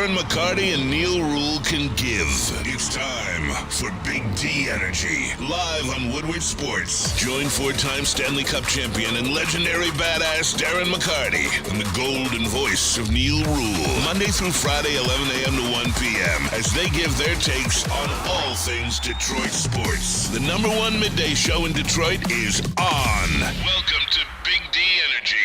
Darren McCarty and Neil Rule can give. It's time for Big D Energy, live on Woodward Sports. Join four-time Stanley Cup champion and legendary badass Darren McCarty and the golden voice of Neil Rule, Monday through Friday, 11 a.m. to 1 p.m., as they give their takes on all things Detroit sports. The number one midday show in Detroit is on. Welcome to Big D Energy.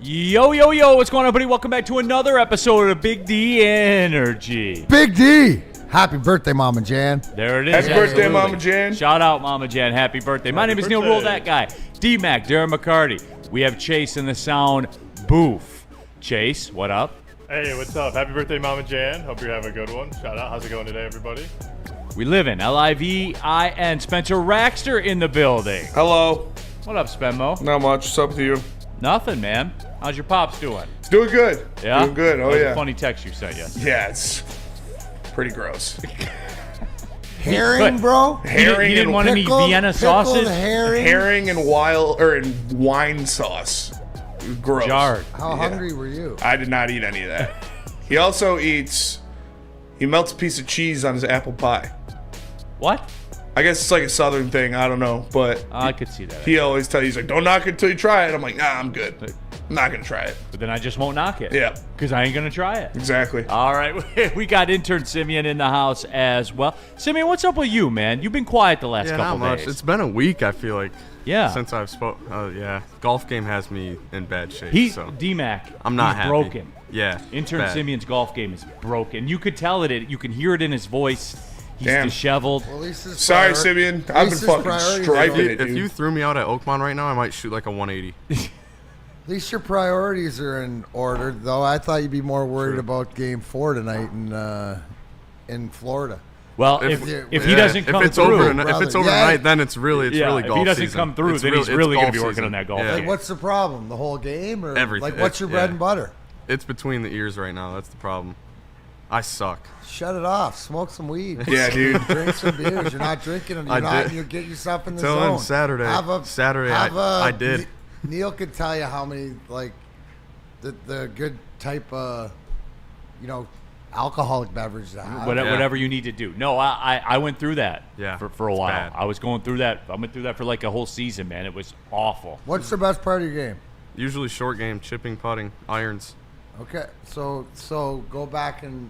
Yo, yo, yo, what's going on, everybody? Welcome back to another episode of Big D Energy. Big D! Happy birthday, Mama Jan. There it is. Happy birthday, Mama Jan. Shout out, Mama Jan. Happy birthday. My name is Neil Rule, that guy. D-Mac, Darren McCarty. We have Chase in the sound booth. Chase, what up? Hey, what's up? Happy birthday, Mama Jan. Hope you're having a good one. Shout out. How's it going today, everybody? We live in L-I-V-I-N. Spencer Raxter in the building. Hello. What up, Spenmo? Not much. What's up with you? Nothing, man. How's your pops doing? It's doing good. Yeah? Doing good. Oh, That was yeah. a funny text you sent, yes. Yeah, it's pretty gross. Herring, bro? Herring He didn't and want any Pickled- Vienna pickled sausage? herring. and wine sauce. Gross. Jarred. How hungry were you? I did not eat any of that. He also eats. He melts a piece of cheese on his apple pie. What? I guess it's like a southern thing. I don't know, but I could see that. he always tells you, he's like, "Don't knock it until you try it." I'm like, "Nah, I'm good. I'm not gonna try it." But then I just won't knock it. Yeah. Because I ain't going to try it. Exactly. All right, we got intern Simeon in the house as well. Simeon, what's up with you, man? You've been quiet the last Yeah, couple not much. days. It's been a week, I feel like. Yeah. Since I've spoke. Yeah. Golf game has me in bad shape. so D-Mac, I'm not he's happy. broken. Yeah. Intern bad. Simeon's golf game is broken. You could tell it. You can hear it in his voice. He's Damn. disheveled. Well, at least his Sorry, prior- Simeon. at I've least been his fucking priorities striping are- it, If dude. you threw me out at Oakmont right now, I might shoot like a 180. At least your priorities are in order, though. I thought you'd be more worried about Game 4 tonight in Florida. Well, If- if he doesn't come if it's through, if it's brother. overnight, Yeah. then it's really yeah, really if golf he doesn't season. come through, It's then he's it's really going to golf be working season. on that golf Yeah. game. What's the problem? The whole game? Or Everything. Like, what's your bread Yeah. and butter? It's between the ears right now. That's the problem. I suck. Shut it off. Smoke some weed. Yeah, dude. Drink some beers. You're not drinking them. You're I not. did. You get yourself in the Till zone. then, Saturday. Saturday, I did. Neil could tell you how many like the good type of alcoholic beverage to have. Whatever you need to do. No, I went through that Yeah, for a it's while. bad. I was going through that. I went through that for like a whole season, man. It was awful. What's the best part of your game? Usually short game, chipping, putting, irons. Okay, so go back and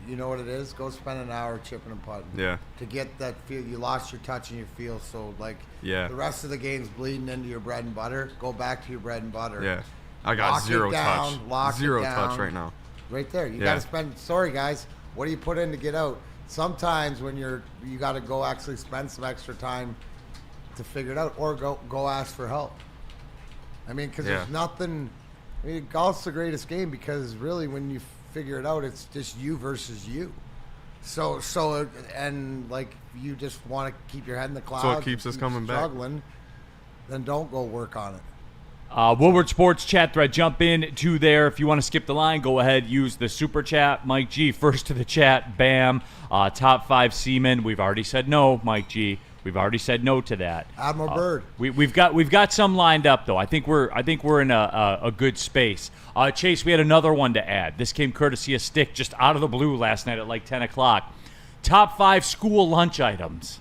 you know what it is. Go spend an hour chipping and putting. Yeah. To get that feel, you lost your touch and your feel. So like, Yeah. the rest of the game's bleeding into your bread and butter. Go back to your bread and butter. Yeah. I got Lock it zero down, touch. lock it Zero down. touch right now. Right there. You Yeah. got to spend. Sorry, guys. What do you put in to get out? Sometimes when you got to go actually spend some extra time to figure it out, or go ask for help. I mean, because Yeah. there's nothing. I mean, golf's the greatest game because really, when you figure it out, it's just you versus you. So and like you just want to keep your head in the clouds. what keeps and us keep coming back. struggling, then don't go work on it. Woodward Sports chat thread. Jump in to there. If you want to skip the line, go ahead. Use the super chat. Mike G, first to the chat. Bam. Top 5 seamen. We've already said no, Mike G. We've already said no to that. Admiral Byrd. We've got some lined up though. I think we're in a good space. Chase, we had another one to add. This came courtesy of Stick just out of the blue last night at like 10 o'clock. Top 5 school lunch items.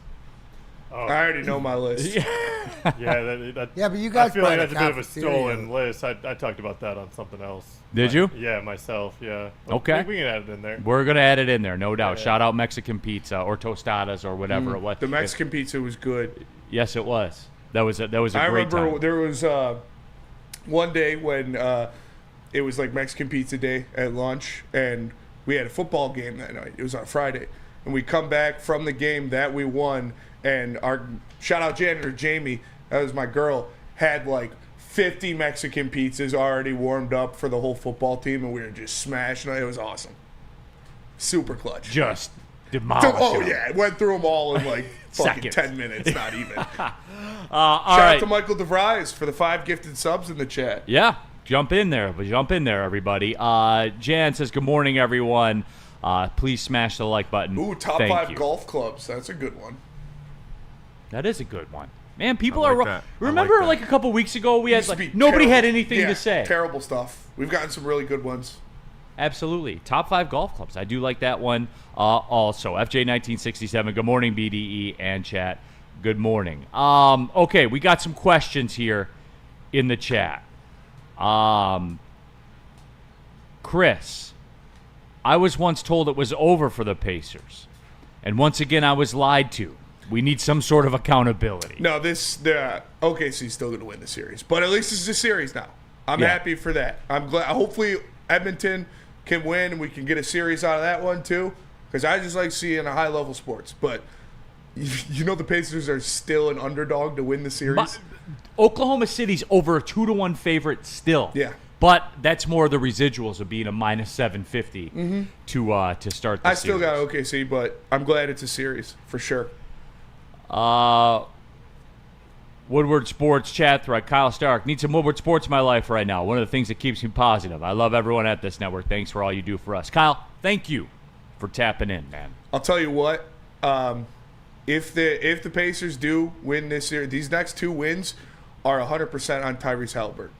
I already know my list. Yeah, Yeah, but you guys I feel like buy that's the a bit of a cafeteria. stolen list. I talked about that on something else. Did you? Yeah, myself. Yeah. But Okay. We can add it in there. We're gonna add it in there, no doubt. Yeah. Shout out Mexican pizza or tostadas or whatever it was. The Mexican pizza was good. Yes, it was. That was a I great remember time. there was one day when it was like Mexican pizza day at lunch, and we had a football game that night. It was on Friday, and we come back from the game that we won, and our shout out janitor Jamie, that was my girl, had like 50 Mexican pizzas already warmed up for the whole football team, and we were just smashing it. It was awesome. Super clutch. Just demolished. Oh them. yeah, went through them all in like fucking Seconds. 10 minutes, not even. All Shout right. out to Michael DeVries for the 5 gifted subs in the chat. Yeah, jump in there, everybody. Jan says, "Good morning, everyone. Please smash the like button." Ooh, top Thank 5 you. golf clubs. That's a good one. That is a good one. Man, people I are. like that. I Remember, like that. a couple weeks ago, we had Used to like, be nobody had terrible. anything Yeah, to say. Terrible stuff. We've gotten some really good ones. Absolutely. Top 5 golf clubs. I do like that one also. FJ1967, good morning, BDE and chat. Good morning. Okay, we got some questions here in the chat. Chris, I was once told it was over for the Pacers. And once again, I was lied to. We need some sort of accountability. No, the OKC's still going to win the series. But at least it's a series now. I'm happy for that. I'm glad. Hopefully Edmonton can win and we can get a series out of that one too. Because I just like seeing a high-level sports. But you know the Pacers are still an underdog to win the series? But Oklahoma City's over a 2-1 favorite still. Yeah. But that's more the residuals of being a minus 750 to start the I still series. got OKC, but I'm glad it's a series for sure. Woodward Sports chat thread. Kyle Stark, need some Woodward Sports in my life right now. One of the things that keeps me positive. I love everyone at this network. Thanks for all you do for us. Kyle, thank you for tapping in, man. I'll tell you what. If the Pacers do win this series, these next 2 wins are 100% on Tyrese Halliburton.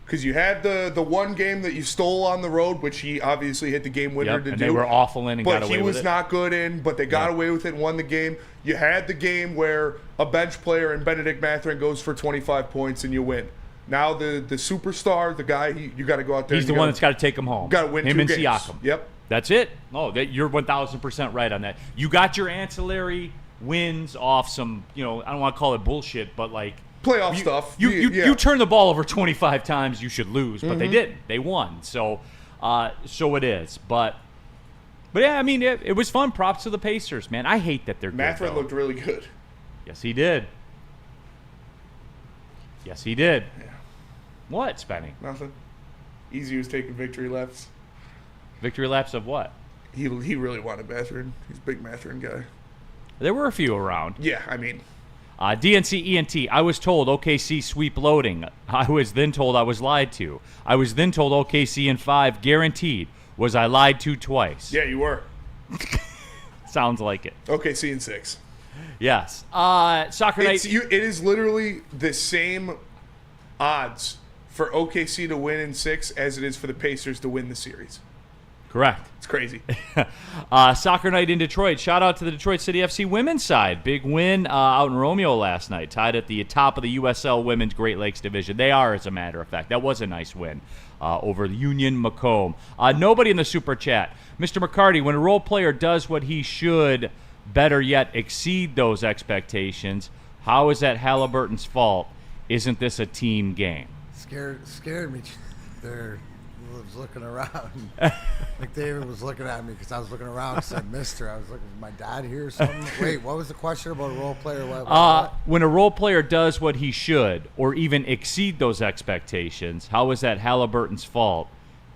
Because you had the one game that you stole on the road, which he obviously hit the game winner to and do. they were awful in and got away with it. But he was not good in, but they got away with it and won the game. You had the game where a bench player in Benedict Mathurin goes for 25 points and you win. Now the superstar, the guy, you got to go out there. He's the one that's got to take him home. Got to win him 2 and games. Siakam. Yep. That's it. Oh, you're 1,000% right on that. You got your ancillary wins off some, I don't want to call it bullshit, but like playoff stuff. You turn the ball over 25 times, you should lose, but they didn't. They won. So it is. But yeah, I mean, it was fun. Props to the Pacers, man. I hate that they're Mathurin good, though. looked really good. Yes, he did. Yes, he did. Yeah. What, Spenny? Nothing. Easy was taking victory laps. Victory laps of what? He really wanted Mathurin. He's a big Mathurin guy. There were a few around. Yeah, I mean. DNC ENT, I was told OKC sweep loading. I was then told I was lied to. I was then told OKC in 5, guaranteed. Was I lied to twice? Yeah, you were. Sounds like it. OKC in 6. Yes. Soccer night. It is literally the same odds for OKC to win in 6 as it is for the Pacers to win the series. Correct. It's crazy. Soccer night in Detroit. Shout out to the Detroit City FC women's side. Big win out in Romeo last night. Tied at the top of the USL Women's Great Lakes Division. They are, as a matter of fact. That was a nice win over Union Macomb. Nobody in the super chat. Mr. McCarty, when a role player does what he should, better yet, exceed those expectations, how is that Halliburton's fault? Isn't this a team game? Scared me. There. Was looking around. Like David was looking at me because I was looking around because I missed her. I was looking, my dad here or something? Wait, what was the question about a role player? What? When a role player does what he should or even exceed those expectations, how is that Halliburton's fault?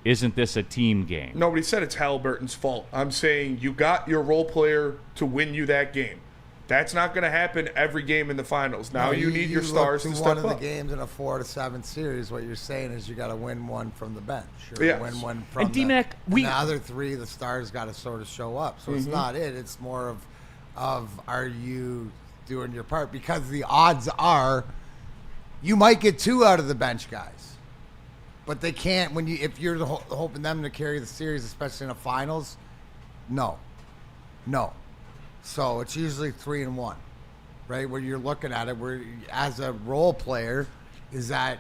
Isn't this a team game? Nobody said it's Halliburton's fault. I'm saying you got your role player to win you that game. That's not going to happen every game in the finals. Now you need your stars to step up. One of the games in a 4-7 series, what you're saying is you got to win one from the bench. Or Yes. win one from And D-Mac, the other 3, the stars got to sort of show up. So it's not it. It's more of are you doing your part? Because the odds are you might get 2 out of the bench guys. But they can't if you're hoping them to carry the series, especially in the finals. No. So it's usually 3 and 1, right? Where you're looking at it, where as a role player, is that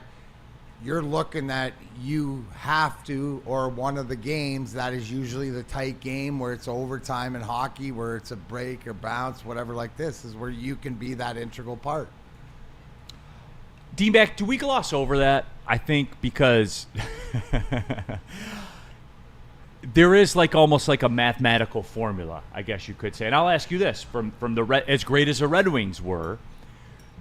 you're looking at you have to, or one of the games that is usually the tight game where it's overtime in hockey, where it's a break or bounce, whatever like this, is where you can be that integral part. D-Mac, do we gloss over that? I think because there is almost like a mathematical formula, I guess you could say. And I'll ask you this: from as great as the Red Wings were,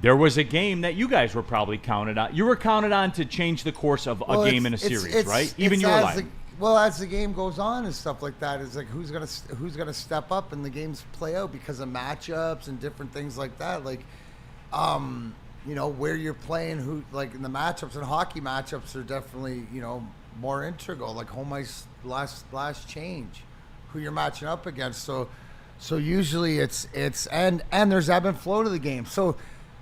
there was a game that you guys were probably counted on. You were counted on to change the course of a game in a series, right? Even your line. As the game goes on and stuff like that, it's like who's gonna step up and the games play out because of matchups and different things like that. Where you're playing, who in the matchups and hockey matchups are definitely more integral, like home ice last change, who you're matching up against. So usually it's and there's ebb and flow to the game. So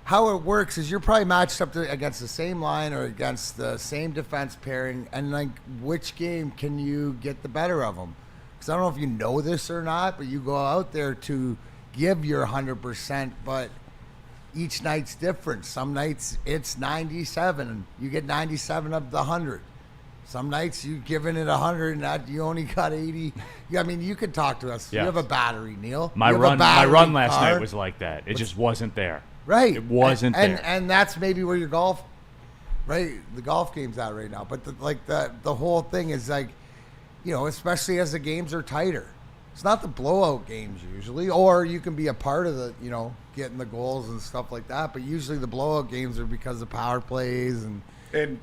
how it works is you're probably matched up against the same line or against the same defense pairing, and like which game can you get the better of them? Because I don't know if you know this or not, but you go out there to give your 100%, but each night's different. Some nights it's 97, you get 97 of the 100. Some nights you giving it 100 and that you only got 80. I mean, you could talk to us. Yes. You have a battery, Neil. My You have a run battery last car. night was like that. It just wasn't there. Right. It wasn't there. And that's maybe where your golf, right? The golf game's at right now. But the whole thing is like, you know, especially as the games are tighter. It's not the blowout games usually, or you can be a part of the, you know, getting the goals and stuff like that. But usually the blowout games are because of power plays And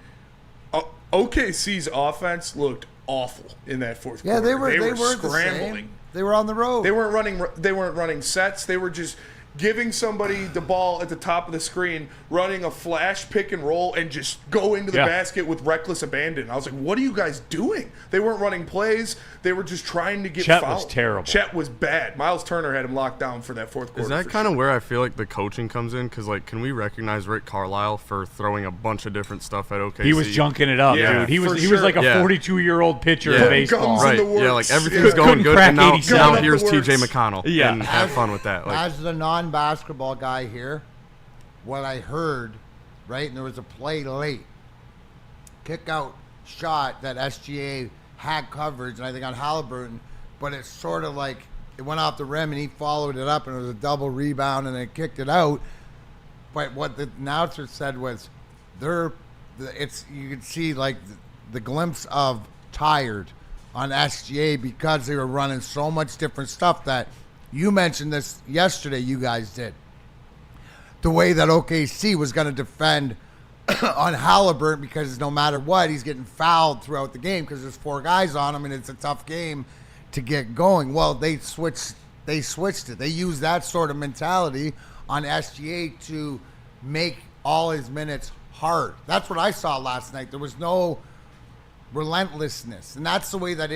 OKC's offense looked awful in that fourth quarter. they were scrambling. They were on the road. They weren't running sets. They were just giving somebody the ball at the top of the screen, running a flash pick and roll, and just go into the basket with reckless abandon. I was like, what are you guys doing? They weren't running plays. They were just trying to get Chet fouled. was terrible. Chet was bad. Miles Turner had him locked down for that fourth quarter. Is that kind of where I feel like the coaching comes in? Because, like, can we recognize Rick Carlisle for throwing a bunch of different stuff at OKC? He was junking it up, Yeah, dude. He was for he sure. was like a Yeah. 42-year-old pitcher Yeah. in baseball. Guns in Right, the yeah, works. like everything's going Couldn't good, crack and now 87. now Gun up here's the TJ works. McConnell. Yeah. And have fun with that. Like, As the non-basketball guy here, what I heard, right, and there was a play late, kick out shot that SGA had coverage, and I think on Halliburton, but it's sort of like it went off the rim and he followed it up and it was a double rebound and then kicked it out. But what the announcer said was, you could see like the glimpse of tired on SGA because they were running so much different stuff that you mentioned this yesterday. You guys did. The way that OKC was going to defend on Halliburton because no matter what, he's getting fouled throughout the game because there's 4 guys on him and it's a tough game to get going. Well, they switched it. They used that sort of mentality on SGA to make all his minutes hard. That's what I saw last night. There was no relentlessness, and that's the way that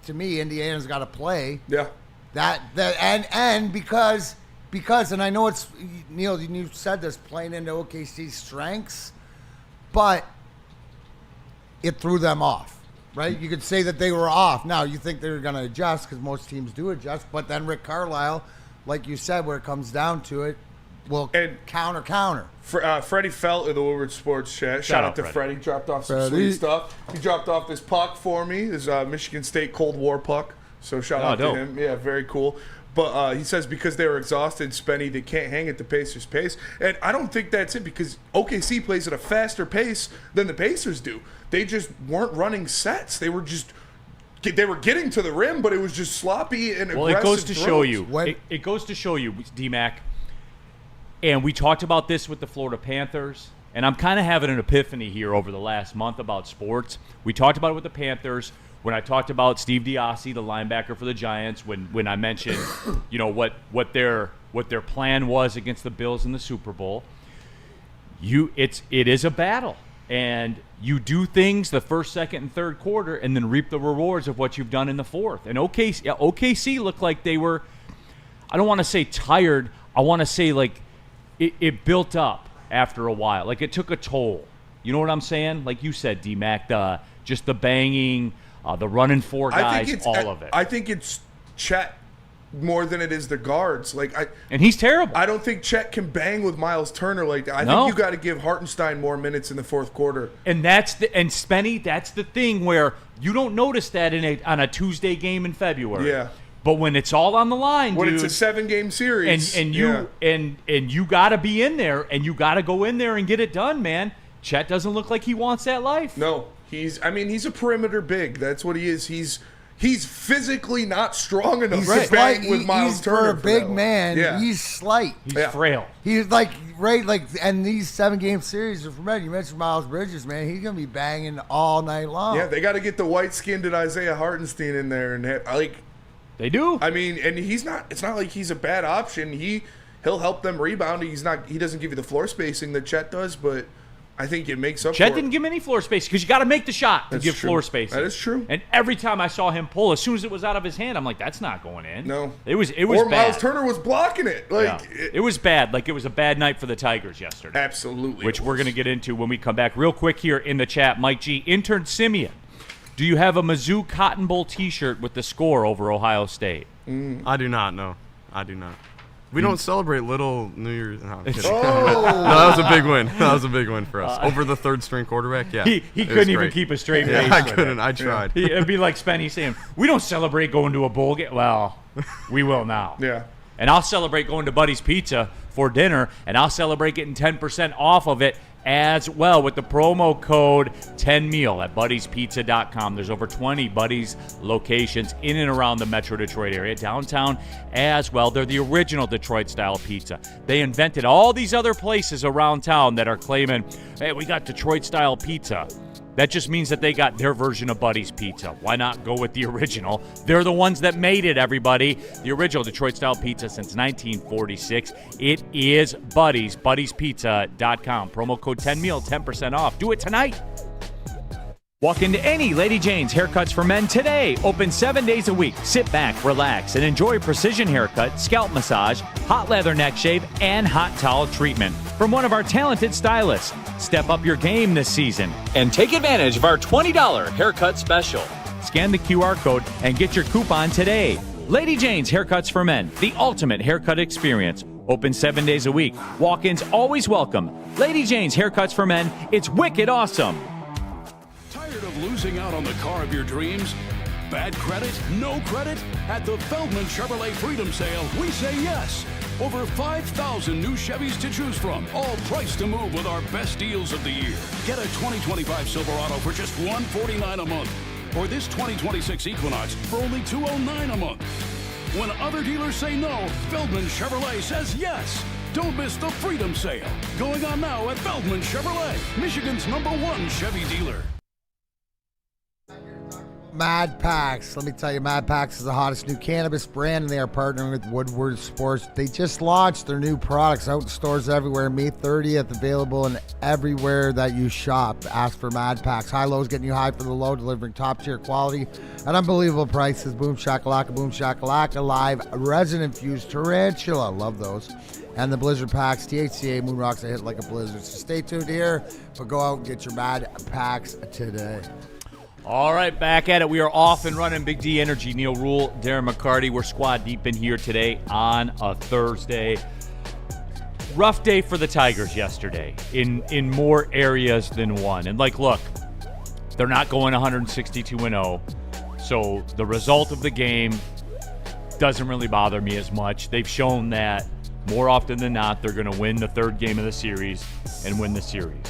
to me Indiana's got to play. Yeah. And because and I know it's Neil, you said this, playing into OKC's strengths, but it threw them off, right? You could say that they were off. Now you think they're going to adjust because most teams do adjust, but then Rick Carlisle, like you said, where it comes down to it, will counter. Freddie Felt of the Woodward Sports Chat. Shout out to Freddie. Dropped off some Freddie. sweet stuff. He dropped off this puck for me. This Michigan State Cold War puck. So shout out dope. to him. Yeah, very cool. But he says because they were exhausted, Spenny, they can't hang at the Pacers' pace. And I don't think that's it because OKC plays at a faster pace than the Pacers do. They just weren't running sets. They were getting to the rim, but it was just sloppy and aggressive. Well, it goes to throws. show you. It goes to show you, D-Mac. And we talked about this with the Florida Panthers, and I'm kind of having an epiphany here over the last month about sports. We talked about it with the Panthers when I talked about Steve Diassi, the linebacker for the Giants, when I mentioned, you know, what their plan was against the Bills in the Super Bowl. It is a battle, and you do things the first, second, and third quarter, and then reap the rewards of what you've done in the fourth. And OKC looked like they were, I don't want to say tired, I want to say like it built up after a while. Like it took a toll. You know what I'm saying? Like you said, D-Mac, just the banging, the running 4 guys, all of it. I think it's Chet more than it is the guards. And he's terrible. I don't think Chet can bang with Miles Turner like that. I think you got to give Hartenstein more minutes in the fourth quarter. And Spenny, that's the thing where you don't notice that on a Tuesday game in February. Yeah. But when it's all on the line, When dude, it's a 7-game series, and you got to be in there, and you got to go in there and get it done, man. Chet doesn't look like he wants that life. No, he's a perimeter big. That's what he is. He's physically not strong enough to bang with Miles Turner. For a big that man, Yeah. he's slight. He's frail. He's and these 7-game series are for men. You mentioned Miles Bridges, man. He's gonna be banging all night long. Yeah, they got to get the white-skinned Isaiah Hartenstein in there, and They do. I mean, and he's not. It's not like he's a bad option. He'll help them rebound. He doesn't give you the floor spacing that Chet does, but I think it makes up Chet for didn't it. give him any floor space because you got to make the shot to That's give true. floor space. That is true. And every time I saw him pull, as soon as it was out of his hand, I'm like, that's not going in. No. It was Or bad. Miles Turner was blocking it. Yeah. It was bad. Like, it was a bad night for the Tigers yesterday. Absolutely. Which we're going to get into when we come back. Real quick here in the chat, Mike G. Intern Simeon, do you have a Mizzou Cotton Bowl t-shirt with the score over Ohio State? I do not. No, I do not. We don't celebrate Little New Year's. No, I'm kidding. Oh. No, that was a big win. That was a big win for us. Over the third string quarterback, yeah. He it was couldn't even great. keep a straight Yeah, face. I with couldn't. it. I tried. It'd be like Spenny saying, we don't celebrate going to a bowl game. Well, we will now. Yeah. And I'll celebrate going to Buddy's Pizza for dinner, and I'll celebrate getting 10% off of it as well with the promo code 10meal at buddiespizza.com. There's over 20 Buddy's locations in and around the Metro Detroit area, downtown as well. They're the original Detroit-style pizza. They invented all these other places around town that are claiming, hey, we got Detroit-style pizza. That just means that they got their version of Buddy's Pizza. Why not go with the original? They're the ones that made it, everybody. The original Detroit-style pizza since 1946. It is Buddy's, buddiespizza.com. Promo code 10meal, 10% off. Do it tonight. Walk into any Lady Jane's Haircuts for Men today. Open 7 days a week. Sit back, relax, and enjoy precision haircut, scalp massage, hot leather neck shave, and hot towel treatment from one of our talented stylists. Step up your game this season and take advantage of our $20 haircut special. Scan the QR code and get your coupon today. Lady Jane's Haircuts for Men, the ultimate haircut experience. Open 7 days a week. Walk-ins always welcome. Lady Jane's Haircuts for Men. It's wicked awesome. Tired of losing out on the car of your dreams? Bad credit? No credit? At the Feldman Chevrolet Freedom Sale, we say yes. Over 5,000 new Chevys to choose from, all priced to move with our best deals of the year. Get a 2025 Silverado for just $149 a month, or this 2026 Equinox for only $209 a month. When other dealers say no, Feldman Chevrolet says yes. Don't miss the Freedom Sale, going on now at Feldman Chevrolet, Michigan's #1 Chevy dealer. Mad Packs. Let me tell you, Mad Packs is the hottest new cannabis brand, and they are partnering with Woodward Sports. They just launched their new products out in stores everywhere. May 30th, available in everywhere that you shop. Ask for Mad Packs. High Lows getting you high for the low, delivering top-tier quality at unbelievable prices. Boom shakalaka, live resin-infused tarantula. Love those. And the Blizzard Packs, THCA, Moon Rocks, they hit like a blizzard. So stay tuned here, but go out and get your Mad Packs today. All right, back at it. We are off and running. Big D Energy, Neil Rule, Darren McCarty. We're squad deep in here today on a Thursday. Rough day for the Tigers yesterday in more areas than one. And, look, they're not going 162-0. So the result of the game doesn't really bother me as much. They've shown that more often than not they're going to win the third game of the series and win the series.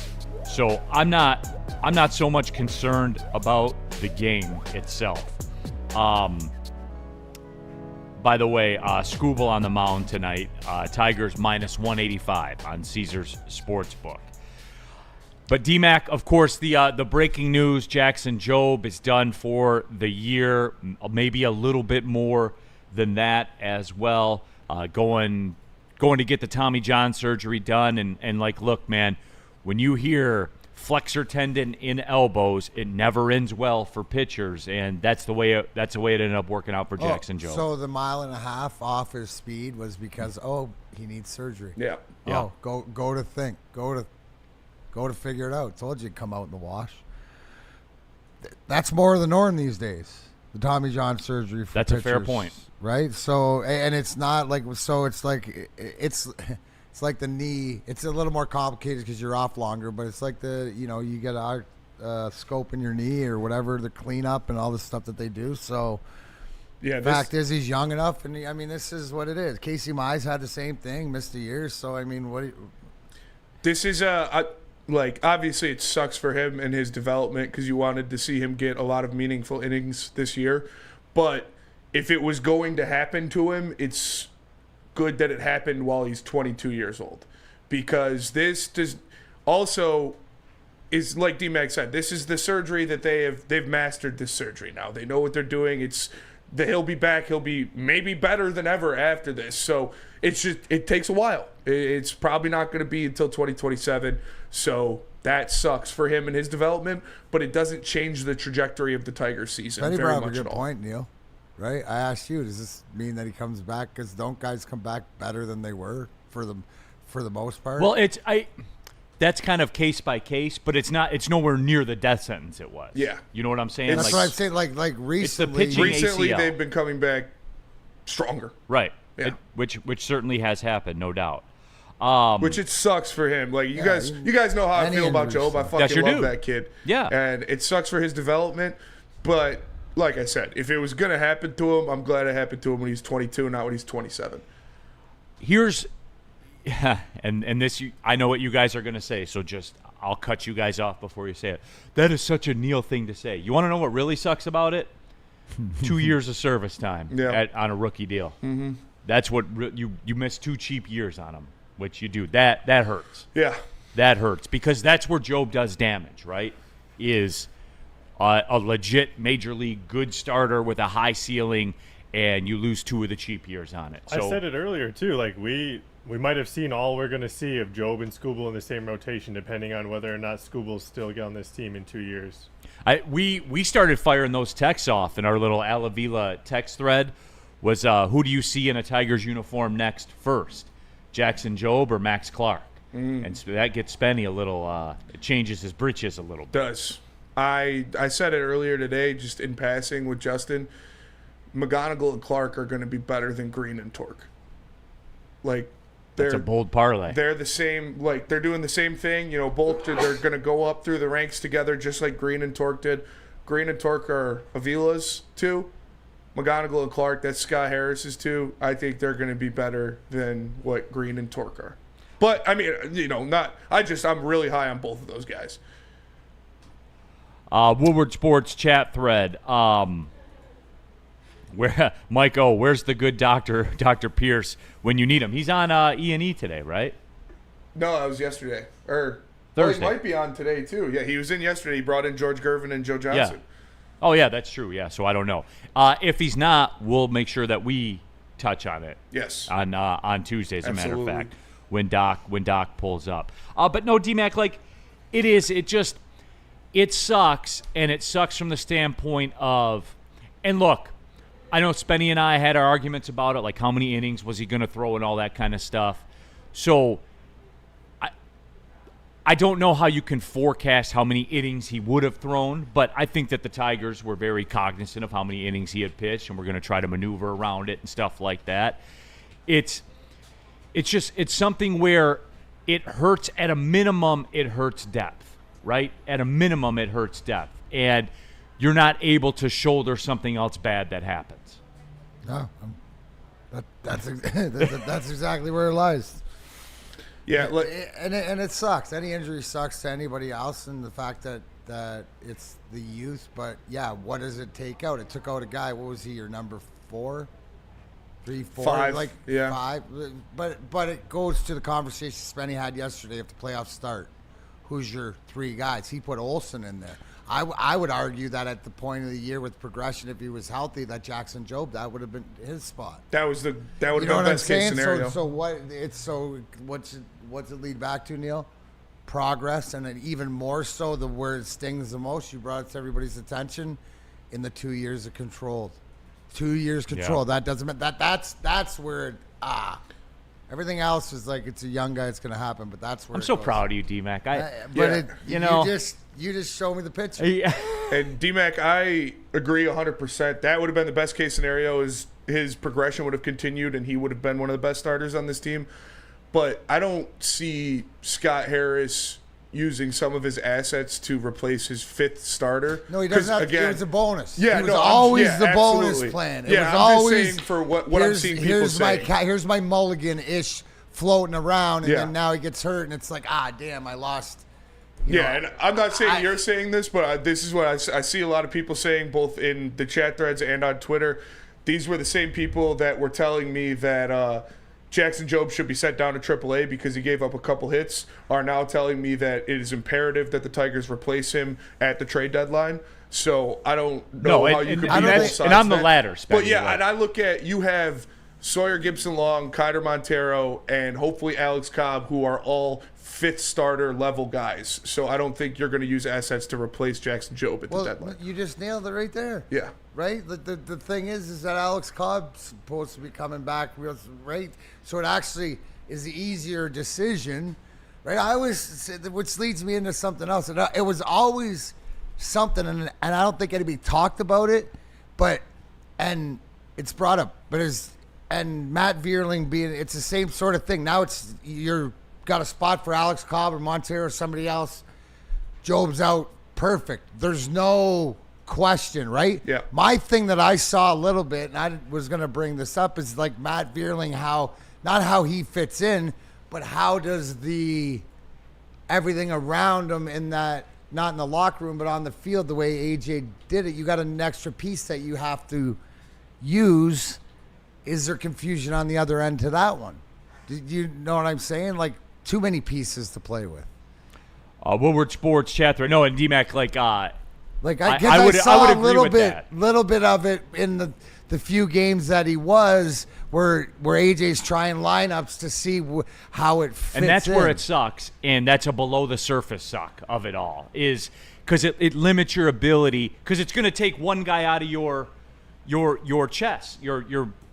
So I'm not so much concerned about the game itself. By the way, Scooble on the mound tonight. Tigers minus 185 on Caesars Sportsbook. But DMAC, of course, the breaking news: Jackson Jobe is done for the year. Maybe a little bit more than that as well. Going to get the Tommy John surgery done, and look, man, when you hear flexor tendon in elbows, it never ends well for pitchers, and that's the way it ended up working out for Jackson Jobe. So the 1.5 miles off his speed was because he needs surgery. Yeah. Oh, go to think. Go to figure it out. Told you it'd come out in the wash. That's more of the norm these days. The Tommy John surgery for That's a fair pitchers, point. right? So, and it's not like so. It's like the knee. It's a little more complicated because you're off longer, but it's like you get a scope in your knee or whatever, the cleanup and all the stuff that they do. So, Yeah. the fact is, he's young enough, and this is what it is. Casey Mize had the same thing, missed a year. So, This is obviously it sucks for him and his development because you wanted to see him get a lot of meaningful innings this year. But if it was going to happen to him, it's good that it happened while he's 22 years old, because this does also is, like D-Mac said, this is the surgery that they've mastered this surgery now. They know what they're doing. He'll be back. He'll be maybe better than ever after this. So it takes a while. It's probably not going to be until 2027. So That sucks for him and his development, but it doesn't change the trajectory of the Tigers season Benny very brought up much a at good all. point, Neil. Right? I asked you, does this mean that he comes back? Because don't guys come back better than they were for the most part? Well, that's kind of case by case, but it's not. It's nowhere near the death sentence it was. Yeah. You know what I'm saying? that's what I'm saying. Like recently, pitching Recently, ACL. they've been coming back stronger, Right. Yeah. Which certainly has happened, no doubt. which it sucks for him. Like you guys know how I any feel about injuries Jobe. I suck. That's fucking your love dude. that kid. Yeah. And it sucks for his development, but like I said, if it was gonna happen to him, I'm glad it happened to him when he's 22, not when he's 27. Here's, and this, I know what you guys are going to say, so I'll cut you guys off before you say it. That is such a Neil thing to say. You want to know what really sucks about it? 2 years of service time on a rookie deal. Mm-hmm. That's what you miss 2 cheap years on him, which you do. That hurts. Yeah. That hurts because that's where Jobe does damage, right? Is a legit major league good starter with a high ceiling, and you lose 2 of the cheap years on it. So, I said it earlier too. Like we might have seen all we're going to see of Jobe and Skubal in the same rotation, depending on whether or not Skubal's still on this team in 2 years. We started firing those texts off in our little Alavila text thread. Was who do you see in a Tigers uniform next first, Jackson Jobe or Max Clark? And so that gets Spenny a little. It changes his britches a little bit. Does. I said it earlier today, just in passing with Justin. McGonigal and Clark are going to be better than Green and Torque. Like, That's a bold parlay. They're the same. Like they're doing the same thing. You know, both they're going to go up through the ranks together, just like Green and Torque did. Green and Torque are Avila's too. McGonigal and Clark, that's Scott Harris's too. I think they're going to be better than what Green and Torque are. But I mean, you know, I'm really high on both of those guys. Woodward Sports chat thread. Where Mike O, where's the good doctor, Dr. Pierce, when you need him? He's on E&E today, right? No, that was yesterday. Or Thursday. Well, he might be on today too. Yeah, he was in yesterday. He brought in George Gervin and Joe Johnson. Yeah. Oh yeah, that's true. Yeah, so I don't know. If he's not, we'll make sure that we touch on it. Yes. On Tuesday, as a matter of Absolutely. fact, when Doc pulls up. But no, D-Mac, like it sucks, and it sucks from the standpoint of, and look, I know Spenny and I had our arguments about it, like how many innings was he going to throw and all that kind of stuff. So I don't know how you can forecast how many innings he would have thrown, but I think that the Tigers were very cognizant of how many innings he had pitched, and we're going to try to maneuver around it and stuff like that. It's something where it hurts at a minimum. It hurts depth, right? At a minimum, it hurts depth, and you're not able to shoulder something else bad that happens. No, that's exactly where it lies. Yeah. And it sucks. Any injury sucks to anybody else, and the fact that it's the youth. But yeah, what does it take out? It took out a guy. What was he? Your number 4, 3, 4, 5, like yeah. 5. But it goes to the conversation Spenny had yesterday. If the playoffs start, who's your 3 guys? He put Olsen in there. I would argue that at the point of the year with progression, if he was healthy, that Jackson Jobe, that would have been his spot. That would have You know been what I'm best case saying? scenario. What's it lead back to, Neil? Progress, and then even more so, the word stings the most. You brought it to everybody's attention in the 2 years of controlled. 2 years control. Yeah. That doesn't that's where everything else is like it's a young guy. It's going to happen, but that's where I'm it so goes. proud of you, D-Mac. You just show me the picture. Yeah. And D-Mac, I agree 100%. That would have been the best case scenario is his progression would have continued and he would have been one of the best starters on this team. But I don't see Scott Harris using some of his assets to replace his 5th starter. No, he doesn't have again, it was a bonus. Yeah, it was no, always the bonus absolutely. plan. It Yeah, was I'm always just saying for what I'm seeing people here's say. here's my mulligan-ish floating around, and Yeah. then now he gets hurt, and it's like, damn, I lost. Yeah, and I'm not saying you're saying this, but this is what I see a lot of people saying, both in the chat threads and on Twitter. These were the same people that were telling me that Jackson Jobe should be sent down to AAA because he gave up a couple hits, are now telling me that it is imperative that the Tigers replace him at the trade deadline. So I don't know how you could be both sides and I'm the of that. latter, But Spenny, yeah, right. and I look at, you have Sawyer Gibson-Long, Kyder Montero, and hopefully Alex Cobb, who are all fifth starter level guys. So I don't think you're going to use assets to replace Jackson Jobe at the deadline. You just nailed it right there. Yeah. Right? The thing is that Alex Cobb's supposed to be coming back, right? So it actually is the easier decision, right? Which leads me into something else. It was always something, and I don't think anybody talked about it, and it's brought up, and Matt Vierling it's the same sort of thing. Now you're got a spot for Alex Cobb or Montero or somebody else. Jobe's out. Perfect. There's no question, right? Yeah. My thing that I saw a little bit, and I was going to bring this up, is like Matt Vierling, not how he fits in, but how does everything around him in that, not in the locker room, but on the field, the way AJ did it, you got an extra piece that you have to use. Is there confusion on the other end to that one? Do you know what I'm saying? Like, too many pieces to play with. Woodward Sports chat thread. No, and DMAC, I would saw agree with that. little bit of it in the few games that he was, where AJ's trying lineups to see how it fits. And that's in. where it sucks, and that's a below the surface suck of it all, is because it limits your ability, because it's going to take one guy out of your chess,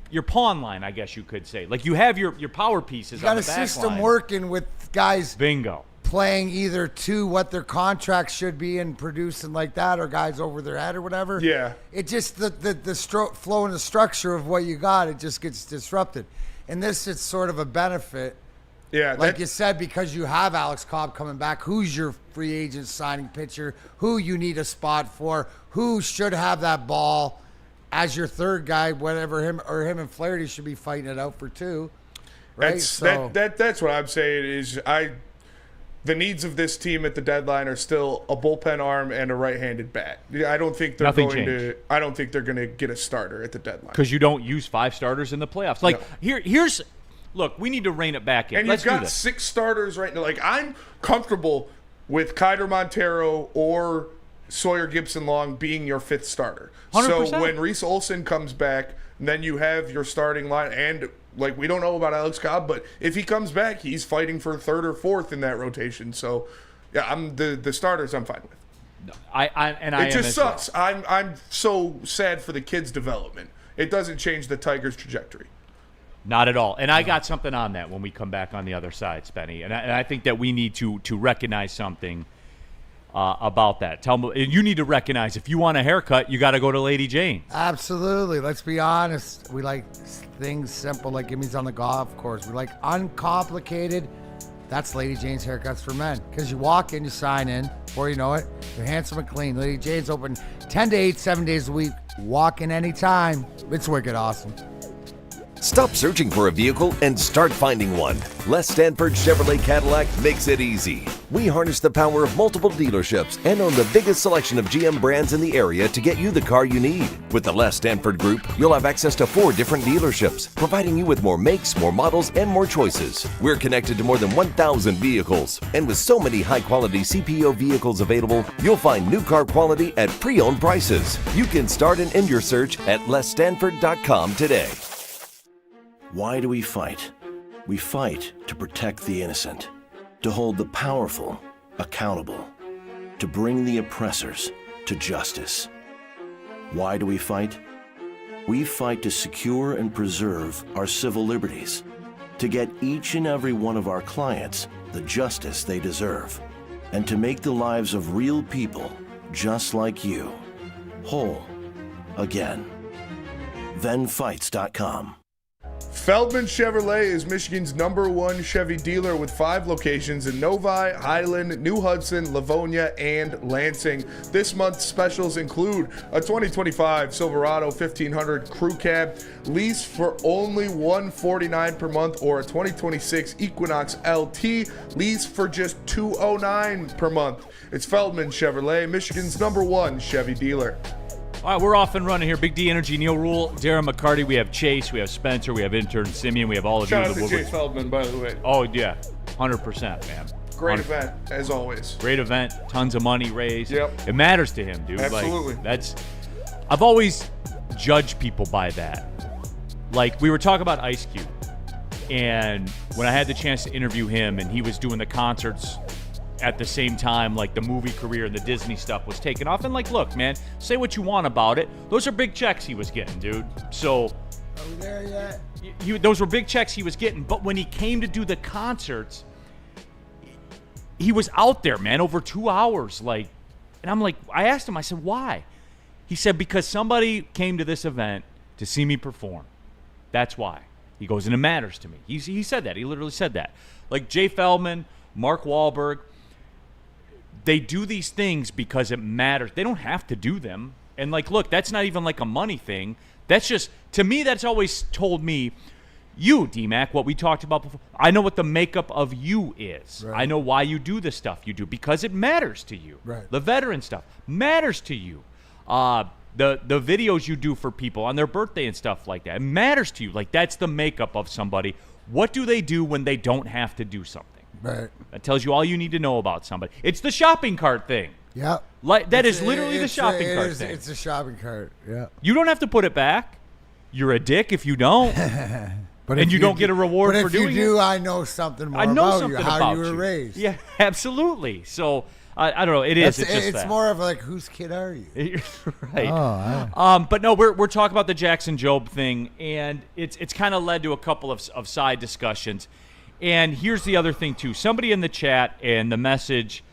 your pawn line, I guess you could say. Like, you have your power pieces on the back line. You got a system working with guys Bingo. playing either to what their contracts should be and producing like that, or guys over their head or whatever. Yeah. It just, the flow and the structure of what you got, it just gets disrupted. And this is sort of a benefit. Yeah. Like you said, because you have Alex Cobb coming back, who's your free agent signing pitcher, who you need a spot for, who should have that ball as your third guy, whatever him and Flaherty should be fighting it out for two. Right? That's what I'm saying is the needs of this team at the deadline are still a bullpen arm and a right-handed bat. I don't think they're going to get a starter at the deadline. Because you don't use 5 starters in the playoffs. Like, here's look, we need to rein it back in. And Let's you've got do this. 6 starters right now. Like, I'm comfortable with Kyder Montero or Sawyer Gibson-Long being your 5th starter. 100%. So when Reese Olson comes back, then you have your starting line. And, like, we don't know about Alex Cobb, but if he comes back, he's fighting for 3rd or 4th in that rotation. So, yeah, I'm the starters I'm fine with. It just sucks. Well. I'm so sad for the kids' development. It doesn't change the Tigers' trajectory. Not at all. And I got something on that when we come back on the other side, Spenny. And I think that we need to recognize something about that. You need to recognize, if you want a haircut, you got to go to Lady Jane. Absolutely. Let's be honest. We like things simple, like Gimmy's on the golf course. We like uncomplicated. That's Lady Jane's Haircuts for Men. Because you walk in, you sign in. Before you know it, you're handsome and clean. Lady Jane's open 10 to 8, 7 days a week. Walk in anytime. It's wicked awesome. Stop searching for a vehicle and start finding one. Les Stanford Chevrolet Cadillac makes it easy. We harness the power of multiple dealerships and own the biggest selection of GM brands in the area to get you the car you need. With the Les Stanford Group, you'll have access to 4 different dealerships, providing you with more makes, more models, and more choices. We're connected to more than 1,000 vehicles, and with so many high-quality CPO vehicles available, you'll find new car quality at pre-owned prices. You can start and end your search at lesstanford.com today. Why do we fight? We fight to protect the innocent, to hold the powerful accountable, to bring the oppressors to justice. Why do we fight? We fight to secure and preserve our civil liberties, to get each and every one of our clients the justice they deserve, and to make the lives of real people just like you whole again. ThenFights.com. Feldman Chevrolet is Michigan's #1 Chevy dealer with 5 locations in Novi, Highland, New Hudson, Livonia, and Lansing. This month's specials include a 2025 Silverado 1500 Crew Cab lease for only $149 per month, or a 2026 Equinox LT lease for just $209 per month. It's Feldman Chevrolet, Michigan's #1 Chevy dealer. All right, we're off and running here. Big D Energy, Neil Rule, Darren McCarty. We have Chase, we have Spencer, we have intern Simeon, we have all of Shout you. out to Chase Feldman, by the way. Oh, yeah, 100%, man. Great event, as always. Great event, tons of money raised. Yep. It matters to him, dude. Absolutely. I've always judged people by that. Like, we were talking about Ice Cube, and when I had the chance to interview him, and he was doing the concerts at the same time, like the movie career and the Disney stuff was taking off. And like, look, man, say what you want about it. Those are big checks he was getting, dude. So, Are we there yet? those were big checks he was getting. But when he came to do the concerts, he was out there, man, over 2 hours. Like, and I'm like, I asked him, I said, why? He said, because somebody came to this event to see me perform. That's why. He goes, and it matters to me. He said that. He literally said that. Like Jay Feldman, Mark Wahlberg, they do these things because it matters. They don't have to do them. And like, look, that's not even like a money thing. That's just, to me, that's always told me, you, D-Mac, what we talked about before, I know what the makeup of you is. Right. I know why you do the stuff you do, because it matters to you. Right. The veteran stuff matters to you. The videos you do for people on their birthday and stuff like that, it matters to you. Like, that's the makeup of somebody. What do they do when they don't have to do something? Right. That tells you all you need to know about somebody. It's the shopping cart thing. Yeah. Like, that is literally the shopping cart thing. It's a shopping cart. Yeah. You don't have to put it back. You're a dick if you don't. But And if you don't get a reward but for if doing you do, it. I know something more I know about something you, how about you were you. raised. Yeah, absolutely. So I don't know. It is. It's just it's that. more of like, whose kid are you? Right. But no, we're talking about the Jackson Jobe thing, and it's kind of led to a couple of side discussions. And here's the other thing too. Somebody in the chat and the message,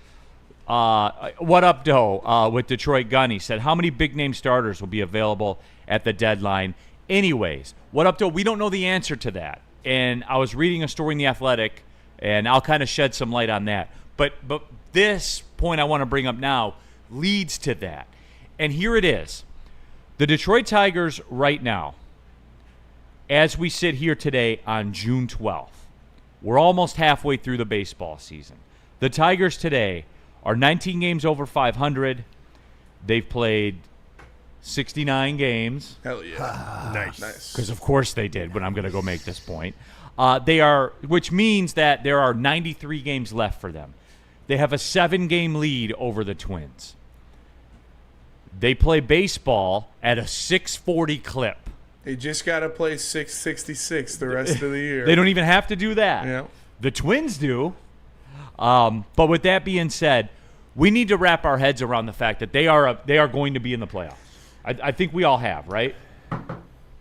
what up, Doe, with Detroit Gunny said, how many big name starters will be available at the deadline? Anyways, what up, Doe? We don't know the answer to that. And I was reading a story in The Athletic, and I'll kind of shed some light on that. But this point I want to bring up now leads to that. And here it is. The Detroit Tigers right now, as we sit here today on June 12th, we're almost halfway through the baseball season. The Tigers today are 19 games over 500. They've played 69 games. Hell yeah. Nice. Because of course they did, when I'm going to go make this point. Which means that there are 93 games left for them. They have a 7-game lead over the Twins. They play baseball at a 640 clip. They just got to play 666 the rest of the year. They don't even have to do that. Yeah. The Twins do. But with that being said, we need to wrap our heads around the fact that they are going to be in the playoffs. I think we all have, right?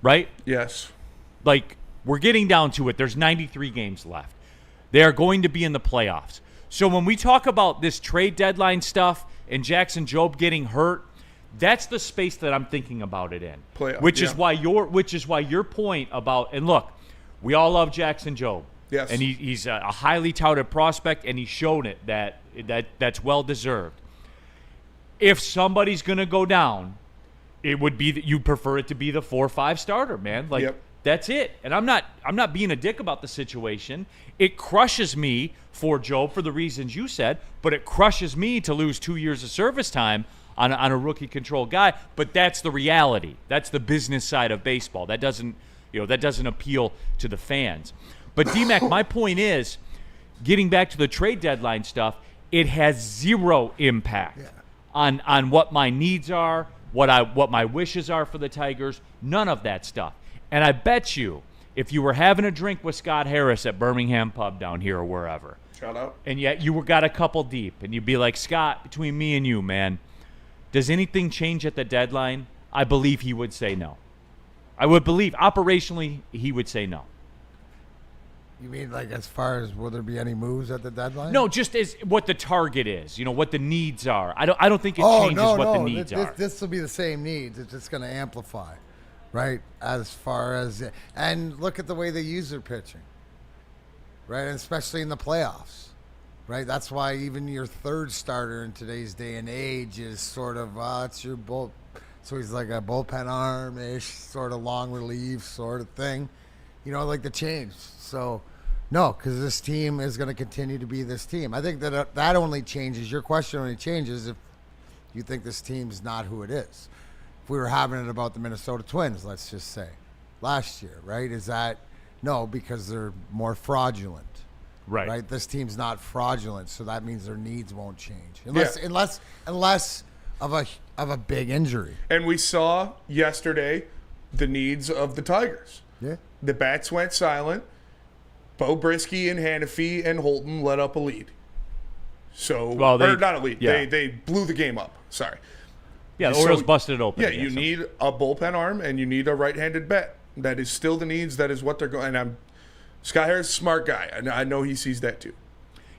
Right? Yes. Like, we're getting down to it. There's 93 games left. They are going to be in the playoffs. So when we talk about this trade deadline stuff and Jackson Jobe getting hurt, that's the space that I'm thinking about it in. Playoff, which is yeah. why your point about, and look, we all love Jackson Jobe. Yes. And he's a highly touted prospect, and he's shown it that's well deserved. If somebody's going to go down, it would be that you prefer it to be the 4 or 5 starter, man. Like, yep. That's it. And I'm not being a dick about the situation. It crushes me for Jobe for the reasons you said, but it crushes me to lose 2 years of service time on a rookie control guy. But that's the reality. That's the business side of baseball. That doesn't appeal to the fans. But D-Mac, my point is, getting back to the trade deadline stuff, it has zero impact on what my needs are, what my wishes are for the Tigers, none of that stuff. And I bet you, if you were having a drink with Scott Harris at Birmingham Pub down here or wherever, shout out, and yet got a couple deep, and you'd be like, Scott, between me and you, man, does anything change at the deadline? I believe he would say no. I would believe operationally he would say no. You mean like as far as will there be any moves at the deadline? No, just as what the target is, what the needs are. I don't think it changes what the needs are. This will be the same needs. It's just going to amplify, right? As far as and look at the way they use their pitching, right? And especially in the playoffs, right? That's why even your third starter in today's day and age is sort of it's your bull. So he's like a bullpen arm-ish, sort of long relief sort of thing, like the change. So. No, because this team is going to continue to be this team. I think that only changes. Your question only changes if you think this team's not who it is. If we were having it about the Minnesota Twins, let's just say, last year, right? Is that no, because they're more fraudulent, right? This team's not fraudulent, so that means their needs won't change unless of a big injury. And we saw yesterday the needs of the Tigers. Yeah. The bats went silent. Bo Brisky and Hannafy and Holton let up a lead. So, Well, or not a lead. yeah. They blew the game up. Sorry. Yeah, the So- Orioles busted it open. Yeah, you need a bullpen arm and you need a right-handed bat. That is still the needs. That is what they're going. And Scott Harris is a smart guy. I know he sees that too.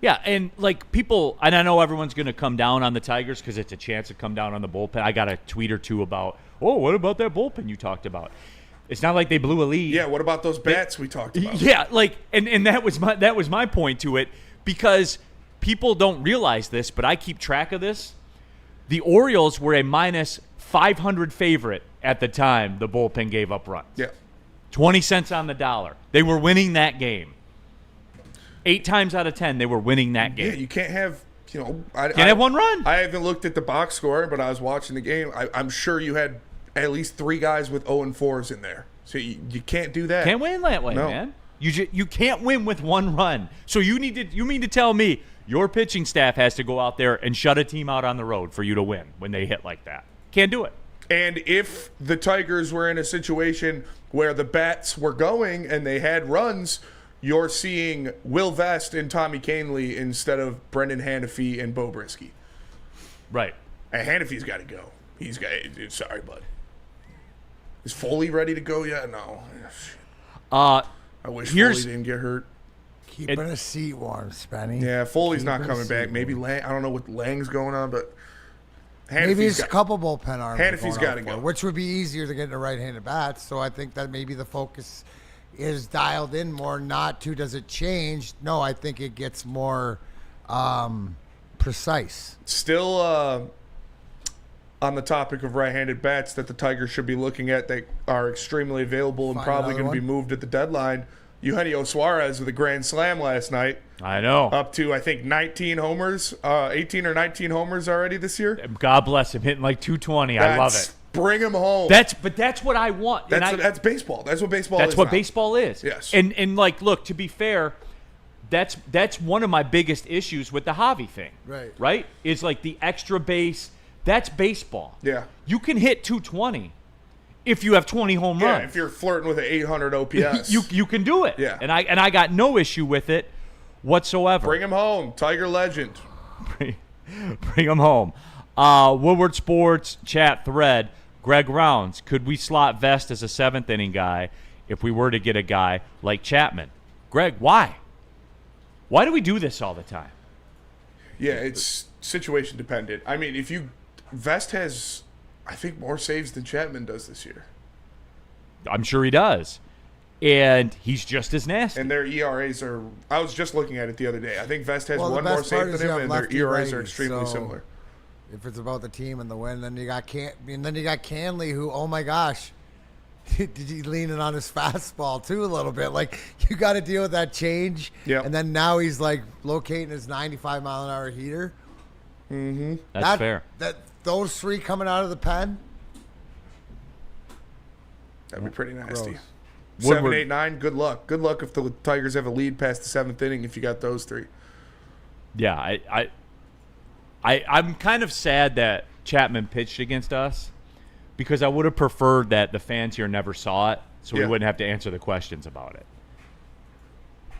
Yeah, and like people, and I know everyone's going to come down on the Tigers because it's a chance to come down on the bullpen. I got a tweet or two about, what about that bullpen you talked about? It's not like they blew a lead. Yeah, what about those bats we talked about? Yeah, like, and that was my point to it, because people don't realize this, but I keep track of this. The Orioles were a minus 500 favorite at the time the bullpen gave up runs. Yeah. 20 cents on the dollar. They were winning that game. 8 times out of 10, they were winning that game. Yeah, you can't have, Can't have one run. I haven't looked at the box score, but I was watching the game. I'm sure you had at least 3 guys with 0 and 4s in there. So you can't do that. Can't win that way, No. man. You can't win with one run. So you mean to tell me your pitching staff has to go out there and shut a team out on the road for you to win when they hit like that? Can't do it. And if the Tigers were in a situation where the bats were going and they had runs, you're seeing Will Vest and Tommy Canley instead of Brendan Hannafy and Bo Brisky. Right. And Hannafy's got to go. Sorry, bud. Is Foley ready to go yet? No. I wish Foley didn't get hurt. Keeping a seat warm, Spenny. Yeah, Foley's not Keeping a coming back. seat Maybe warm. Lang. I don't know what Lang's going on, but Maybe it's a couple bullpen arms. Hannafy's got gotta go. which would be easier to get into right-handed bats. So I think that maybe the focus is dialed in more. Not to does it change? No, I think it gets more precise. Still on the topic of right-handed bats that the Tigers should be looking at that are extremely available and Find probably another going to be one? moved at the deadline. Eugenio Suarez with a grand slam last night. I know. Up to, I think, 18 or 19 homers already this year. God bless him, hitting like 220. I love it. Bring him home. That's what I want. That's baseball. That's what baseball is. That's what now. baseball is. Yes. And like, look, to be fair, that's one of my biggest issues with the Javi thing. Right. Right? Is like the extra base. That's baseball. Yeah. You can hit 220 if you have 20 home Yeah, runs. if you're flirting with an 800 OPS. you can do it. Yeah. And I got no issue with it whatsoever. Bring him home. Tiger legend. Bring him home. Woodward Sports chat thread. Greg Rounds, could we slot Vest as a 7th inning guy if we were to get a guy like Chapman? Greg, why? Why do we do this all the time? Yeah, it's situation dependent. I mean, Vest has, I think, more saves than Chapman does this year. I'm sure he does. And he's just as nasty. And their ERAs are, I was just looking at it the other day. I think Vest has Well, the one more best part save is than you him, have and their lefty ERAs are righties, extremely so similar. If it's about the team and the win, then you got Canley, who, oh my gosh, did he leaning on his fastball too a little bit? Like, you got to deal with that change. Yep. And then now he's like locating his 95-mile-an-hour heater. That's fair. Those 3 coming out of the pen. That'd be pretty nasty. Gross. 7, Woodward- 8, 9, good luck. Good luck if the Tigers have a lead past the 7th inning if you got those 3. Yeah, I'm kind of sad that Chapman pitched against us because I would have preferred that the fans here never saw it so we Yeah. wouldn't have to answer the questions about it.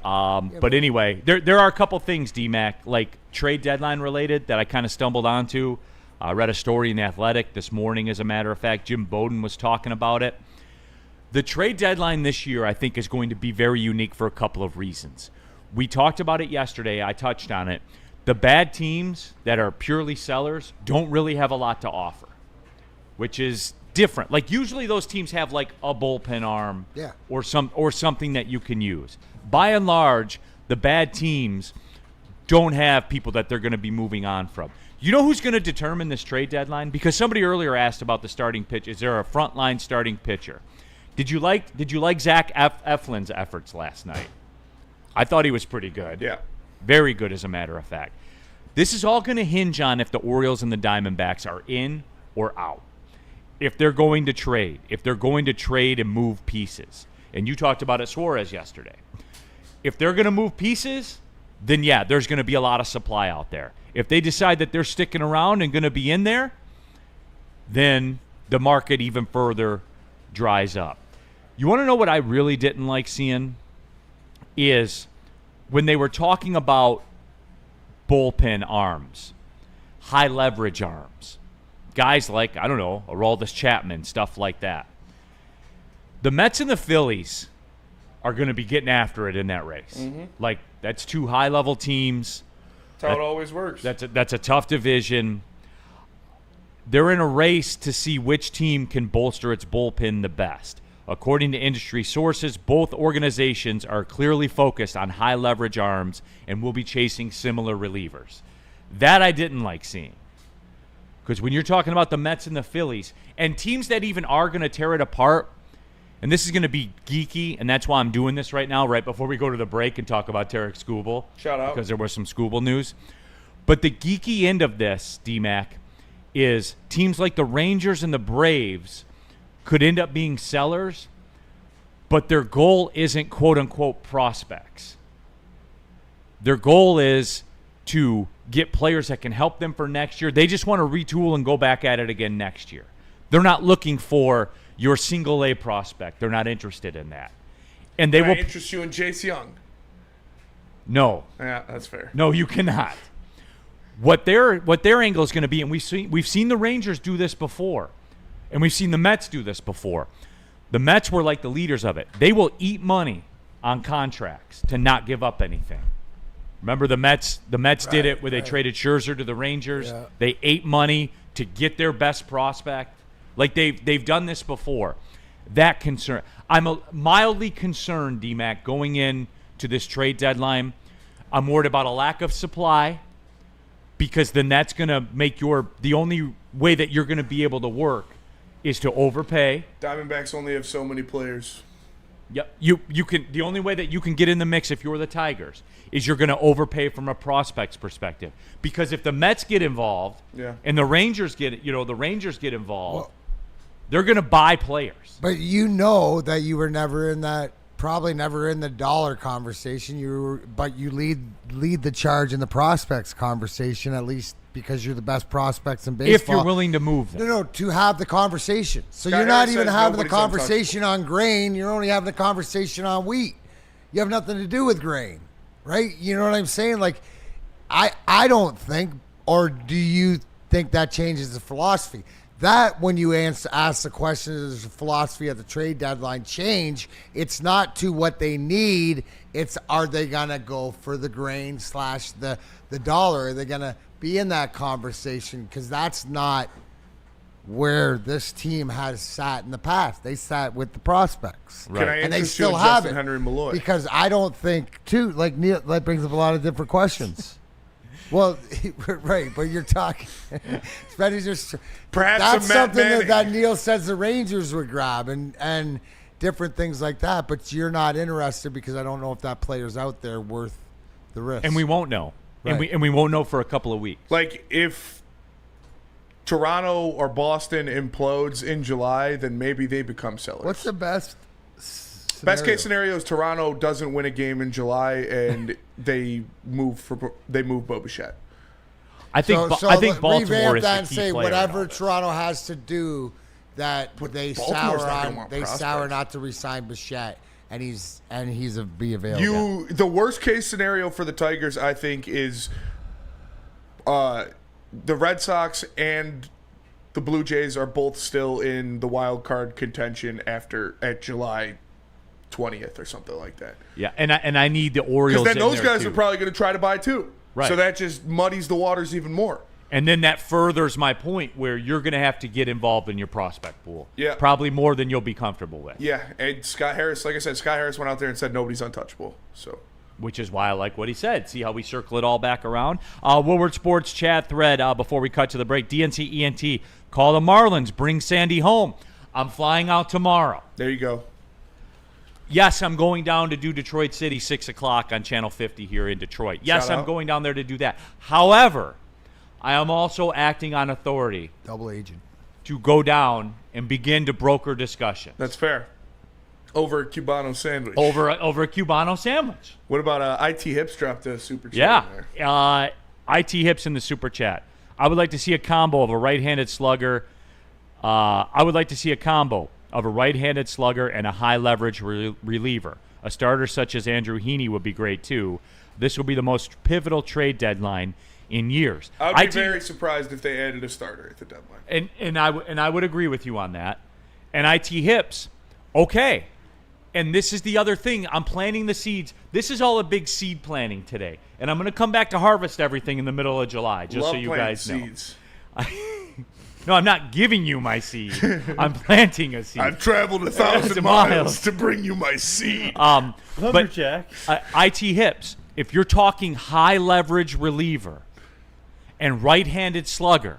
But anyway, there are a couple things, D-Mac, like trade deadline related that I kind of stumbled onto. I read a story in The Athletic this morning, as a matter of fact. Jim Bowden was talking about it. The trade deadline this year, I think, is going to be very unique for a couple of reasons. We talked about it yesterday. I touched on it. The bad teams that are purely sellers don't really have a lot to offer, which is different. Like, usually those teams have like a bullpen arm or something that you can use. By and large, the bad teams don't have people that they're going to be moving on from. You know who's going to determine this trade deadline? Because somebody earlier asked about the starting pitch. Is there a frontline starting pitcher? Did you like Zach Eflin's efforts last night? I thought he was pretty good. Yeah. Very good, as a matter of fact. This is all going to hinge on if the Orioles and the Diamondbacks are in or out. If they're going to trade. If they're going to trade and move pieces. And you talked about it, Suarez, yesterday. If they're going to move pieces, then yeah, there's going to be a lot of supply out there. If they decide that they're sticking around and going to be in there, then the market even further dries up. You want to know what I really didn't like seeing? Is when they were talking about bullpen arms, high leverage arms, guys like, I don't know, Aroldis Chapman, stuff like that. The Mets and the Phillies are going to be getting after it in that race. Mm-hmm. Like, that's two high-level teams. That's how it always works. That's a tough division. They're in a race to see which team can bolster its bullpen the best. According to industry sources, both organizations are clearly focused on high-leverage arms and will be chasing similar relievers. That I didn't like seeing. Because when you're talking about the Mets and the Phillies, and teams that even are going to tear it apart, and this is going to be geeky, and that's why I'm doing this right now, right before we go to the break and talk about Tarek Skubal. Shout out. Because there was some Skubal news. But the geeky end of this, D-Mac, is teams like the Rangers and the Braves could end up being sellers, but their goal isn't quote-unquote prospects. Their goal is to get players that can help them for next year. They just want to retool and go back at it again next year. They're not looking for your single-A prospect. They're not interested in that. And they will interest you in Jace Young. No. Yeah, that's fair. No, you cannot. What their angle is going to be, and we've seen the Rangers do this before, and we've seen the Mets do this before. The Mets were like the leaders of it. They will eat money on contracts to not give up anything. Remember the Mets did it where they traded Scherzer to the Rangers. Yeah. They ate money to get their best prospect. Like they've done this before. That concern. I'm mildly concerned, D-Mac, going in to this trade deadline. I'm worried about a lack of supply because then that's going to make the only way that you're going to be able to work is to overpay. Diamondbacks only have so many players. Yep. You can. The only way that you can get in the mix if you're the Tigers is you're going to overpay from a prospect's perspective. Because if the Mets get involved, and the Rangers get involved, they're going to buy players. But you know that you were never in that. Probably never in the dollar conversation. But you lead the charge in the prospects conversation, at least because you're the best prospects in baseball. If you're willing to move them. No, to have the conversation. So you're not even having the conversation on grain. You're only having the conversation on wheat. You have nothing to do with grain, right? You know what I'm saying? Like, I don't think, or do you think that changes the philosophy? That when you ask the question, does the philosophy of the trade deadline change? It's not to what they need. It's are they going to go for the grain / the dollar? Are they going to be in that conversation? Because that's not where this team has sat in the past. They sat with the prospects. Right. Can I and they interest still you in have Justin it. Henry Malloy? Because I don't think, too, like Neil, that brings up a lot of different questions. Well, right, but you're talking. Just, perhaps that's something that Neil says the Rangers would grab and different things like that. But you're not interested because I don't know if that player's out there worth the risk. And we won't know, right. and we won't know for a couple of weeks. Like if Toronto or Boston implodes in July, then maybe they become sellers. What's the best? Best case scenario is Toronto doesn't win a game in July and they move Bo Bichette. I think Baltimore is the and key say player whatever Toronto has to do that they sour not to re-sign Bichette and be available. The worst case scenario for the Tigers, I think, is the Red Sox and the Blue Jays are both still in the wild card contention at July 20th or something like that. Yeah, and I need the Orioles. Because then those guys too. are probably going to try to buy too. Right. So that just muddies the waters even more. And then that furthers my point where you're going to have to get involved in your prospect pool. Yeah. Probably more than you'll be comfortable with. Yeah, and Scott Harris, like I said, Scott Harris went out there and said nobody's untouchable. So, which is why I like what he said. See how we circle it all back around? Woodward Sports chat thread before we cut to the break. DNC ENT, call the Marlins, bring Sandy home. I'm flying out tomorrow. There you go. Yes, I'm going down to do Detroit City 6 o'clock on Channel 50 here in Detroit. Yes, I'm going down there to do that. However, I am also acting on authority. Double agent. To go down and begin to broker discussions. That's fair. Over a Cubano sandwich. Over a Cubano sandwich. What about IT Hips dropped a super chat? Yeah. IT Hips in the super chat. I would like to see a combo of a right-handed slugger. I would like to see a combo of a right-handed slugger and a high-leverage reliever. A starter such as Andrew Heaney would be great, too. This will be the most pivotal trade deadline in years. I would be very surprised if they added a starter at the deadline. And I would agree with you on that. And IT Hips, okay. And this is the other thing. I'm planting the seeds. This is all a big seed planting today. And I'm going to come back to harvest everything in the middle of July, just so you guys know. Seeds. No, I'm not giving you my seed. I'm planting a seed. I've traveled 1,000 miles to bring you my seed. Lumberjack. IT Hips, if you're talking high leverage reliever and right-handed slugger,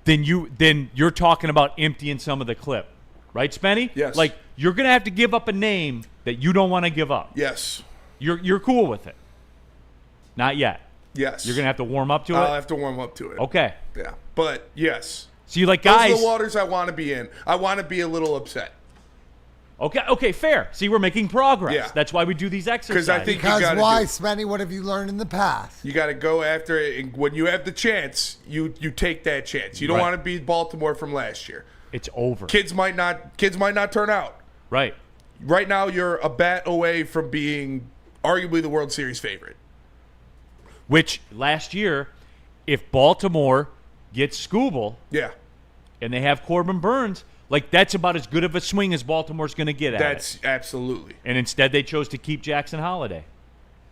then you're talking about emptying some of the clip. Right, Spenny? Yes. Like, you're going to have to give up a name that you don't want to give up. Yes. You're cool with it. Not yet. Yes. You're going to have to warm up to it? I'll have to warm up to it. Okay. Yeah. But, yes. So you like guys... Those are the waters I want to be in. I want to be a little upset. Okay, fair. See, we're making progress. Yeah. That's why we do these exercises. Because why, Spenny? What have you learned in the past? You got to go after it. And when you have the chance, you take that chance. You don't want to be Baltimore from last year. It's over. Kids might not turn out. Right. Right now, you're a bat away from being arguably the World Series favorite. Which, last year, if Baltimore gets Scooble and they have Corbin Burns, like, that's about as good of a swing as Baltimore's going to get at That's absolutely. And instead, they chose to keep Jackson Holliday.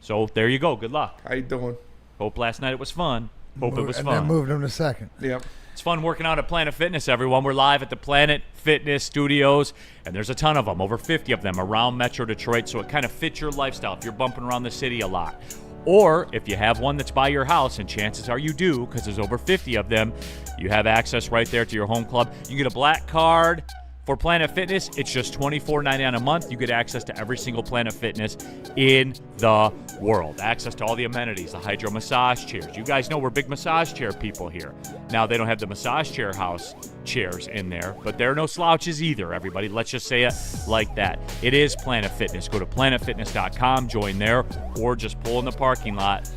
So, there you go. Good luck. How you doing? Hope last night it was fun. Hope it was fun. And then moved him to second. Yep. It's fun working out at Planet Fitness, everyone. We're live at the Planet Fitness studios, and there's a ton of them, over 50 of them around Metro Detroit, so it kind of fits your lifestyle if you're bumping around the city a lot. Or if you have one that's by your house, and chances are you do because there's over 50 of them, you have access right there to your home club. You can get a black card for Planet Fitness. It's just $24.99 a month. You get access to every single Planet Fitness in the world. Access to all the amenities, the hydro massage chairs. You guys know we're big massage chair people here. Now, they don't have the massage chair house chairs in there, but there are no slouches either, everybody. Let's just say it like that. It is Planet Fitness. Go to planetfitness.com, join there, or just pull in the parking lot.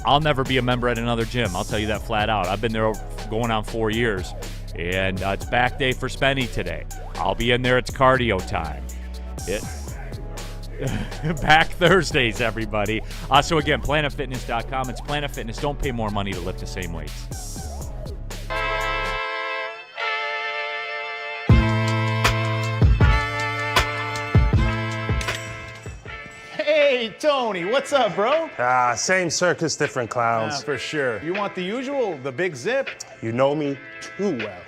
I'll never be a member at another gym. I'll tell you that flat out. I've been there going on 4 years. And it's back day for Spenny today. I'll be in there. It's cardio time. Back Thursdays, everybody. So, again, planetfitness.com. It's Planet Fitness. Don't pay more money to lift the same weights. Hey, Tony, what's up, bro? Same circus, different clowns. For sure. You want the usual, the big zip? You know me too well.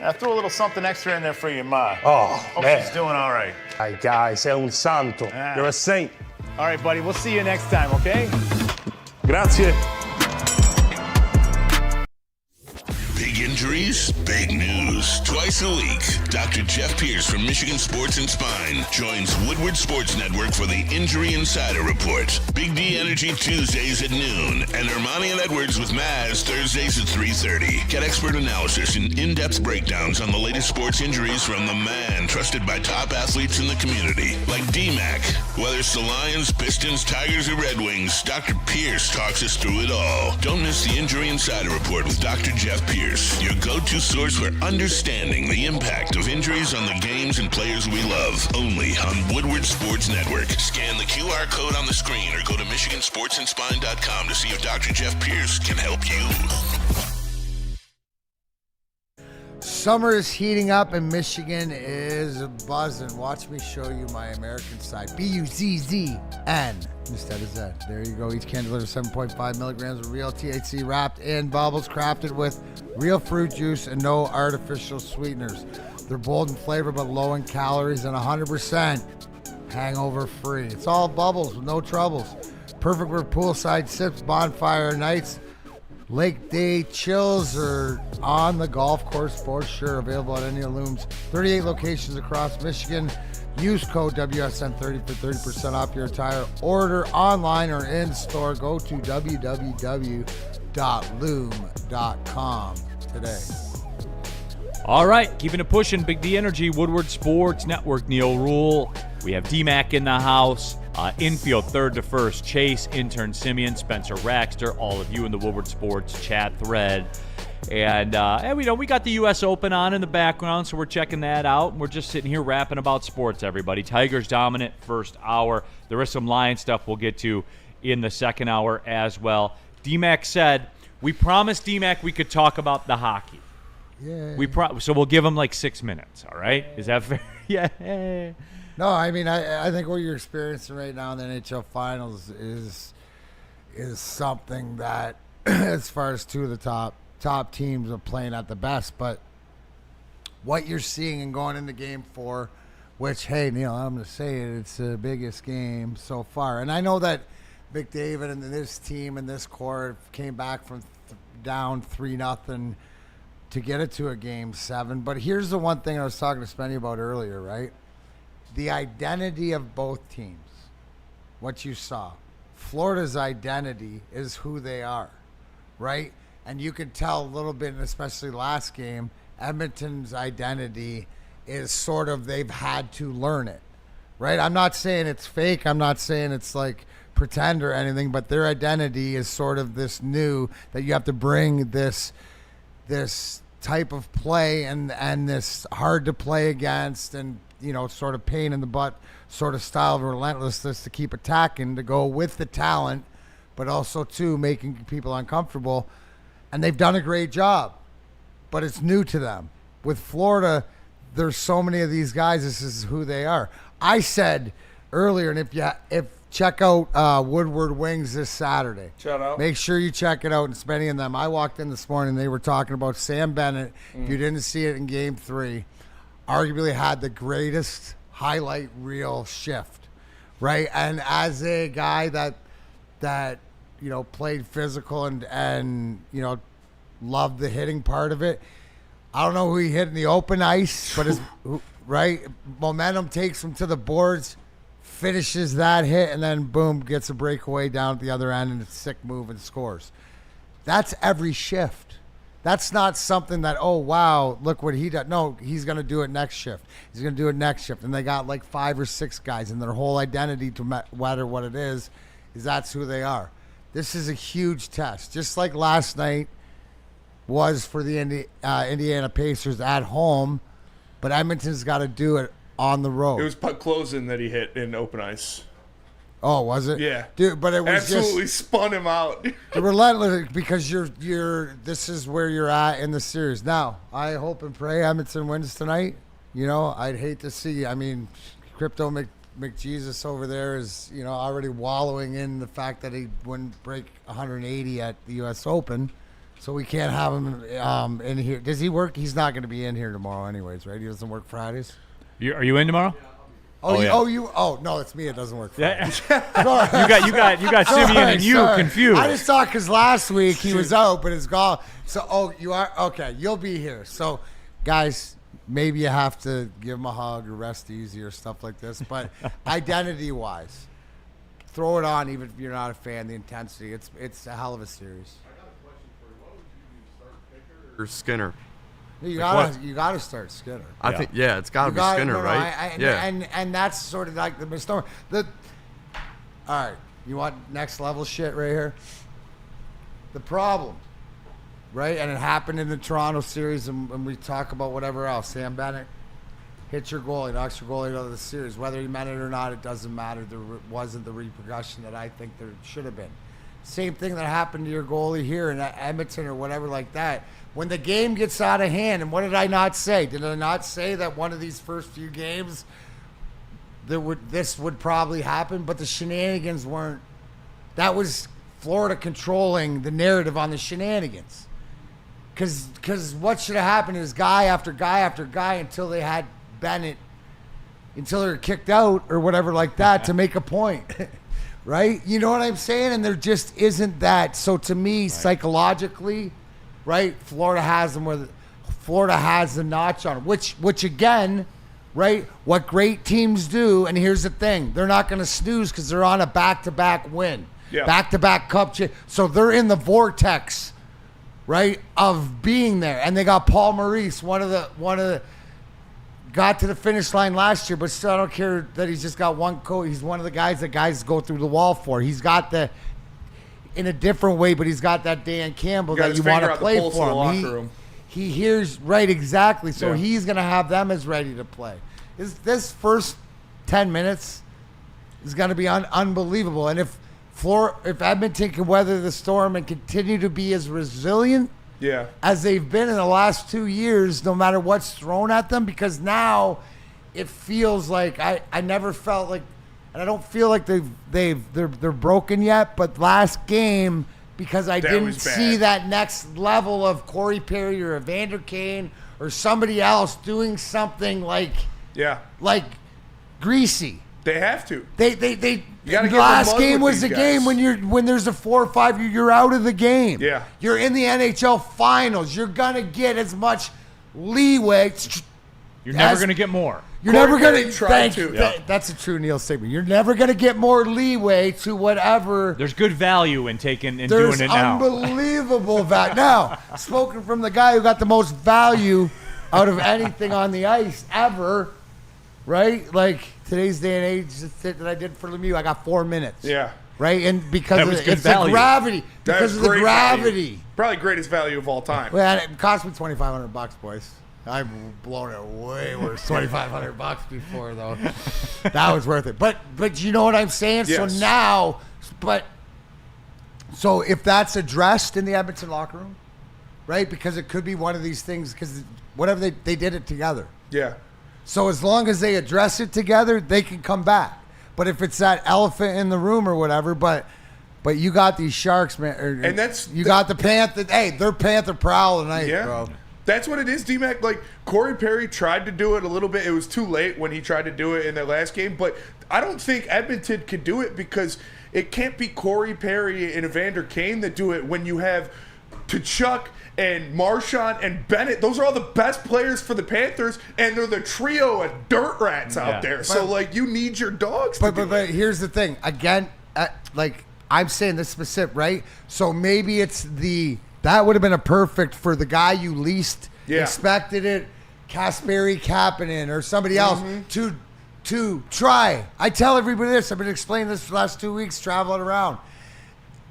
I threw a little something extra in there for your ma. Oh, Hope man. she's doing all right. Ay, guy, sei un santo. You're a saint. All right, buddy, we'll see you next time, okay? Grazie. Big injuries, big news. Twice a week, Dr. Jeff Pierce from Michigan Sports and Spine joins Woodward Sports Network for the Injury Insider Report. Big D Energy Tuesdays at noon, and Ermanni and Edwards with Maz Thursdays at 3:30. Get expert analysis and in-depth breakdowns on the latest sports injuries from the man trusted by top athletes in the community, like D-Mac. Whether it's the Lions, Pistons, Tigers, or Red Wings, Dr. Pierce talks us through it all. Don't miss the Injury Insider Report with Dr. Jeff Pierce, your go-to source for understanding the impact of injuries on the games and players we love. Only on Woodward Sports Network. Scan the QR code on the screen or go to MichiganSportsandSpine.com to see if Dr. Jeff Pierce can help you. Summer is heating up and Michigan is buzzing. Watch me show you my American side. B-U-Z-Z-N instead of Z. There you go. Each can deliver 7.5 milligrams of real THC wrapped in bubbles, crafted with real fruit juice and no artificial sweeteners. They're bold in flavor but low in calories and 100% hangover free. It's all bubbles with no troubles. Perfect for poolside sips, bonfire nights, lake day chills, or on the golf course for sure. Available at any Illumes 38 locations across Michigan. Use code WSN30 for 30% off your entire order online or in store. Go to www.loom.com today. All right, keeping it pushing. Big D Energy, Woodward Sports Network, Neil Rule. We have D-Mac in the house. Infield, third to first, Chase, intern Simeon, Spencer Raxter, all of you in the Woodward Sports chat thread. And we got the U.S. Open on in the background, so we're checking that out. We're just sitting here rapping about sports, everybody. Tigers dominant first hour. There is some Lion stuff we'll get to in the second hour as well. D-Mac said, we promised D-Mac we could talk about the hockey. Yeah. So we'll give him like 6 minutes, all right? Is that fair? Yeah. No, I mean, I think what you're experiencing right now in the NHL Finals is something that, as far as two of the top teams are playing at the best, but what you're seeing and going into Game 4, which, hey, Neil, I'm going to say it, it's the biggest game so far. And I know that McDavid and this team and this core came back from down 3-0 to get it to a Game 7. But here's the one thing I was talking to Spenny about earlier, right? The identity of both teams, what you saw. Florida's identity is who they are, right? And you could tell a little bit, especially last game, Edmonton's identity is sort of they've had to learn it, right? I'm not saying it's fake. I'm not saying it's like pretend or anything, but their identity is sort of this new that you have to bring this type of play and this hard to play against and, sort of pain in the butt sort of style of relentlessness to keep attacking, to go with the talent, but also, too, making people uncomfortable. And they've done a great job, but it's new to them. With Florida, there's so many of these guys, this is who they are. I said earlier, and if check out Woodward Wings this Saturday. Shout out. Make sure you check it out and spending in them. I walked in this morning, they were talking about Sam Bennett. If you didn't see it in Game 3, arguably had the greatest highlight reel shift, right? And as a guy that played physical and loved the hitting part of it, I don't know who he hit in the open ice, but his right momentum takes him to the boards, finishes that hit, and then boom, gets a breakaway down at the other end, and it's a sick move and scores. That's every shift. That's not something that, oh, wow, look what he does. No, he's going to do it next shift. He's going to do it next shift. And they got like 5 or 6 guys, and their whole identity, to matter what it is that's who they are. This is a huge test. Just like last night was for the Indiana Pacers at home, but Edmonton's got to do it on the road. It was puck closing that he hit in open ice. Oh, was it? Yeah, dude. But it was absolutely spun him out. The relentless, because you're. This is where you're at in the series. Now, I hope and pray Edmonton wins tonight. I'd hate to see. I mean, Crypto McJesus over there is already wallowing in the fact that he wouldn't break 180 at the U.S. Open, so we can't have him in here. Does he work? He's not going to be in here tomorrow, anyways, right? He doesn't work Fridays. Are you in tomorrow? No, it's me. It doesn't work. Yeah. you got Simeon and you confused. I just thought because last week he was out, but it's gone. So, you are okay. You'll be here. So, guys, maybe you have to give him a hug or rest easy or stuff like this. But identity-wise, throw it on even if you're not a fan. The intensity, it's a hell of a series. I got a question for you. What would you do, start Picker or Skinner? You gotta start Skinner. I think it's gotta be Skinner, right? And that's sort of like the misnomer. All right, you want next level shit right here? The problem, right? And it happened in the Toronto series, and we talk about whatever else. Sam Bennett hits your goalie, knocks your goalie out of the series. Whether he meant it or not, it doesn't matter. There wasn't the repercussion that I think there should have been. Same thing that happened to your goalie here in Edmonton or whatever like that. When the game gets out of hand, and what did I not say? Did I not say that one of these first few games this would probably happen? But the shenanigans weren't. That was Florida controlling the narrative on the shenanigans. Because what should have happened is guy after guy after guy until they had Bennett, until they were kicked out or whatever like that to make a point. Right? You know what I'm saying? And there just isn't that. So to me, psychologically, right, Florida has them Florida has the notch on them, which again, right, what great teams do, and here's the thing, they're not going to snooze because they're on a back-to-back win. Yeah. Back-to-back cup. So they're in the vortex, right, of being there. And they got Paul Maurice, one of the got to the finish line last year, but still I don't care that he's just got one coach. He's one of the guys that guys go through the wall for. He's got in a different way, but he's got that Dan Campbell Got that his you want finger to on the play pulse of the for locker him. room. He hears right exactly, so Yeah. he's going to have them as ready to play. This first 10 minutes is going to be unbelievable, and if Edmonton can weather the storm and continue to be as resilient Yeah. as they've been in the last 2 years, no matter what's thrown at them, because now it feels like I never felt like, and I don't feel like they're broken yet, but last game, because I didn't was bad. see that next level of Corey Perry or Evander Kane or somebody else doing something like greasy. They have to. They gotta the get in the last mud game with was the these game guys. when there's a 4 or 5, you're out of the game. Yeah. You're in the NHL finals. You're gonna get as much leeway. You're never going to get more. You're Corey never gonna Perry tried thank to. That's a true Neil statement. You're never gonna get more leeway to whatever. There's good value in taking and There's doing it now. unbelievable value. Now, spoken from the guy who got the most value out of anything on the ice ever, right? Like today's day and age that I did for Lemieux, I got 4 minutes. Yeah. Right, and because That of was good it's value. the gravity, That because is of the great gravity. value. Probably greatest value of all time. Well, it cost me $2,500, boys. I've blown it way worse. $2,500 before though. That was worth it. But you know what I'm saying? Yes. So now, so if that's addressed in the Edmonton locker room, right? Because it could be one of these things. Because whatever they did it together. Yeah. So as long as they address it together, they can come back. But if it's that elephant in the room or whatever, but you got these Sharks, man, And that's you got the Panther. Hey, they're Panther prowl tonight, Yeah. bro. That's what it is, D-Mac. Like, Corey Perry tried to do it a little bit. It was too late when he tried to do it in their last game. But I don't think Edmonton could do it because it can't be Corey Perry and Evander Kane that do it when you have Tkachuk and Marchand and Bennett. Those are all the best players for the Panthers, and they're the trio of dirt rats out there. So, like, you need your dogs to do But it. here's the thing. Again, like I'm saying this specific, right? So maybe it's that would have been a perfect for the guy you least expected it, Kasperi Kapanen or somebody else to try. I tell everybody this. I've been explaining this for the last 2 weeks, traveling around.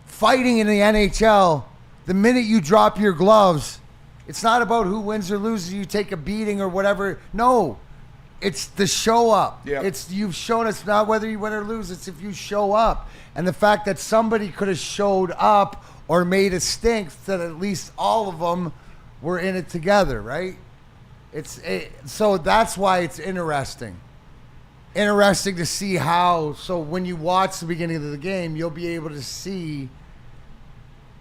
Fighting in the NHL, the minute you drop your gloves, it's not about who wins or loses. You take a beating or whatever. No. It's the show up. Yeah. It's you've shown us not whether you win or lose. It's if you show up, and the fact that somebody could have showed up or made a stink that at least all of them were in it together, right? So that's why it's interesting. Interesting to see how. So when you watch the beginning of the game, you'll be able to see.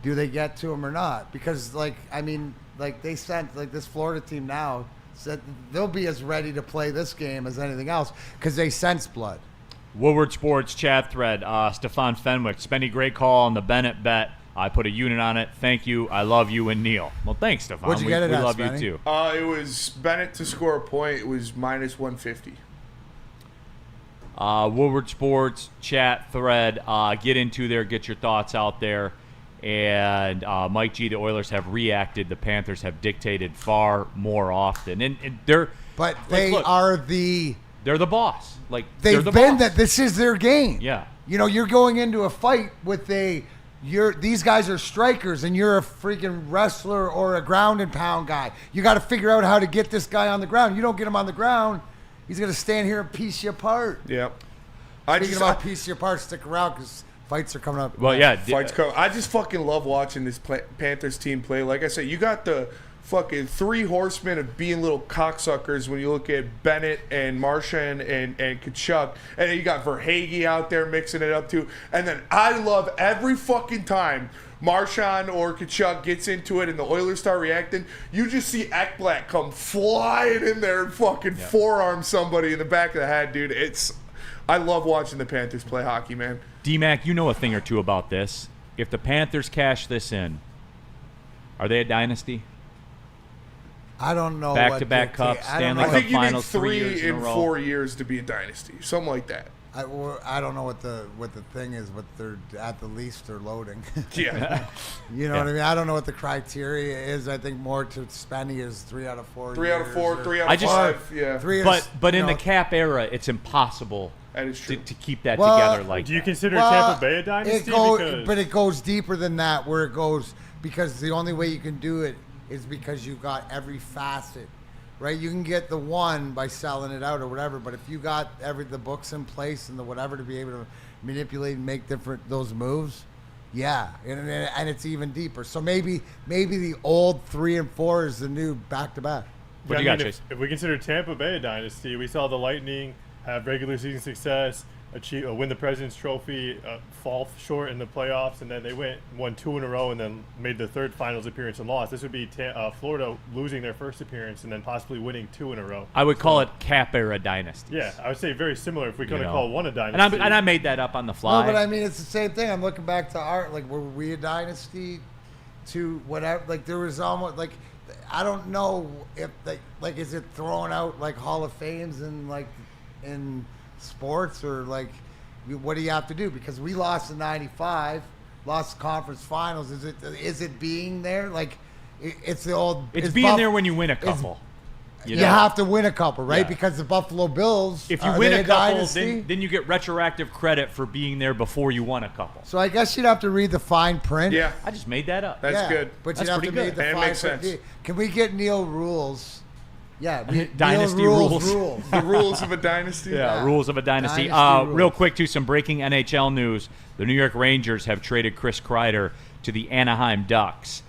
Do they get to him or not? Because they sent this Florida team now. Said they'll be as ready to play this game as anything else because they sense blood. Woodward Sports chat thread. Stefan Fenwick. Spenny, great call on the Bennett bet. I put a unit on it. Thank you. I love you and Neil. Well, thanks, Stefan. What'd you get it we at, love Spenny? you too. It was Bennett to score a point. It was minus 150. Woodward Sports chat thread. Get into there. Get your thoughts out there. And Mike G, the Oilers have reacted. The Panthers have dictated far more often. And they're they're the boss. Like They've they're the been boss. that this is their game. Yeah. You know, you're going into a fight with these guys are strikers and you're a freaking wrestler or a ground and pound guy. You got to figure out how to get this guy on the ground. You don't get him on the ground, he's going to stand here and piece you apart. Yep. Speaking about piece you apart, stick around because fights are coming up. Well, yeah. Fights come. I just fucking love watching this Panthers team play. Like I said, you got the fucking three horsemen of being little cocksuckers when you look at Bennett and Marchand and Tkachuk. And then you got Verhaeghe out there mixing it up too. And then I love every fucking time Marchand or Tkachuk gets into it and the Oilers start reacting, you just see Ekblad come flying in there and fucking forearm somebody in the back of the head, dude. I love watching the Panthers play hockey, man. D-Mac, you know a thing or two about this. If the Panthers cash this in, are they a dynasty? I don't know. Back-to-back cups, Stanley I Cup think you need finals 3 years 3 in a in row. 4 years to be a dynasty, something like that. I don't know what the thing is, but they're at the least they're loading. Yeah. You know what I mean? I don't know what the criteria is. I think more to Spenny is 3 out of 4. 3 out of 4, 3 out I of just- 5. Yeah. Three But in the cap era, it's impossible That is true. to keep that Well, together like Do you that. consider Well, Tampa Bay a dynasty? But it goes deeper than that, where it goes because the only way you can do it is because you've got every facet, right? You can get the one by selling it out or whatever, but if you got the books in place and the whatever to be able to manipulate and make those moves, yeah, and it's even deeper. So maybe the old 3 and 4 is the new back-to-back. What do you got, if, Chase? if we consider Tampa Bay a dynasty, we saw the Lightning have regular season success, win the President's Trophy, fall short in the playoffs, and then they won 2 in a row and then made the third finals appearance and lost. This would be Florida losing their first appearance and then possibly winning 2 in a row. I would call it Cap era dynasty. Yeah, I would say very similar if we couldn't call one a dynasty. And I made that up on the fly. No, but I mean, it's the same thing. I'm looking back to art. Like, were we a dynasty to whatever? Like, there was almost, like, I don't know if, like, is it throwing out, like, Hall of Fames in sports or, like, what do you have to do? Because we lost in '95, lost the conference finals. Is it being there? Like, it's the old. It's being there when you win a couple. You have to win a couple, right? Yeah. Because the Buffalo Bills. If you win a couple, then you get retroactive credit for being there before you won a couple. So I guess you'd have to read the fine print. Yeah. I just made that up. That's good. But That's you'd have to pretty read good. the And it fine makes print. sense. Can we get Neil rules? Yeah, Dynasty Neil rules. The rules of a dynasty. Yeah, rules of a dynasty. Dynasty Real rules. quick, too, some breaking NHL news. The New York Rangers have traded Chris Kreider to the Anaheim Ducks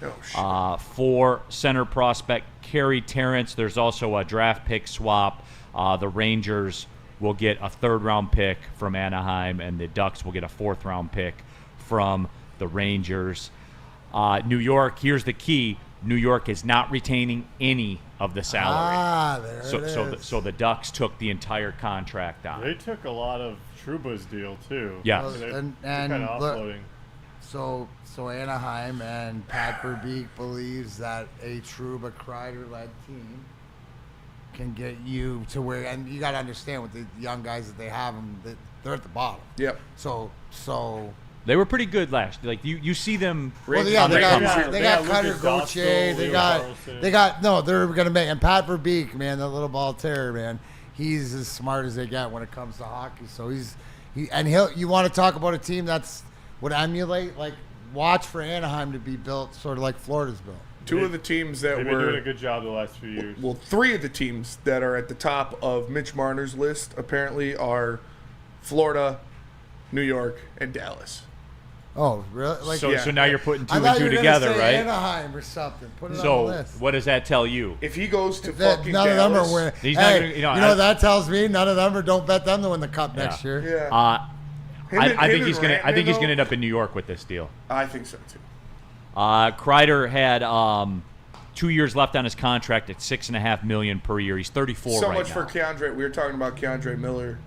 for center prospect Kerry Terrence. There's also a draft pick swap. The Rangers will get a third-round pick from Anaheim, and the Ducks will get a fourth-round pick from the Rangers. New York, here's the key. New York is not retaining any of the salary. There So the Ducks took the entire contract on. They took a lot of Trouba's deal too. Yeah. and kind of look, offloading. So Anaheim and Pat Verbeek believes that a Trouba Kreider-led team can get you to where, and you got to understand with the young guys that they have, that they're at the bottom. Yep. So They were pretty good last. Like you see them. well, yeah, on they the got cover. they They got got Cutter Lucas Gauthier, Dostal, they Leo got Carlson. they're gonna make, and Pat Verbeek, man, that little ball terror, man, he's as smart as they get when it comes to hockey. So you want to talk about a team that's would emulate, like, watch for Anaheim to be built sort of like Florida's built. Two of the teams that They've were been doing a good job the last few years. Well, 3 of the teams that are at the top of Mitch Marner's list apparently are Florida, New York, and Dallas. Oh, really? Like, So now you're putting two I and thought two you were together, gonna say right? Anaheim or something. Put it on So the list. what does that tell you? If he goes to That fucking none of them Dallas, are winning. He's not Hey, gonna- you know what that tells me? None of them are. Don't bet them to win the cup next year. yeah, I think he's gonna. I think he's though? gonna end up in New York with this deal. I think so too. Kreider had 2 years left on his contract at $6.5 million per year. He's 34 So right much now. for Keandre. We were talking about Keandre Miller,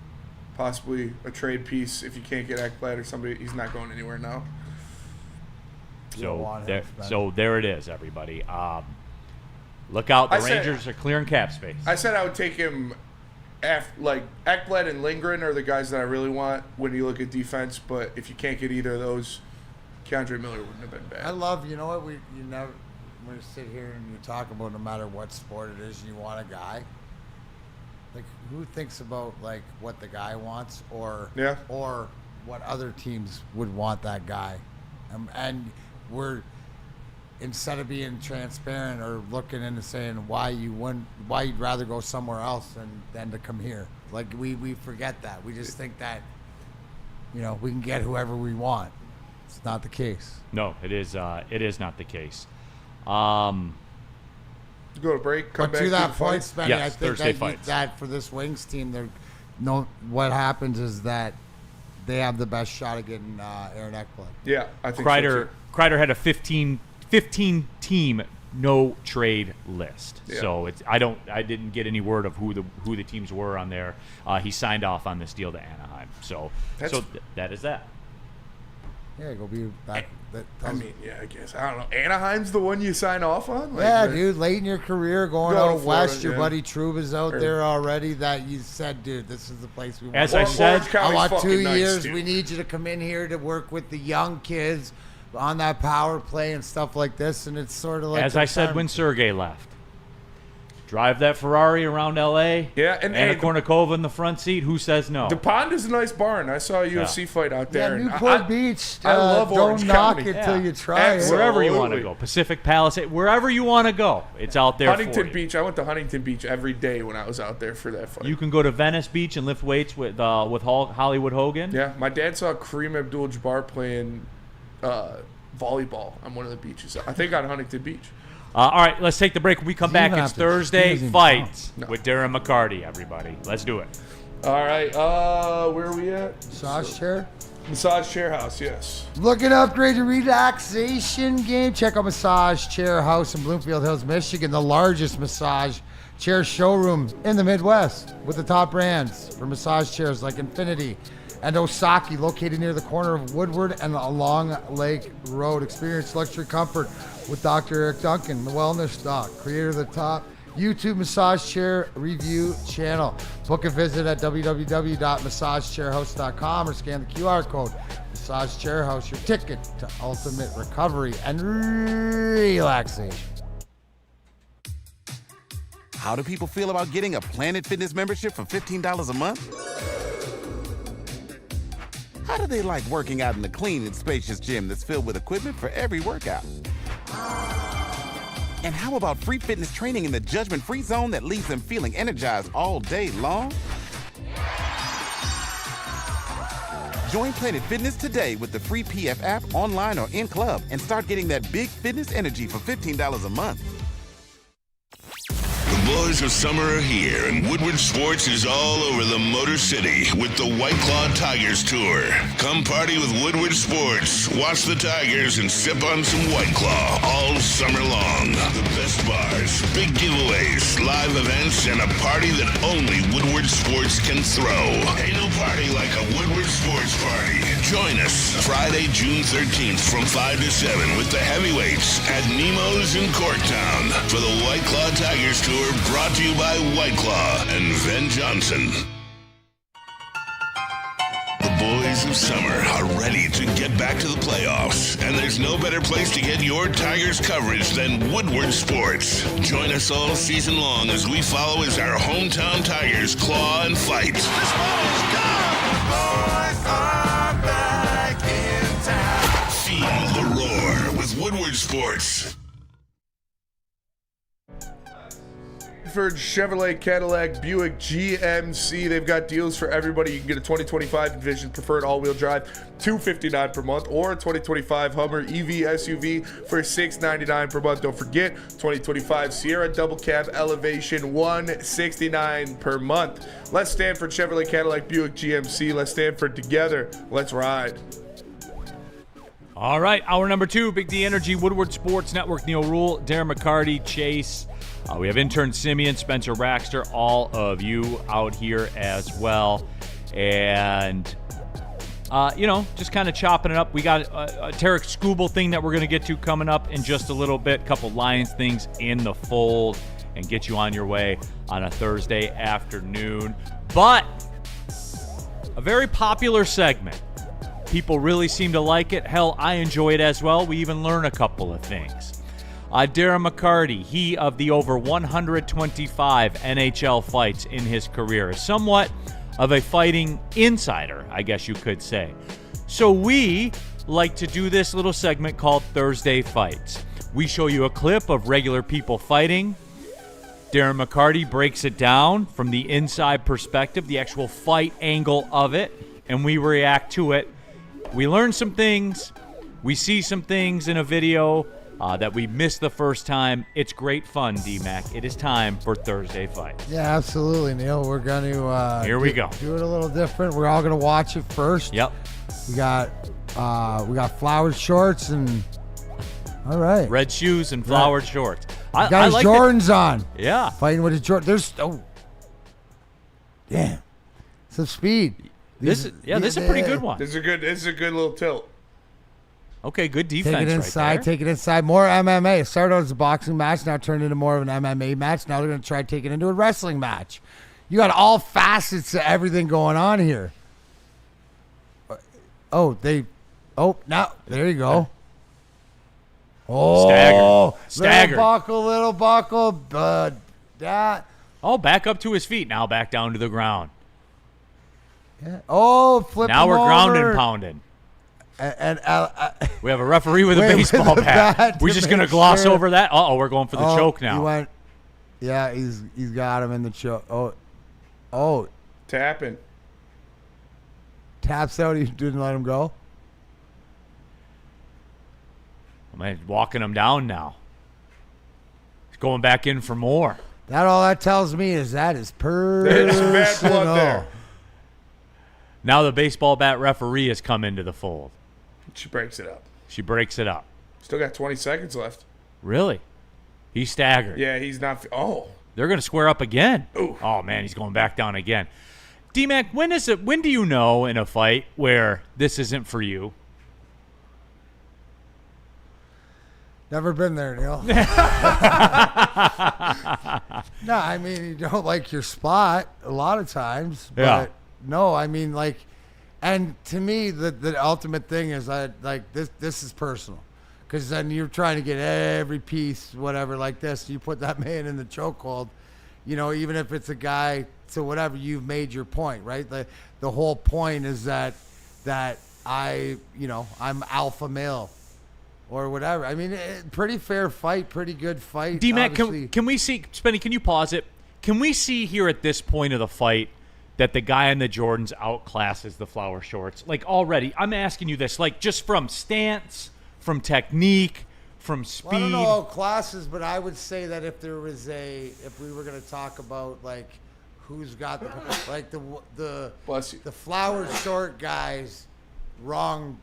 possibly a trade piece if you can't get Ekblad or somebody. He's not going anywhere now. So there it is, everybody. Look out! The Rangers are clearing cap space. I said I would take him. Like Ekblad and Lindgren are the guys that I really want when you look at defense. But if you can't get either of those, Keandre Miller wouldn't have been bad. I love, you know what, you never, when you sit here and you talk about no matter what sport it is, you want a guy. Like, who thinks about, like, what the guy wants or what other teams would want that guy? And we're, instead of being transparent or looking into saying why you'd rather go somewhere else than to come here. Like, we forget that. We just think that, we can get whoever we want. It's not the case. No, it is. It is not the case. Go to break. Come But back to that the point, fight. Spenny, Yes, I think Thursday fights. that for this Wings team, what happens is that they have the best shot at getting Aaron Ekblad. Yeah, I think so too. Kreider had a 15 team no trade list. Yeah. So I didn't get any word of who the teams were on there. He signed off on this deal to Anaheim. So that is that. Yeah, go be back. I mean, yeah, I guess. I don't know. Anaheim's the one you sign off on? Like, Yeah, dude, late in your career, going Go to out Florida, west, your yeah. buddy Trouba's out there already, that you said, dude, this is the place we want. As I said, Orange County's I want 2 fucking nice, years. dude. We need you to come in here to work with the young kids on that power play and stuff like this. And it's sort of like as I said when Sergey left, Drive that Ferrari around L.A. Yeah, and Anna Kournikova in the front seat. Who says no? The Pond is a nice barn. I saw a UFC fight out there. Yeah, and Newport Beach. I love Orange Don't knock County. it till you try it. Wherever you want to go. Pacific Palisades. Wherever you want to go. It's out there for Huntington you. Beach. I went to Huntington Beach every day when I was out there for that fight. You can go to Venice Beach and lift weights with Hollywood Hogan. Yeah, my dad saw Kareem Abdul-Jabbar playing volleyball on one of the beaches. I think on Huntington Beach. All right, let's take the break. When we come back, it's Thursday even Fights with Darren McCarty, everybody. Let's do it. All right, where are we at? Massage chair. Massage Chair House, yes. Looking to upgrade your relaxation game? Check out Massage Chair House in Bloomfield Hills, Michigan, the largest massage chair showroom in the Midwest with the top brands for massage chairs like Infinity and Osaki, located near the corner of Woodward and along Lake Road. Experience luxury comfort with Dr. Eric Duncan, the Wellness Doc, creator of the top YouTube massage chair review channel. Book a visit at www.massagechairhouse.com or scan the QR code. Massage Chair House, your ticket to ultimate recovery and relaxation. How do people feel about getting a Planet Fitness membership for $15 a month? How do they like working out in a clean and spacious gym that's filled with equipment for every workout? And how about free fitness training in the judgment-free zone that leaves them feeling energized all day long? Join Planet Fitness today with the free PF app, online or in club, and start getting that big fitness energy for $15 a month. The boys of summer are here, and Woodward Sports is all over the Motor City with the White Claw Tigers Tour. Come party with Woodward Sports, watch the Tigers, and sip on some White Claw all summer long. The best bars, big giveaways, live events, and a party that only Woodward Sports can throw. Ain't no party like a Woodward Sports party. Join us Friday, June 13th from 5 to 7 with the heavyweights at Nemo's in Corktown for the White Claw Tigers Tour, brought to you by White Claw and Ven Johnson. The boys of summer are ready to get back to the playoffs, and there's no better place to get your Tigers coverage than Woodward Sports. Join us all season long as we follow as our hometown Tigers claw and fight. This ball is gone! The boys are back in town. Feel the roar with Woodward Sports. Chevrolet, Cadillac, Buick, GMC. They've got deals for everybody. You can get a 2025 Envision Preferred all-wheel drive, $259 per month, or a 2025 Hummer EV SUV for $699 per month. Don't forget, 2025 Sierra Double Cab Elevation, $169 per month. Let's stand for Chevrolet, Cadillac, Buick, GMC. Let's stand for together. Let's ride. All right, hour number 2, Big D Energy, Woodward Sports Network, Neil Rule, Darren McCarty, Chase. We have intern Simeon, Spencer Raxter, all of you out here as well. And, just kind of chopping it up. We got a Tarek Skubal thing that we're going to get to coming up in just a little bit. Couple Lions things in the fold and get you on your way on a Thursday afternoon. But a very popular segment. People really seem to like it. Hell, I enjoy it as well. We even learn a couple of things. Darren McCarty, he of the over 125 NHL fights in his career, is somewhat of a fighting insider, I guess you could say. So we like to do this little segment called Thursday Fights. We show you a clip of regular people fighting. Darren McCarty breaks it down from the inside perspective, the actual fight angle of it, and we react to it. We learn some things. We see some things in a video that we missed the first time. It's great fun, D-Mac. It is time for Thursday Fights. Yeah, absolutely, Neil. We're going to Here we go. Do it a little different. We're all going to watch it first. Yep. We got flowered shorts and all right. Red shoes and flowered shorts. Got his like Jordans on. Yeah. Fighting with his Jordans. There's damn. Some speed. This is a pretty good one. This is a good little tilt. Okay, good defense. Take it inside. Right there. Take it inside. More MMA. It started out as a boxing match. Now turned into more of an MMA match. Now they're going to try to take it into a wrestling match. You got all facets of everything going on here. Now there you go. Oh, Stagger. Little buckle. that. Oh, back up to his feet. Now back down to the ground. Yeah. Oh, flip Now him we're grounding, over. pounding. And We have a referee with a Wait, with baseball the bat. bat We're to just going to make gloss sure. over that? Uh-oh, we're going for the choke now. He went, yeah, he's got him in the choke. Oh, Tapping. taps out. He didn't let him go. Man, walking him down now. He's going back in for more. All that tells me is that is personal. There's some bad blood there. Now the baseball bat referee has come into the fold. She breaks it up. She breaks it up. Still got 20 seconds left. Really? He's staggered. Yeah, he's not. Oh. They're going to square up again. Ooh. Oh, man, he's going back down again. D-Mac, when do you know in a fight where this isn't for you? Never been there, Neil. No, I mean, you don't like your spot a lot of times. But Yeah. no, I mean, like, and to me, the ultimate thing is this is personal. Because then you're trying to get every piece, whatever, like this. You put that man in the chokehold, even if it's a guy, so whatever, you've made your point, right? The whole point is that I'm alpha male. Or whatever. I mean, pretty fair fight, pretty good fight. D-Mac, can we see, Spenny, can you pause it? Can we see here at this point of the fight that the guy in the Jordans outclasses the flower shorts? Like, already, I'm asking you this, like, just from stance, from technique, from speed. Well, I don't know classes, but I would say that if we were going to talk about, like, who's got, like, the flower short guys wrong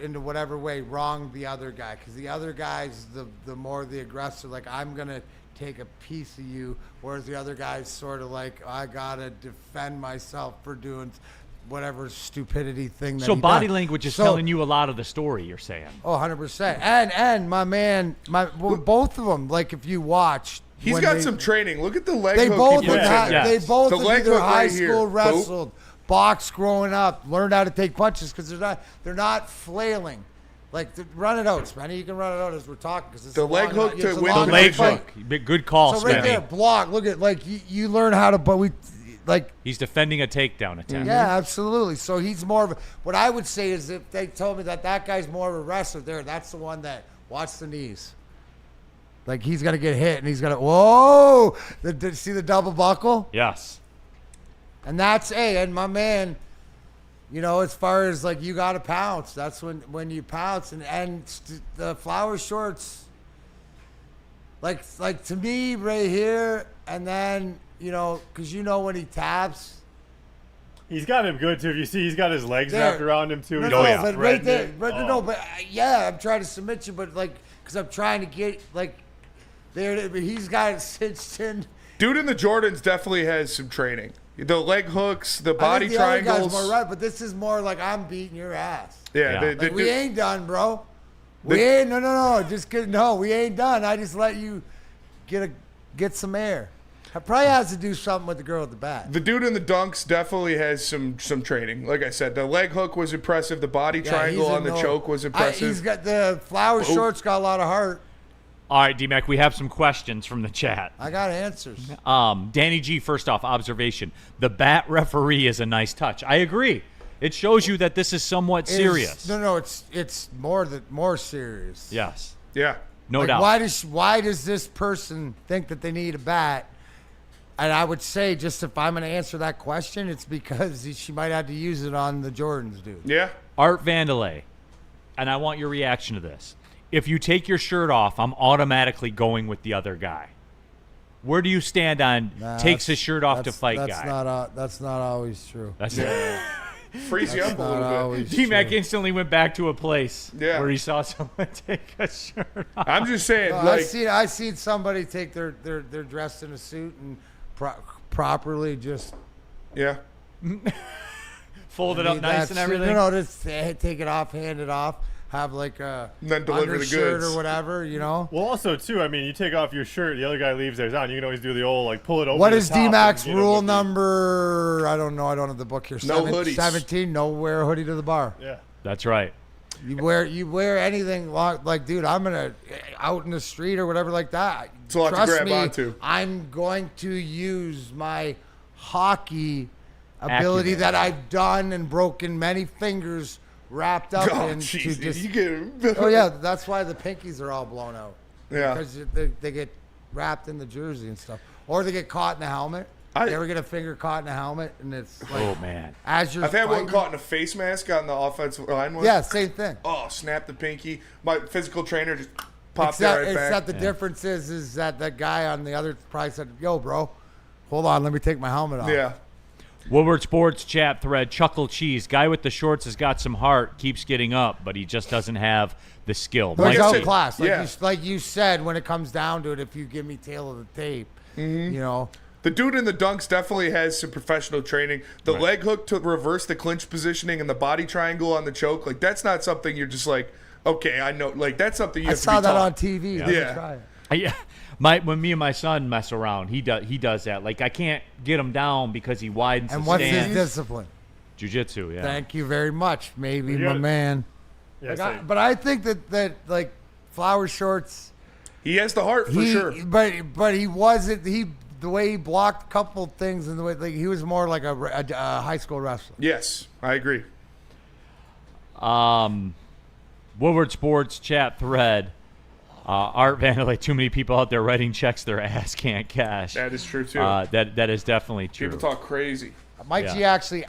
into whatever way wrong the other guy, because the other guy's the more the aggressor, like, I'm gonna take a piece of you, whereas the other guy's sort of like, I gotta defend myself for doing whatever stupidity thing that So he body does. language is telling you a lot of the story, you're saying. Oh, 100%. And my man, both of them, like, if you watch, He's got some training. Look at the leg they hook both he puts in there. they both The have leg either hook high right here. school Boop. wrestled, boxed growing up, learned how to take punches, because they're not flailing. Like, run it out, Spenny. You can run it out as we're talking, because The leg hook to win The leg hook. Good call, So right Spenny. there, block. Look at, like, you learn how to, but He's defending a takedown attempt. yeah, absolutely. So he's more of what I would say is, if they told me that guy's more of a wrestler there, that's the one that, watch the knees. Like, he's going to get hit, and he's going to, whoa! See the double buckle? Yes. And that's, and my man, as far as, like, you got to pounce. That's when you pounce. And the flower shorts, like to me right here, and then, because when he taps. He's got him good, too. If you see, he's got his legs There. wrapped around him, too. No, He's no, but right there. threatening. But I'm trying to submit you, but, like, because I'm trying to get, like, there, but he's got it cinched in. Dude in the Jordans definitely has some training. The leg hooks, the body I think the other triangles. guy's more right, but this is more like I'm beating your ass. Yeah, Yeah. Like, we ain't done, bro. We ain't. No. Just kidding. No, we ain't done. I just let you get some air. It probably has to do something with the girl at the back. The dude in the dunks definitely has some training. Like I said, the leg hook was impressive. The body triangle on the choke was impressive. He's got the flower shorts. Got a lot of heart. All right, D-Mac, we have some questions from the chat. I got answers. Danny G, first off, observation. The bat referee is a nice touch. I agree. It shows you that this is somewhat serious. No, it's more serious. Yes. Yeah. No Like, doubt. Why does this person think that they need a bat? And I would say, just if I'm going to answer that question, it's because she might have to use it on the Jordans, dude. Yeah. Art Vandelay, and I want your reaction to this. If you take your shirt off, I'm automatically going with the other guy. Where do you stand on takes his shirt off to fight guy? That's not always true. That's Freeze you up a little bit. D-Mac instantly went back to a place Yeah. where he saw someone take a shirt off. I'm just saying, No, like, I seen somebody take they're dressed in a suit and properly just yeah. Fold it up nice and everything. No, just take it off, hand it off, have like a And then deliver the undershirt goods. or whatever, Well, also, too, I mean, you take off your shirt, the other guy leaves theirs on. You can always do the old, like, pull it over What the is top and, D-Mac's you know, rule look- number? I don't know. I don't have the book here. No hoodies. 17, no wear a hoodie to the bar. Yeah. That's right. You wear anything like, dude, I'm gonna out in the street or whatever like that. It's a lot to Trust grab me, onto. I'm going to use my hockey ability Acumen. that I've done and broken many fingers wrapped up Oh, in jeez, to just. you get Oh yeah, that's why the pinkies are all blown out. Yeah. Because they get wrapped in the jersey and stuff, or they get caught in the helmet. You ever get a finger caught in a helmet and it's like, Oh, man. as you're I've had one fighting- caught in a face mask on the offensive line once. Yeah, same thing. Oh, snap the pinky. My physical trainer just popped it right back. Except the difference is that that guy on the other probably said, "Yo, bro, hold on, let me take my helmet off." Yeah. Woodward Sports chat thread, Chuckle Cheese. Guy with the shorts has got some heart, keeps getting up, but he just doesn't have the skill. But he's Mike G. outclassed. Yeah. Like you said, when it comes down to it, if you give me tail of the tape, you know. The dude in the dunks definitely has some professional training. The leg hook to reverse the clinch positioning and the body triangle on the choke, like that's not something you're just like, okay, I know. Like that's something you I have to saw be that taught. on TV. Let me try it. Yeah, when me and my son mess around, he does that. Like I can't get him down because he widens And the what's stance. his discipline? Jiu-jitsu, yeah. Thank you very much, maybe You my got it. man. Yeah, Like, so- but I think that like Flower Shorts. He has the heart for sure. But he wasn't. The way he blocked a couple things and the way he was more like a high school wrestler. Yes, I agree. Woodward Sports chat thread. Art Vandalay, too many people out there writing checks their ass can't cash. That is true too. That is definitely true. People talk crazy. Mike G actually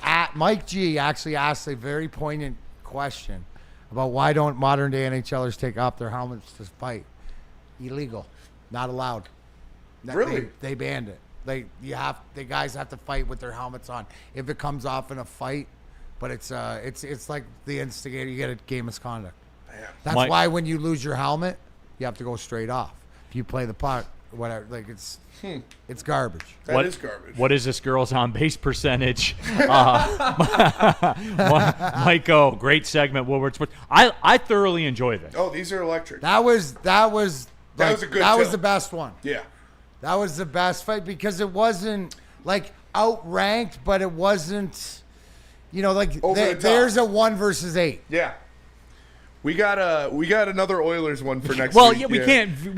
asked a very poignant question about why don't modern day NHLers take off their helmets to fight? Illegal, not allowed. Really? They banned it. The guys have to fight with their helmets on if it comes off in a fight. But it's like the instigator. You get a game misconduct. That's Mike- why when you lose your helmet, you have to go straight off. If you play the puck, whatever, like it's garbage. That is garbage. What is this girl's on base percentage? Mike O, great segment, Woodward Sports. I thoroughly enjoy this. Oh, these are electric. That was a good That was tilt. the best one. Yeah. That was the best fight because it wasn't like outranked, but it wasn't, like Over the top. there's a 1 versus 8. Yeah. We got another Oilers one for next Well, week. yeah, we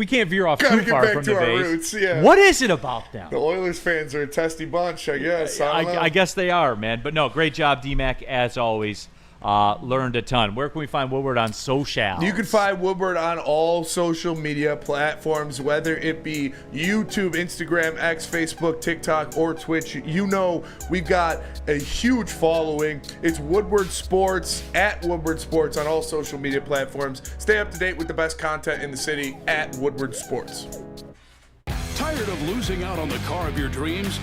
can't veer off Gotta too get far back from to the our base. roots, yeah. What is it about them? The Oilers fans are a testy bunch, I guess. I don't know. I guess they are, man. But no, great job, D-Mac, as always. Learned a ton. Where can we find Woodward on social? You can find Woodward on all social media platforms, whether it be YouTube, Instagram, X, Facebook, TikTok, or Twitch. We've got a huge following. It's Woodward Sports, at Woodward Sports on all social media platforms. Stay up to date with the best content in the city at Woodward Sports. Tired of losing out on the car of your dreams?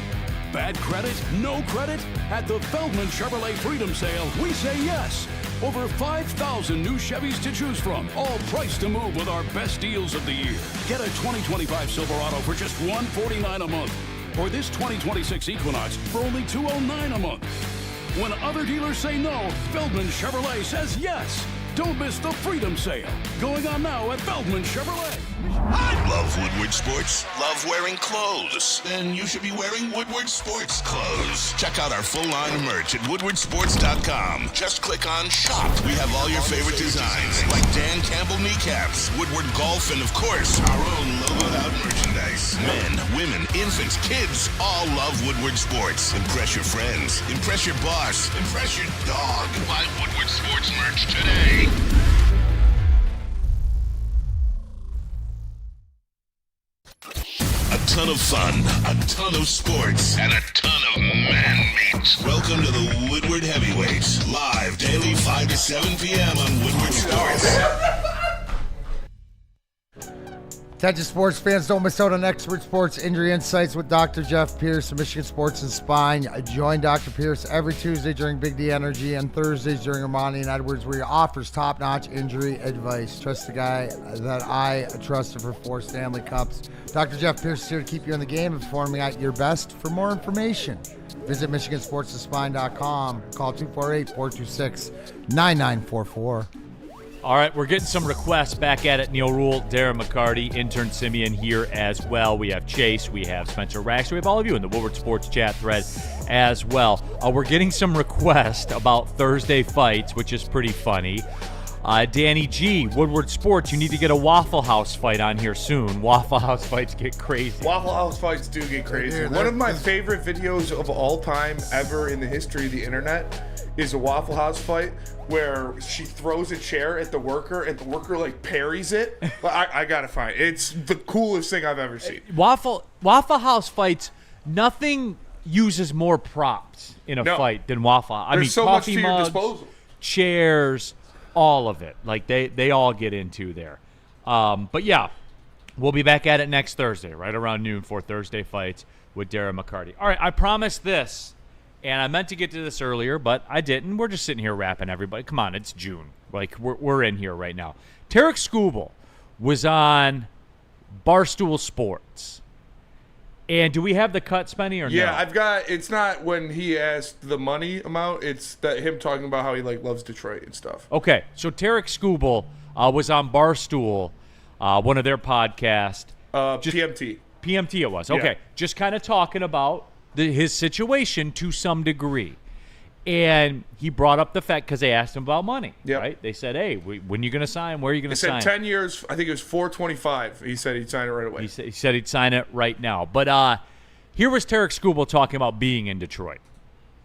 Bad credit? No credit? At the Feldman Chevrolet Freedom Sale, we say yes. Over 5,000 new Chevys to choose from, all priced to move with our best deals of the year. Get a 2025 Silverado for just $149 a month, or this 2026 Equinox for only $209 a month. When other dealers say no, Feldman Chevrolet says yes. Don't miss the Freedom Sale, going on now at Feldman Chevrolet. Love Woodward Sports? Love wearing clothes? Then you should be wearing Woodward Sports clothes. Check out our full line of merch at woodwardsports.com. Just click on shop. We have all your favorite designs, like Dan Campbell kneecaps, Woodward Golf, and of course, our own logoed out merchandise. Men, women, infants, kids all love Woodward Sports. Impress your friends. Impress your boss. Impress your dog. Buy Woodward Sports merch today. A ton of fun, a ton of sports, and a ton of man meat. Welcome to the Woodward Heavyweights, live daily 5 to 7 p.m. on Woodward Sports. Attention sports fans, don't miss out on expert sports injury insights with Dr. Jeff Pierce of Michigan Sports and Spine. Join Dr. Pierce every Tuesday during Big D Energy and Thursdays during Ermanni and Edwards, where he offers top-notch injury advice. Trust the guy that I trusted for 4 Stanley Cups. Dr. Jeff Pierce is here to keep you in the game and performing at your best. For more information, visit MichiganSportsandSpine.com. Call 248-426-9944. All right, we're getting some requests back at it. Neil Rule, Darren McCarty, intern Simeon here as well. We have Chase, we have Spencer Rax, we have all of you in the Woodward Sports chat thread as well. We're getting some requests about Thursday fights, which is pretty funny. Danny G, Woodward Sports, you need to get a Waffle House fight on here soon. Waffle House fights get crazy. Waffle House fights do get crazy. Dude, One of my favorite videos of all time ever in the history of the internet is a Waffle House fight where she throws a chair at the worker and the worker like parries it. I gotta find it. It's the coolest thing I've ever seen. Waffle House fights, nothing uses more props in a fight than Waffle House. I mean, so much coffee to your mugs, disposal. chairs, all of it. Like they all get into there. But yeah, we'll be back at it next Thursday, right around noon for Thursday fights with Darren McCarty. All right, I promised this. And I meant to get to this earlier, but I didn't. We're just sitting here wrapping everybody. Come on, it's June. Like, we're in here right now. Tarek Skubal was on Barstool Sports. And do we have the cut, Spenny, or no? Yeah, I've got. It's not when he asked the money amount. It's that him talking about how he like loves Detroit and stuff. Okay, so Tarek Skubal was on Barstool, one of their podcasts. PMT. PMT it was. Okay, just kind of talking about his situation to some degree. And he brought up the fact, because they asked him about money, right? They said, hey, when are you going to sign? Where are you going to sign? He said 10 years, I think it was $425. He said he'd sign it right away. He said he'd sign it right now. But here was Tarek Skubal talking about being in Detroit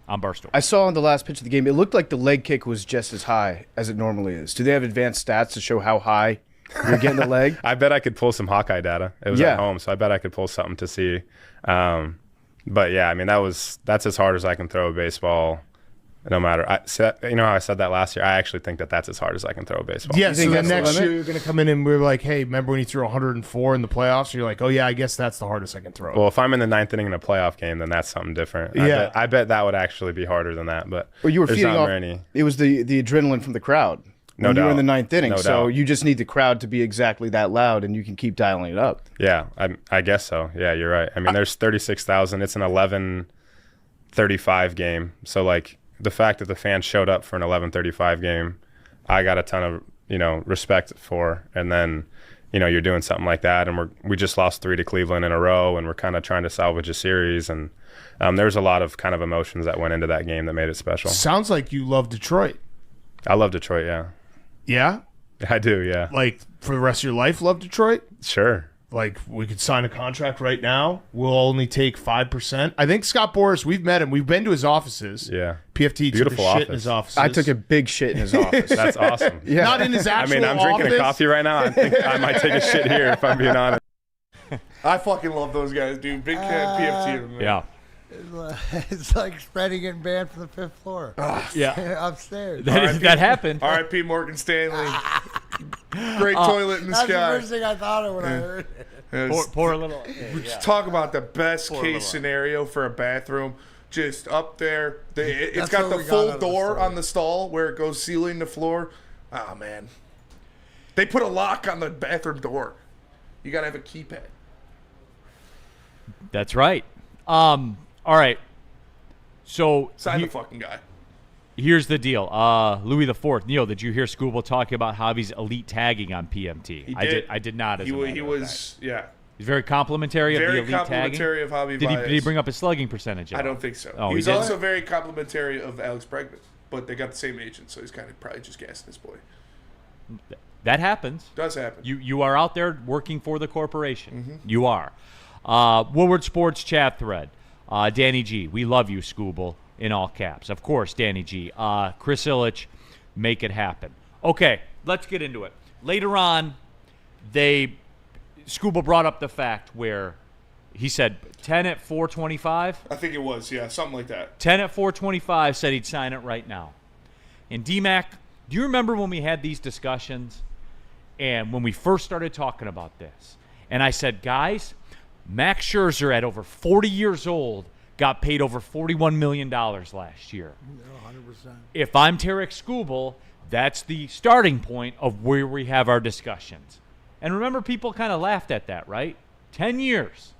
on Barstool. I saw on the last pitch of the game, it looked like the leg kick was just as high as it normally is. Do they have advanced stats to show how high you're getting the leg? I bet I could pull some Hawkeye data. It was at home, so I bet I could pull something to see. But yeah, I mean that's as hard as I can throw a baseball. No matter, you know how I said that last year. I actually think that's as hard as I can throw a baseball. Yeah, so then next year you're going to come in and we're like, hey, remember when you threw 104 in the playoffs? And you're like, oh yeah, I guess that's the hardest I can throw. Well, if I'm in the ninth inning in a playoff game, then that's something different. Yeah, I bet that would actually be harder than that. But well, you were there's feeding not off. Many. It was the adrenaline from the crowd. No doubt. You were in the ninth inning, No so doubt. you just need the crowd to be exactly that loud, and you can keep dialing it up. Yeah, I guess so. Yeah, you're right. I mean, there's 36,000. It's an 11:35 game. So, like, the fact that the fans showed up for an 11:35 game, I got a ton of, respect for. And then, you're doing something like that, and we just lost 3 to Cleveland in a row, and we're kind of trying to salvage a series. And there's a lot of kind of emotions that went into that game that made it special. Sounds like you love Detroit. I love Detroit, yeah. Yeah? I do, yeah. Like, for the rest of your life, love Detroit? Sure. Like, we could sign a contract right now. We'll only take 5%. I think Scott Boras, we've met him. We've been to his offices. Yeah. PFT Beautiful took a shit office. in his offices. I took a big shit in his office. That's awesome. Yeah. Not in his actual I mean, I'm drinking office. a coffee right now. I think I might take a shit here if I'm being honest. I fucking love those guys, dude. Big fan PFT. Man. Yeah. It's like Freddie getting banned from the 5th floor. Yeah. Upstairs. That happened. R.I.P. Morgan Stanley. Great toilet in the That's sky. the first thing I thought of when I heard it. Pour a little. Talk about the best case scenario for a bathroom. Just up there. It's That's got what the we got full out of the door story. on the stall where it goes ceiling to floor. Oh, man. They put a lock on the bathroom door. You got to have a keypad. That's right. All right. So Sign the fucking guy. Here's the deal. Louis IV. Neil, did you hear Skubal talking about Javi's elite tagging on PMT? He did. I did not. He was, yeah. He's very complimentary of the elite complimentary tagging. of Javi Did he bring up his slugging percentage? I don't think so. Oh, he's he also very complimentary of Alex Bregman, but they got the same agent, so he's kind of probably just gassing his boy. That happens. Does happen. You are out there working for the corporation. Mm-hmm. You are. Woodward Sports chat thread. Danny G, we love you, Skubal, in all caps. Of course, Danny G. Chris Illich, make it happen. Okay, let's get into it. Later on, Skubal brought up the fact where he said 10 at 425. I think it was, yeah, something like that. 10 at 425 said he'd sign it right now. And D-Mac, do you remember when we had these discussions and when we first started talking about this? And I said, guys, Max Scherzer at over 40 years old got paid over $41 million last year. 100%. If I'm Tarek Skubal, that's the starting point of where we have our discussions. And remember, people kind of laughed at that, right? 10 years,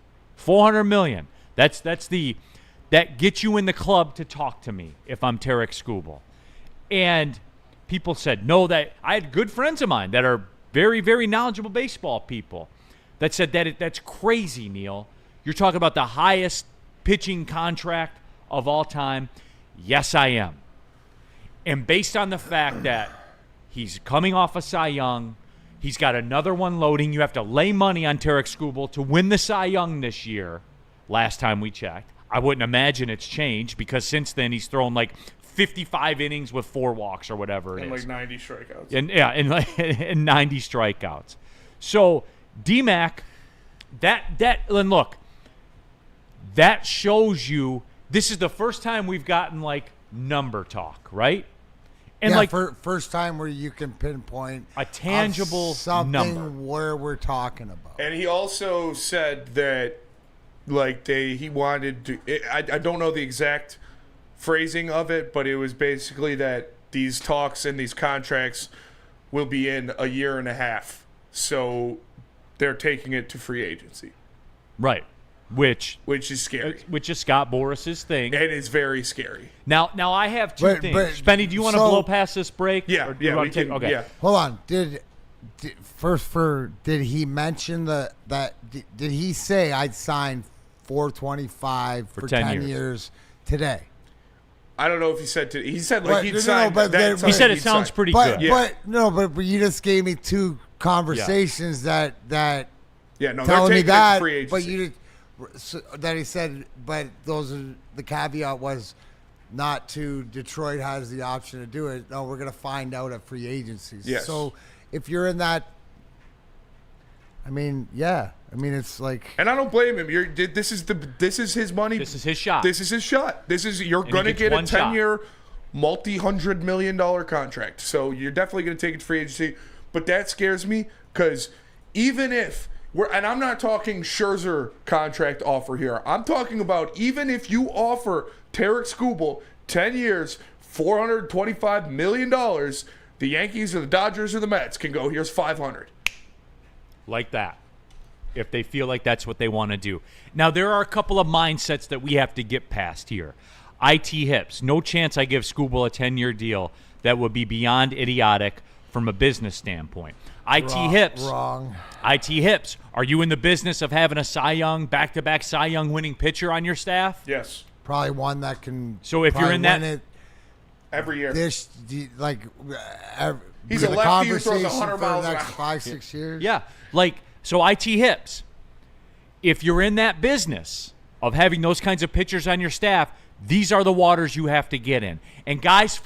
$400 million. That gets you in the club to talk to me if I'm Tarek Skubal. And people said, no, that I had good friends of mine that are very, very knowledgeable baseball people that said that's crazy, Neil. You're talking about the highest pitching contract of all time. Yes, I am. And based on the fact that He's coming off a Cy Young. He's got another one loading. You have to lay money on Tarek Skubal to win the Cy Young this year. Last time we checked. I wouldn't imagine it's changed because since then he's thrown like 55 innings with 4 walks or whatever it and is. like 90 strikeouts. And 90 strikeouts. So D-Mac, and look, that shows you this is the first time we've gotten like number talk, right? And like first time where you can pinpoint a tangible something number where we're talking about. And he also said that like he wanted to I don't know the exact phrasing of it, but it was basically that these talks and these contracts will be in a year and a half. So they're taking it to free agency. Right. Which is scary. Which is Scott Boris's thing. And it's very scary. Now I have two things. Spenny, do you want to blow past this break? Yeah, Or do you want to take, okay. Yeah. Hold on. Did he mention did he say I'd sign $425 for 10 years today? I don't know if he said he said like he'd sign. He said it sounds pretty good. But you just gave me two conversations that yeah, no, telling they're me taking that, it to free agency. but you that he said, but those are the caveat was not to Detroit has the option to do it. No, we're going to find out at free agencies. Yes. So if you're in that, it's like, and I don't blame him. This is his money. This is his shot. You're going to get a 10-year, multi-$100 million contract. So you're definitely going to take it to free agency. But that scares me because even if and I'm not talking Scherzer contract offer here. I'm talking about even if you offer Tarek Skubal 10 years, $425 million, the Yankees or the Dodgers or the Mets can go, here's $500. Like that. If they feel like that's what they want to do. Now, there are a couple of mindsets that we have to get past here. IT hips. No chance I give Skubal a 10-year deal that would be beyond idiotic from a business standpoint. IT hips. Wrong. IT hips. Are you in the business of having a Cy Young, back-to-back Cy Young winning pitcher on your staff? Yes. Probably one that can. So if you're in that every year, he's a the lefty who throws conversation 100 for miles the an next hour. 5-6 years. Yeah. So IT hips. If you're in that business of having those kinds of pitchers on your staff, these are the waters you have to get in. And guys,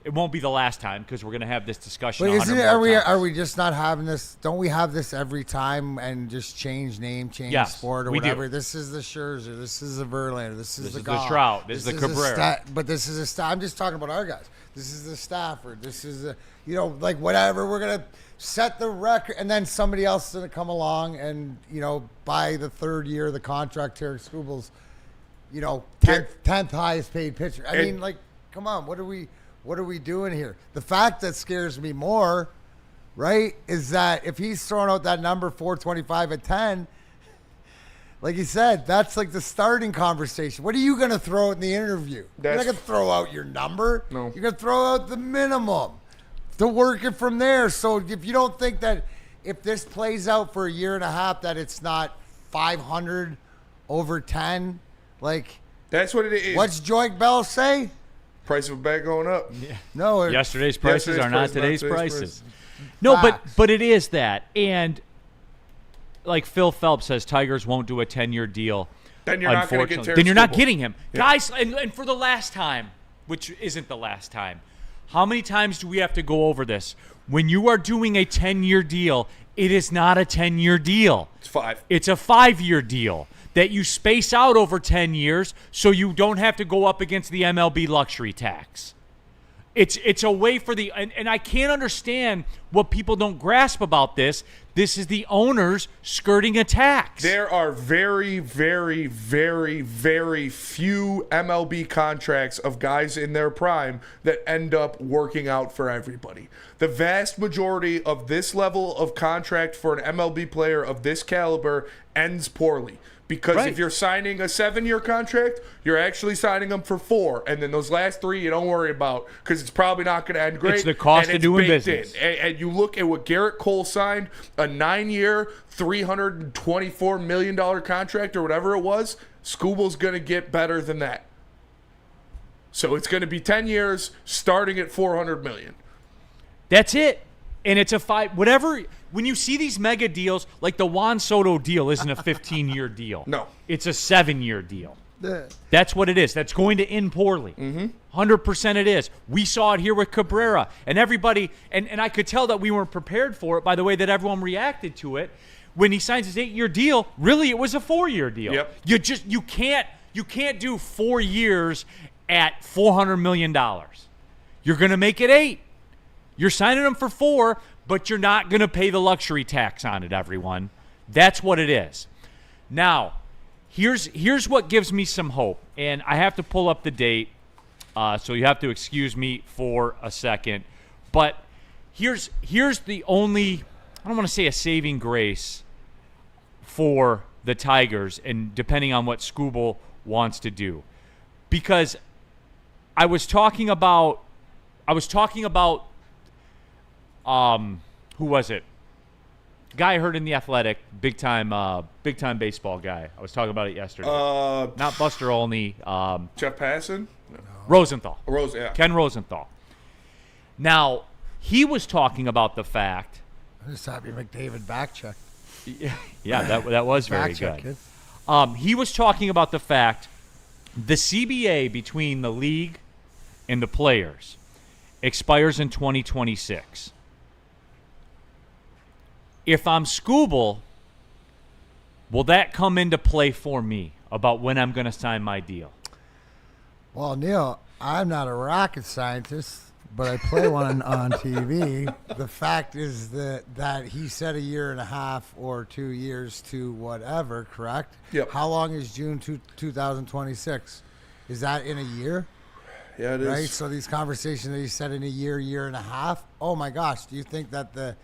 it won't be the last time because we're going to have this discussion. But isn't it? Are Are we just not having this? Don't we have this every time and just change name, change sport or whatever? Do. This is the Scherzer. This is the Verlander. This is the the Trout. This is the Cabrera. But this is a staff. I'm just talking about our guys. This is the Stafford. This is whatever. We're gonna set the record, and then somebody else is gonna come along and by the third year of the contract, Tarek Skubal's 10th highest paid pitcher. I mean, come on, what are we doing here? The fact that scares me more, right, is that if he's throwing out that number 425 at 10, like you said, that's like the starting conversation. What are you going to throw out in the interview? You're not going to throw out your number. No. You're going to throw out the minimum to work it from there. So if you don't think that if this plays out for a year and a half that it's not 500 over 10, that's what it is. What's Joik Bell say? Price of a bag going up. Yeah. No, yesterday's prices are not today's prices. No, but it is that. And like Phil Phelps says, Tigers won't do a 10-year deal. Then you're not going to get Tarek Then you're not Skubal. getting him. Yeah. Guys, and for the last time, which isn't the last time, how many times do we have to go over this? When you are doing a 10-year deal, it is not a 10-year deal. It's 5. It's a 5-year deal that you space out over 10 years so you don't have to go up against the MLB luxury tax. It's a way for and I can't understand what people don't grasp about this. This is the owners skirting a tax. There are very, very, very, very few MLB contracts of guys in their prime that end up working out for everybody. The vast majority of this level of contract for an MLB player of this caliber ends poorly. Because if you're signing a 7-year contract, you're actually signing them for 4. And then those last 3 you don't worry about because it's probably not going to end great. It's the cost of doing business. And you look at what Garrett Cole signed, a 9-year, $324 million contract or whatever it was. Skubal's going to get better than that. So it's going to be 10 years starting at $400 million. That's it. And it's a whatever. When you see these mega deals, like the Juan Soto deal isn't a 15-year deal. No. It's a 7-year deal. That's what it is. That's going to end poorly. 100% it is. We saw it here with Cabrera. And everybody, and I could tell that we weren't prepared for it by the way that everyone reacted to it. When he signs his 8-year deal, really it was a 4-year deal. Yep. You can't do 4 years at $400 million. You're going to make it 8. You're signing them for 4, but you're not going to pay the luxury tax on it, everyone. That's what it is. Now, here's what gives me some hope. And I have to pull up the date, so you have to excuse me for a second. But here's the only, I don't want to say a saving grace for the Tigers, and depending on what Scooble wants to do. Because I was talking about who was it? Guy I heard in The Athletic, big time baseball guy. I was talking about it yesterday. Not Buster Olney. Jeff Passan? No. Rosenthal. Ken Rosenthal. Now, he was talking about the fact. I'm just happy McDavid back check. Yeah, that was very Back good. check, He was talking about the fact the CBA between the league and the players expires in 2026. If I'm Scooble, will that come into play for me about when I'm going to sign my deal? Well, Neil, I'm not a rocket scientist, but I play one on TV. The fact is that he said 1.5 years or 2 years to whatever, correct? Yep. How long is June 2026? Is that in a year? Yeah, it is. Right? So these conversations that he said in 1 year, 1.5 years, oh my gosh, do you think that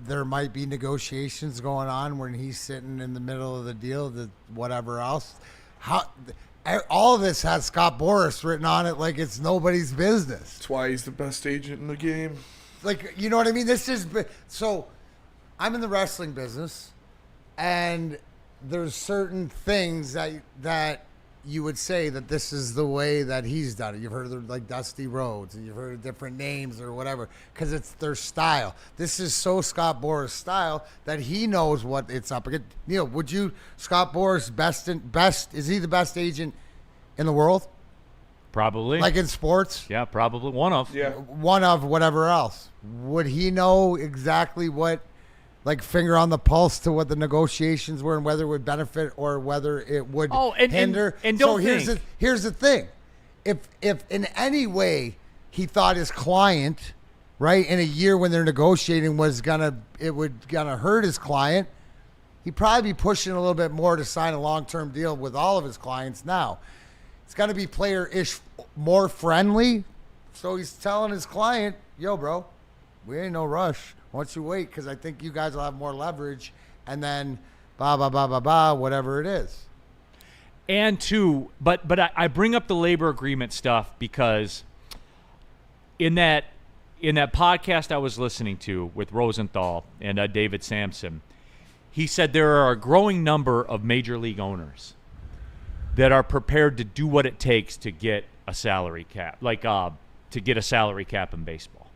there might be negotiations going on when he's sitting in the middle of the deal, whatever else? All of this has Scott Boras written on it like it's nobody's business. That's why he's the best agent in the game. Like, you know what I mean? So I'm in the wrestling business, and there's certain things that you would say that this is the way that he's done it. You've heard of like Dusty Rhodes, and you've heard of different names or whatever, because it's their style. This is so Scott Boras style that he knows what it's up against. Neil, would you, Scott Boras, best? Is he the best agent in the world? Probably. Like in sports? Yeah, probably one of. Yeah. One of whatever else. Would he know exactly what, like finger on the pulse to what the negotiations were and whether it would benefit or whether it would hinder? And don't so here's the thing. If in any way he thought his client, right, in a year when they're negotiating it would gonna hurt his client, he'd probably be pushing a little bit more to sign a long-term deal with all of his clients now. It's got to be player-ish more friendly. So he's telling his client, yo, bro, we ain't no rush. Why don't you wait? Because I think you guys will have more leverage. And then whatever it is. And two, but I bring up the labor agreement stuff because in that podcast I was listening to with Rosenthal and David Sampson, he said there are a growing number of major league owners that are prepared to do what it takes to get a salary cap, to get a salary cap in baseball.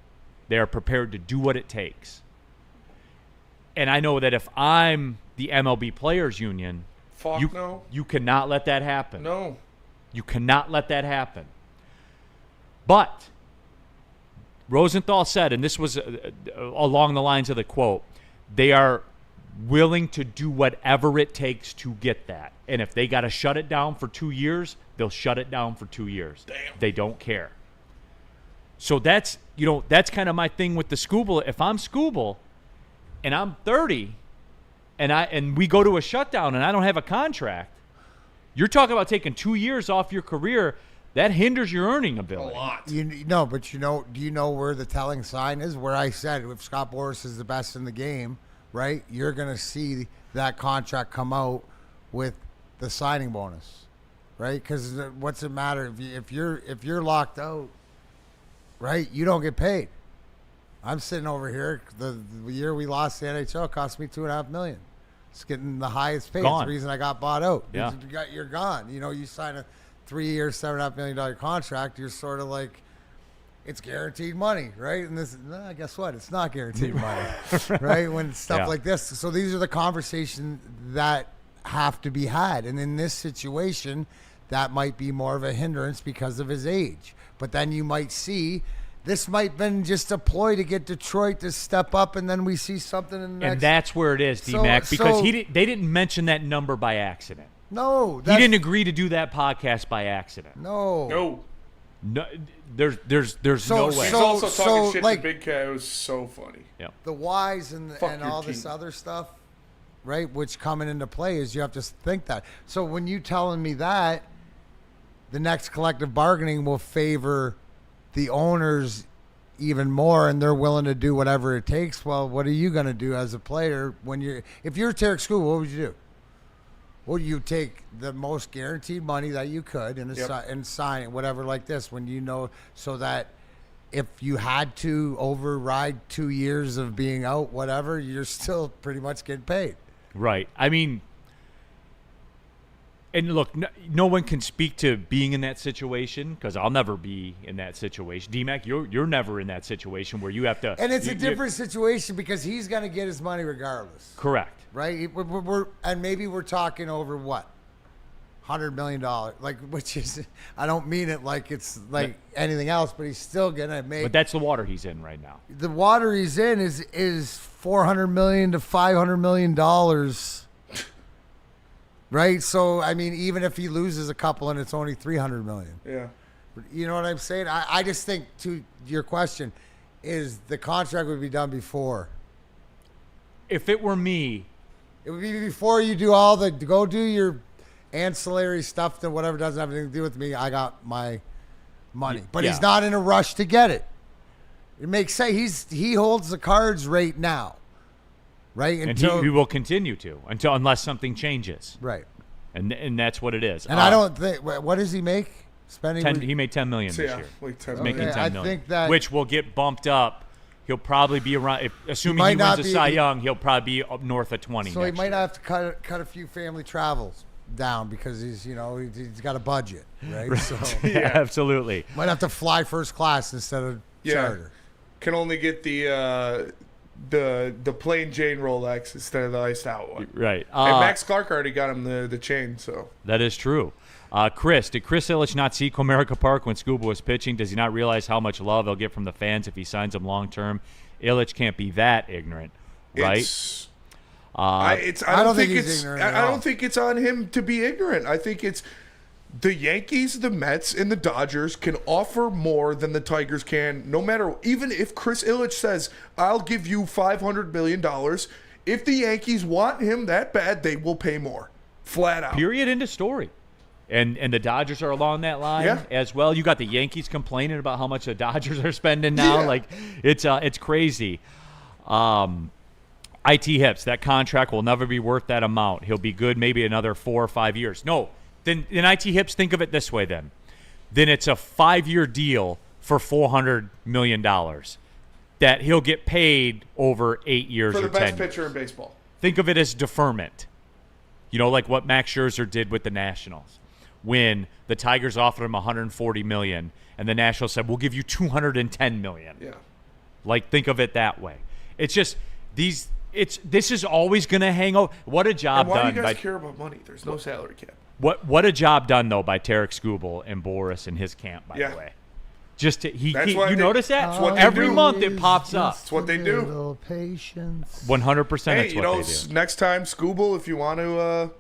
They are prepared to do what it takes. And I know that if I'm the MLB Players Union, you cannot let that happen. No. You cannot let that happen. But Rosenthal said, and this was along the lines of the quote, they are willing to do whatever it takes to get that. And if they got to shut it down for 2 years, they'll shut it down for 2 years. Damn. They don't care. So that's kind of my thing with the Scooble. If I'm Scooble and I'm 30 and we go to a shutdown and I don't have a contract, you're talking about taking 2 years off your career. That hinders your earning ability. A lot. Do you know where the telling sign is? Where I said if Scott Boras is the best in the game, right? You're going to see that contract come out with the signing bonus, right? Because what's it matter if you're locked out, right? You don't get paid. I'm sitting over here. The year we lost the NHL cost me $2.5 million. It's getting the highest pay. It's the reason I got bought out. Yeah. You're gone. You sign a 3 year, $7.5 million contract. You're sort of like, it's guaranteed money, right? And this, guess what? It's not guaranteed money, right? When stuff like this. So these are the conversations that have to be had. And in this situation, that might be more of a hindrance because of his age. But then you might see this might have been just a ploy to get Detroit to step up, and then we see something in the next. And that's where it is, D-Mac, because they didn't mention that number by accident. No. He didn't agree to do that podcast by accident. No. No, there's no way. He's also talking shit to Big Cat. It was so funny. Yeah. The whys and all team. this other stuff, right, which coming into play is you have to think that. So when you telling me that, the next collective bargaining will favor the owners even more, and they're willing to do whatever it takes. Well, what are you going to do as a player if you're Tarek School? What would you do? Would you take the most guaranteed money that you could and sign it, whatever like this, when you know, so that if you had to override 2 years of being out, whatever, you're still pretty much getting paid. Right. I mean, and look, no one can speak to being in that situation because I'll never be in that situation. D-Mac, you're never in that situation where you have to. And it's a different situation because he's going to get his money regardless. Correct. Right? And maybe we're talking over what? $100 million. Which is, I don't mean it like it's like anything else, but he's still going to make. But that's the water he's in right now. The water he's in is $400 million to $500 million. Right? So, I mean, even if he loses a couple and it's only $300 million. Yeah. You know what I'm saying? I just think, to your question, is the contract would be done before. If it were me. It would be before you do go do your ancillary stuff that whatever doesn't have anything to do with me. I got my money. But he's not in a rush to get it. It makes sense. He holds the cards right now. Right? And he will continue to unless something changes. Right. And that's what it is. And I don't think, what does he make? He made $10 million this year. Like He's making $10 million. I think that, which will get bumped up. He'll probably be around, assuming he wins a Cy Young, he'll probably be up north of 20. So he might have to cut a few family travels down because he's got a budget, right? So yeah, absolutely. Might have to fly first class instead of charter. Can only get the plain Jane Rolex instead of the iced out one. Right. And Max Clark already got him the chain, so. That is true. Chris, did Chris Ilitch not see Comerica Park when Scuba was pitching? Does he not realize how much love he'll get from the fans if he signs him long term? Ilitch can't be that ignorant, right? I don't think he's ignorant at all. I don't think it's on him to be ignorant. I think it's the Yankees, the Mets, and the Dodgers can offer more than the Tigers can, no matter, even if Chris Ilitch says, I'll give you $500 million, if the Yankees want him that bad, they will pay more. Flat out. Period. End of story. And the Dodgers are along that line as well. You got the Yankees complaining about how much the Dodgers are spending now. Like it's crazy. IT Hips, that contract will never be worth that amount. He'll be good maybe another 4 or 5 years. No, then in IT Hips, think of it this way then. Then it's a 5-year deal for $400 million that he'll get paid over 8 years or 10 years. For the best pitcher in baseball. Think of it as deferment. Like what Max Scherzer did with the Nationals. When the Tigers offered him $140 million, and the Nationals said, "We'll give you $210 million." Yeah. Like, think of it that way. It's just this is always going to hang over. What a job done! Why do you guys care about money? There's no salary cap. What a job done though by Tarek Skubal and Boris and his camp. By the way, just you notice that every month it pops up. That's what they do. Little patience. 100%. Hey, next time, Skubal, if you want to.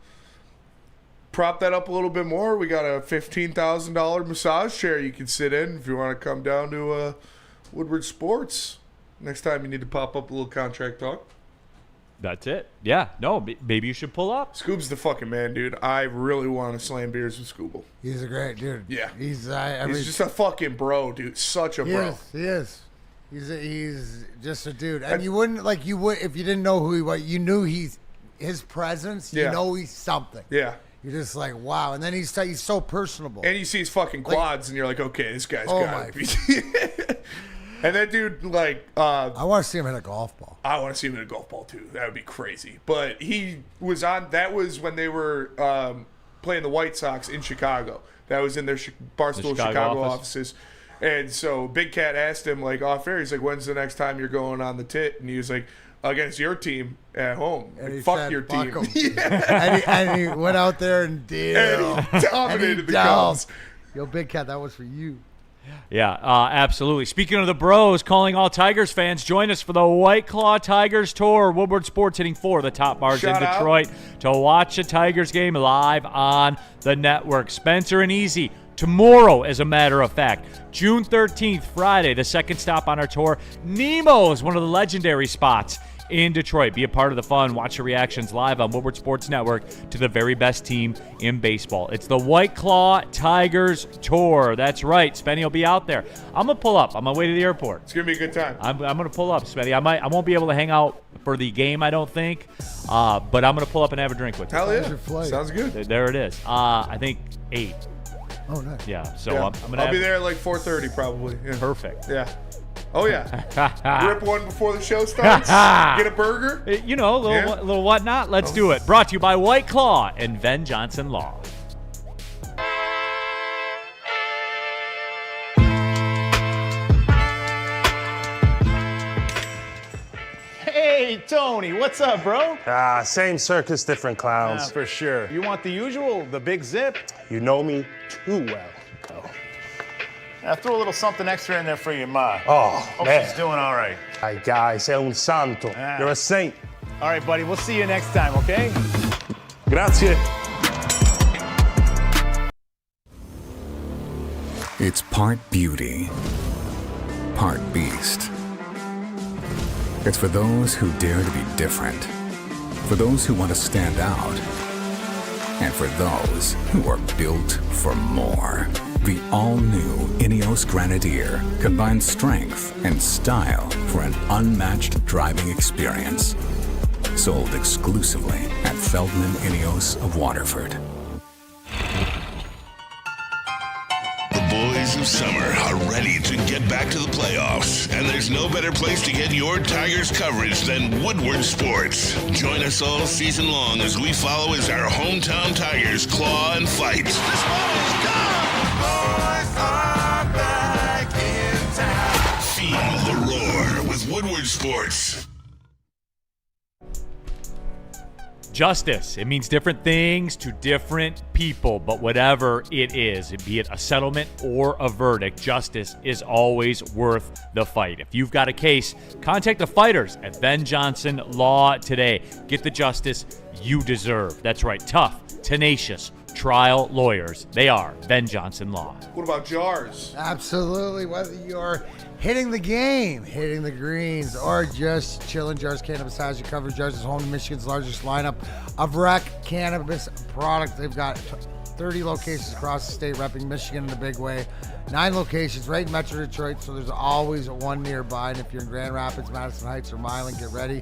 Prop that up a little bit more. We got a $15,000 massage chair you can sit in if you want to come down to Woodward Sports. Next time you need to pop up a little contract talk. That's it. Yeah. No, maybe you should pull up. Scoob's the fucking man, dude. I really want to slam beers with Scoobal. He's a great dude. Yeah. He's just a fucking bro, dude. Such a bro. He is. He's just a dude. And you wouldn't, if you didn't know who he was, you knew his presence, you know he's something. Yeah. You're just like, wow. And then he's so personable. And you see his fucking quads, and you're like, okay, this guy's got it. And that dude, I want to see him hit a golf ball. I want to see him hit a golf ball, too. That would be crazy. But he was that was when they were playing the White Sox in Chicago. That was in their Barstool Chicago offices. And so Big Cat asked him, like, off air, he's like, when's the next time you're going on the tit? And he was like, against your team at home. And Like, fuck your team. Yeah. and he went out there and did. And he dominated the Cubs. Yo, Big Cat, that was for you. Yeah, absolutely. Speaking of the bros, calling all Tigers fans, join us for the White Claw Tigers Tour. Woodward Sports hitting 4 of the top bars in Detroit to watch a Tigers game live on the network. Spencer and Easy, tomorrow, as a matter of fact. June 13th, Friday, the second stop on our tour. Nemo's, one of the legendary spots in Detroit. Be a part of the fun. Watch the reactions live on Woodward Sports Network to the very best team in baseball. It's the White Claw Tigers Tour. That's right. Spenny will be out there. I'm going to pull up on my way to the airport. It's going to be a good time. I'm going to pull up, Spenny. I won't be able to hang out for the game, I don't think, but I'm going to pull up and have a drink with you. Hell yeah. Sounds good. There it is. I think 8. Oh, nice. Yeah, so I'm going to I'll be there at like 4:30 probably. Yeah. Perfect. Yeah. Oh, yeah. Rip one before the show starts. Get a burger. You know, a little whatnot. Let's do it. Brought to you by White Claw and Ben Johnson Law. Hey, Tony, what's up, bro? Same circus, different clowns. For sure. You want the usual, the big zip? You know me too well. I threw a little something extra in there for your ma. Oh, Hope man. she's doing all right. Ay, guy, sei un santo. You're a saint. All right, buddy. We'll see you next time, okay? Grazie. It's part beauty, part beast. It's for those who dare to be different, for those who want to stand out, and for those who are built for more. The all-new Ineos Grenadier combines strength and style for an unmatched driving experience. Sold exclusively at Feldman Ineos of Waterford. The boys of summer are ready to get back to the playoffs, and there's no better place to get your Tigers coverage than Woodward Sports. Join us all season long as we follow as our hometown Tigers claw and fight. This ball is gone! Boys are back in town. Feel the roar with Woodward Sports. Justice. It means different things to different people, but whatever it is, be it a settlement or a verdict, justice is always worth the fight. If you've got a case, contact the fighters at Ben Johnson Law today. Get the justice you deserve. That's right. Tough, tenacious trial lawyers. They are Ben Johnson Law. What about jars? Absolutely. Whether you're hitting the game, hitting the greens, or just chilling, Jars Cannabis has you covered. Jars is home to Michigan's largest lineup of rec cannabis products. They've got 30 locations across the state, repping Michigan in a big way. 9 locations right in Metro Detroit, so there's always one nearby. And if you're in Grand Rapids, Madison Heights, or Milan, get ready.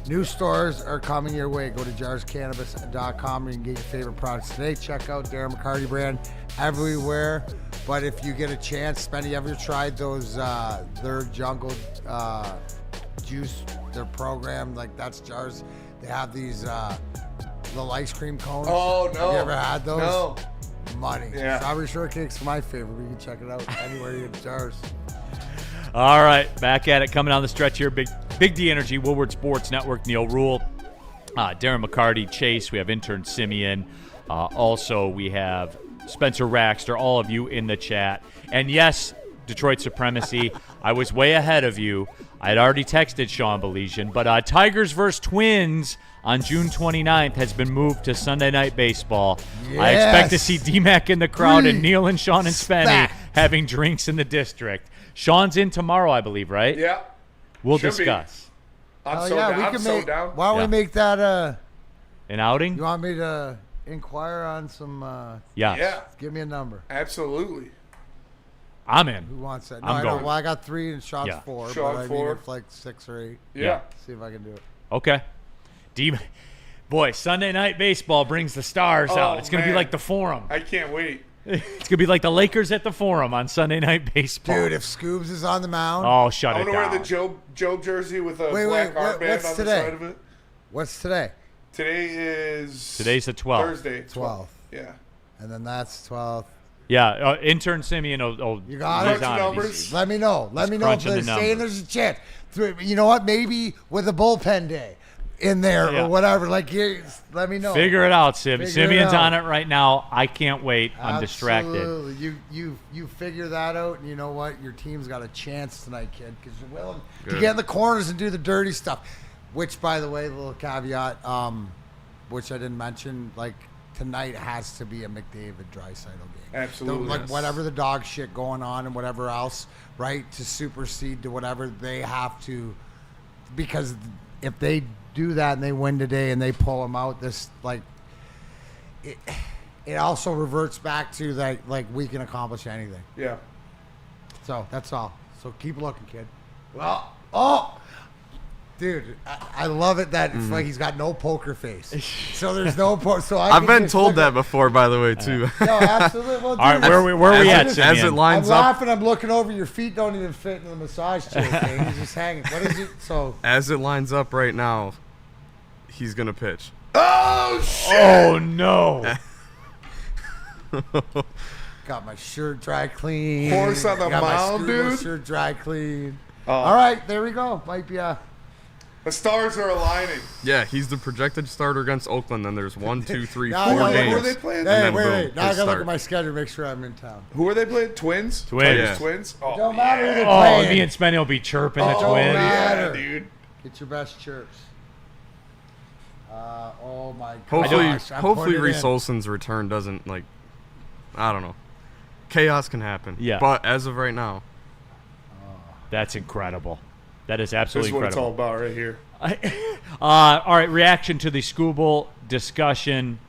New stores are coming your way. Go to jarscannabis.com and you can get your favorite products today. Check out Darren McCarty brand everywhere. But if you get a chance, Spenny, ever tried those, their jungle juice, their program, like that's Jars. They have these little ice cream cones. Oh, no. Have you ever had those? No. Money. Yeah. Strawberry shortcake's my favorite. You can check it out anywhere you get Jars. All right, back at it, coming on the stretch here. Big D Energy, Woodward Sports Network, Neil Rule, Darren McCarty, Chase. We have intern Simeon. Also, we have Spencer Raxter, all of you in the chat. And yes, Detroit supremacy. I was way ahead of you. I had already texted Sean Belizian, but Tigers versus Twins on June 29th has been moved to Sunday Night Baseball. Yes. I expect to see D-Mac in the crowd and Neil and Sean and Spenny having drinks in the district. Sean's in tomorrow, I believe, right? Yeah. We'll Should be. discuss. I'm so down. I'm so down. Why don't we make that an outing? You want me to inquire on some Yes. Yeah. Give me a number. Absolutely. I'm in. Who wants that? No, I'm I know. going. Well, I got 3 and Sean's 4. Sean but I 4. mean, it's like 6 or 8. Yeah. See if I can do it. Okay. Boy, Sunday Night Baseball brings the stars out. It's going to be like the Forum. I can't wait. It's going to be like the Lakers at the Forum on Sunday Night Baseball. Dude, if Scoobs is on the mound. Oh, shut I it want to down. wear the Jobe jersey with a Wait, black what's armband on today? the side of it. What's today? Today is Today's the 12th. Thursday. 12th. Yeah. And then that's 12th. Yeah, intern Simeon will You got it. he's on it. Numbers. Let me know. Let me know if crunching the they're saying numbers. there's a chance. You know what? Maybe with a bullpen day in there Yeah. or whatever. Like, let me know. Figure it out, Sim. Figure Simeon's it out. on it right now. I can't wait. I'm distracted. Absolutely. You figure that out, and you know what? Your team's got a chance tonight, kid, because you're willing to get in the corners and do the dirty stuff. Which, by the way, little caveat, which I didn't mention, like tonight has to be a McDavid Draisaitl game. Absolutely. Like whatever the dog shit going on and whatever else, right? To supersede to whatever they have to, because if they do that and they win today and they pull them out, this like it also reverts back to that like we can accomplish anything. Yeah. So that's all. So keep looking, kid. Well, dude, I love it that it's like he's got no poker face. So there's no so I've been told that before, by the way, too. No, absolutely. Well, All right, dude, where are we at, As Simeon? it lines I'm up, laughing. I'm looking over. Your feet don't even fit into the massage chair thing. He's just hanging. What is it? So as it lines up right now, he's gonna pitch. Oh shit! Oh no! got my shirt dry clean. Horse on the got my mound, scuba dude. shirt dry clean. Oh. All right, there we go. Might be a. The stars are aligning. Yeah, he's the projected starter against Oakland. Then there's 1, 2, 3, Now 4 I gotta- games. Who are they playing? And Hey, then wait. boom, Now I his gotta look start. at my schedule, make sure I'm in town. Who are they playing? Twins? Twins. Yeah. Twins? Oh, Don't matter who they're Oh, playing. me and Spenny will be chirping the Don't Twins. matter. yeah, dude. Get your best chirps. Oh my god. Hopefully Reese Olson's return doesn't I don't know. Chaos can happen. Yeah. But as of right now, That's incredible. That is This absolutely is what it's all incredible. about right here. All right, reaction to the Scooble discussion.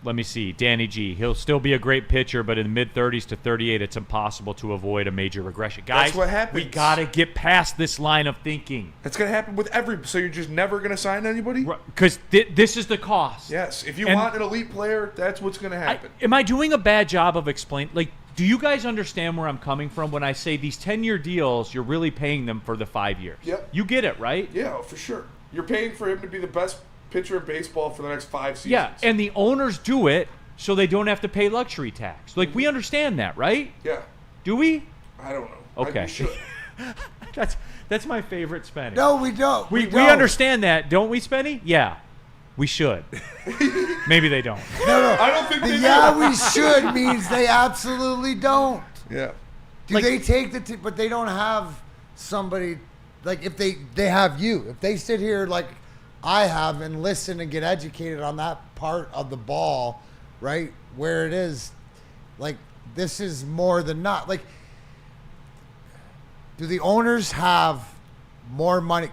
Let me see. Danny G. He'll still be a great pitcher, but in the mid-30s to 38, it's impossible to avoid a major regression. Guys, That's what happens. we got to get past this line of thinking. That's going to happen with so you're just never going to sign anybody? Because this is the cost. Yes. If you And- want an elite player, that's what's going to happen. Am I doing a bad job of explaining? Do you guys understand where I'm coming from when I say these 10-year deals, you're really paying them for the 5 years? Yep. You get it, right? Yeah, for sure. You're paying for him to be the best pitcher in baseball for the next 5 seasons. Yeah, and the owners do it so they don't have to pay luxury tax. We understand that, right? Yeah. Do we? I don't know. Okay. We should. That's my favorite Spenny. No, we don't. We don't. understand that, don't we, Spenny? Yeah. We should. Maybe they don't. No. I don't think they do. Yeah, we should means they absolutely don't. Yeah. Do they take but they don't have somebody if they have you. If they sit here like I have and listen and get educated on that part of the ball, right? Where it is, this is more than not. Do the owners have more money?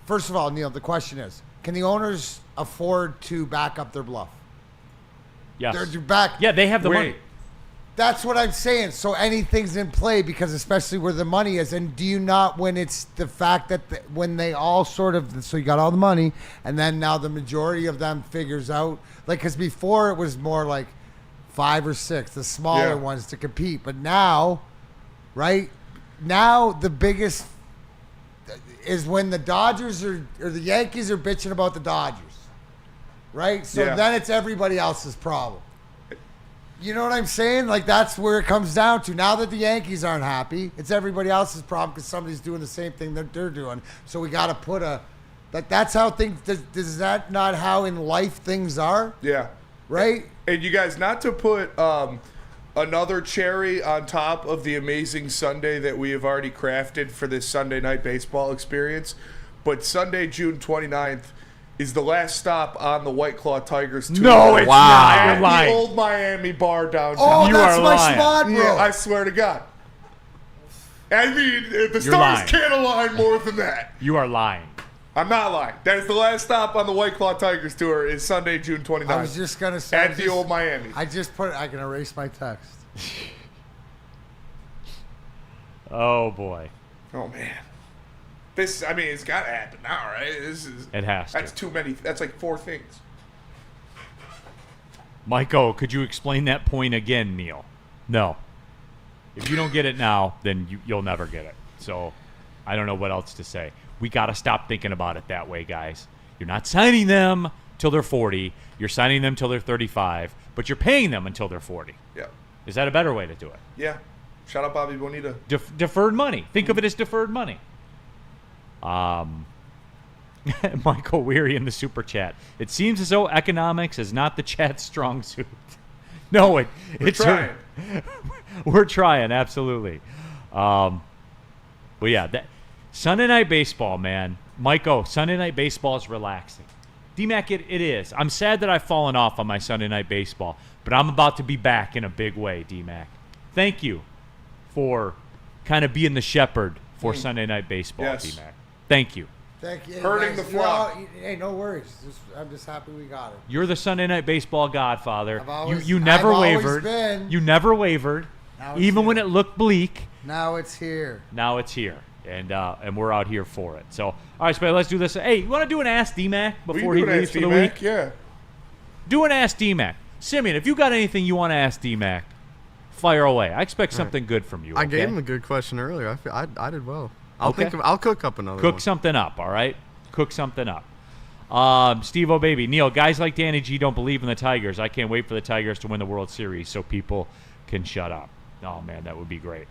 First of all, Neil, the question is, can the owners afford to back up their bluff? Yes. They're back. Yeah, they have the money. That's what I'm saying. So anything's in play because especially where the money is. And do you not when it's the fact that when they all so you got all the money and then now the majority of them figures out because before it was more like 5 or 6, the smaller ones to compete. But now, right now the biggest is when the Dodgers or the Yankees are bitching about the Dodgers. Right? So then it's everybody else's problem. You know what I'm saying? That's where it comes down to. Now that the Yankees aren't happy, it's everybody else's problem because somebody's doing the same thing that they're doing. So we got to put that's how things, is that not how in life things are? Yeah. Right? And you guys, not to put another cherry on top of the amazing Sunday that we have already crafted for this Sunday night baseball experience, but Sunday, June 29th, is the last stop on the White Claw Tigers tour. No, it's not. You're lying. The old Miami bar downtown. Oh, You that's are my lying. spot, bro. Yeah, I swear to God. I mean, the stars lying. can't align more than that. You are lying. I'm not lying. That is the last stop on the White Claw Tigers tour is Sunday, June 29th. I was just going to say. At the old Miami. I just put it. I can erase my text. Oh, boy. Oh, man. It's got to happen now, right? It has to. That's too many. That's like 4 things. Mike O, could you explain that point again, Neil? No. If you don't get it now, then you'll never get it. So I don't know what else to say. We got to stop thinking about it that way, guys. You're not signing them till they're 40. You're signing them till they're 35, but you're paying them until they're 40. Yeah. Is that a better way to do it? Yeah. Shout out Bobby Bonita. Deferred money. Think of it as deferred money. Michael Weary in the super chat. It seems as though economics is not the chat's strong suit. No, it's trying. We're trying, absolutely. But yeah, that Sunday Night Baseball, man. Michael, Sunday Night Baseball is relaxing. D-Mac, it is. I'm sad that I've fallen off on my Sunday Night Baseball, but I'm about to be back in a big way, D-Mac. Thank you for kind of being the shepherd for Sunday Night Baseball, Yes. D-Mac. Thank you. Thank you. Herding the flock. Hey, no worries. I'm just happy we got it. You're the Sunday Night Baseball godfather. You I've never always wavered. been. You never wavered. Now it's Even here. when it looked bleak, Now it's here. now it's here. And we're out here for it. So, all right, Spade, let's do this. Hey, you want to do an Ask D-Mac before he leaves for the week? Yeah. Do an Ask D-Mac. Simeon, if you got anything you want to ask D-Mac, fire away. I expect something good from you. I okay? gave him a good question earlier. I did well. I'll Okay. I'll cook up another Cook one. something up, all right? Cook something up. Steve O'Baby. Neil, guys like Danny G don't believe in the Tigers. I can't wait for the Tigers to win the World Series so people can shut up. Oh, man, that would be great.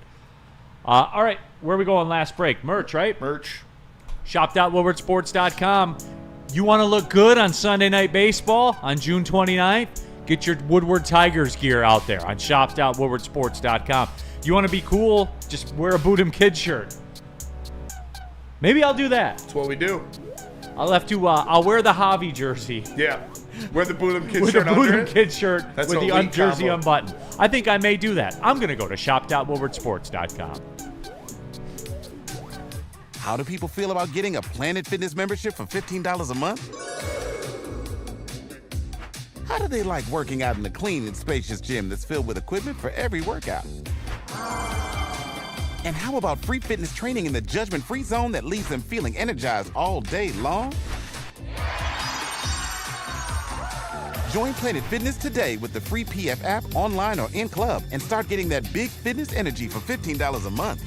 All right, where are we going last break? Merch, right? Merch. Shop.woodwardsports.com. You want to look good on Sunday Night Baseball on June 29th? Get your Woodward Tigers gear out there on shop.woodwardsports.com. You want to be cool? Just wear a Boodham Kid shirt. Maybe I'll do that. That's what we do. I'll have to. I'll wear the Javi jersey Yeah. Wear the Boodham Kid with shirt the under Boodham it. Kid shirt That's with an the elite jersey combo. unbuttoned. I think I may do that. I'm gonna go to shop.woodwardsports.com. How do people feel about getting a Planet Fitness membership for $15 a month? How do they like working out in a clean and spacious gym that's filled with equipment for every workout? And how about free fitness training in the judgment-free zone that leaves them feeling energized all day long? Join Planet Fitness today with the free PF app online or in club and start getting that big fitness energy for $15 a month.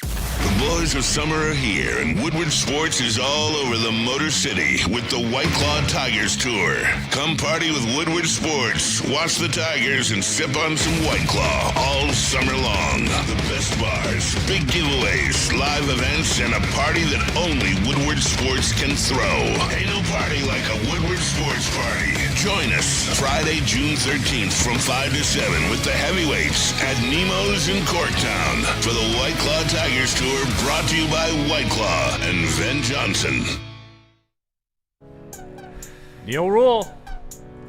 The boys of summer are here, and Woodward Sports is all over the Motor City with the White Claw Tigers Tour. Come party with Woodward Sports, watch the Tigers, and sip on some White Claw all summer long. The best bars, big giveaways, live events, and a party that only Woodward Sports can throw. Ain't no party like a Woodward Sports party. Join us Friday, June 13th from 5 to 7 with the heavyweights at Nemo's in Corktown for the White Claw Tigers Tour, brought to you by White Claw and Ven Johnson. Neil Rule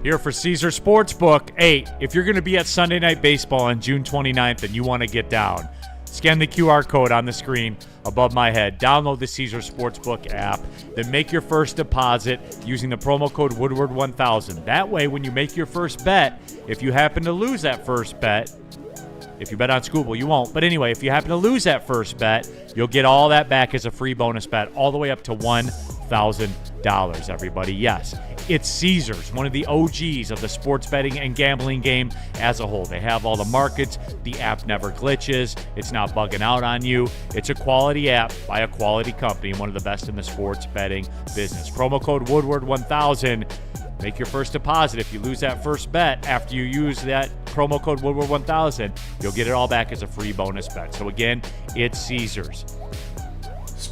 here for Caesar Sportsbook. Hey, if you're going to be at Sunday Night Baseball on June 29th and you want to get down, scan the QR code on the screen above my head. Download the Caesar Sportsbook app. Then make your first deposit using the promo code Woodward1000. That way, when you make your first bet, if you happen to lose that first bet, if you bet on Scooball, you won't. But anyway, if you happen to lose that first bet, you'll get all that back as a free bonus bet, all the way up to $1,000, everybody. Yes, it's Caesars, one of the OGs of the sports betting and gambling game as a whole. They have all the markets. The app never glitches. It's not bugging out on you. It's a quality app by a quality company, one of the best in the sports betting business. Promo code Woodward1000. Make your first deposit. If you lose that first bet after you use that promo code Woodward1000, you'll get it all back as a free bonus bet. So again, it's Caesars.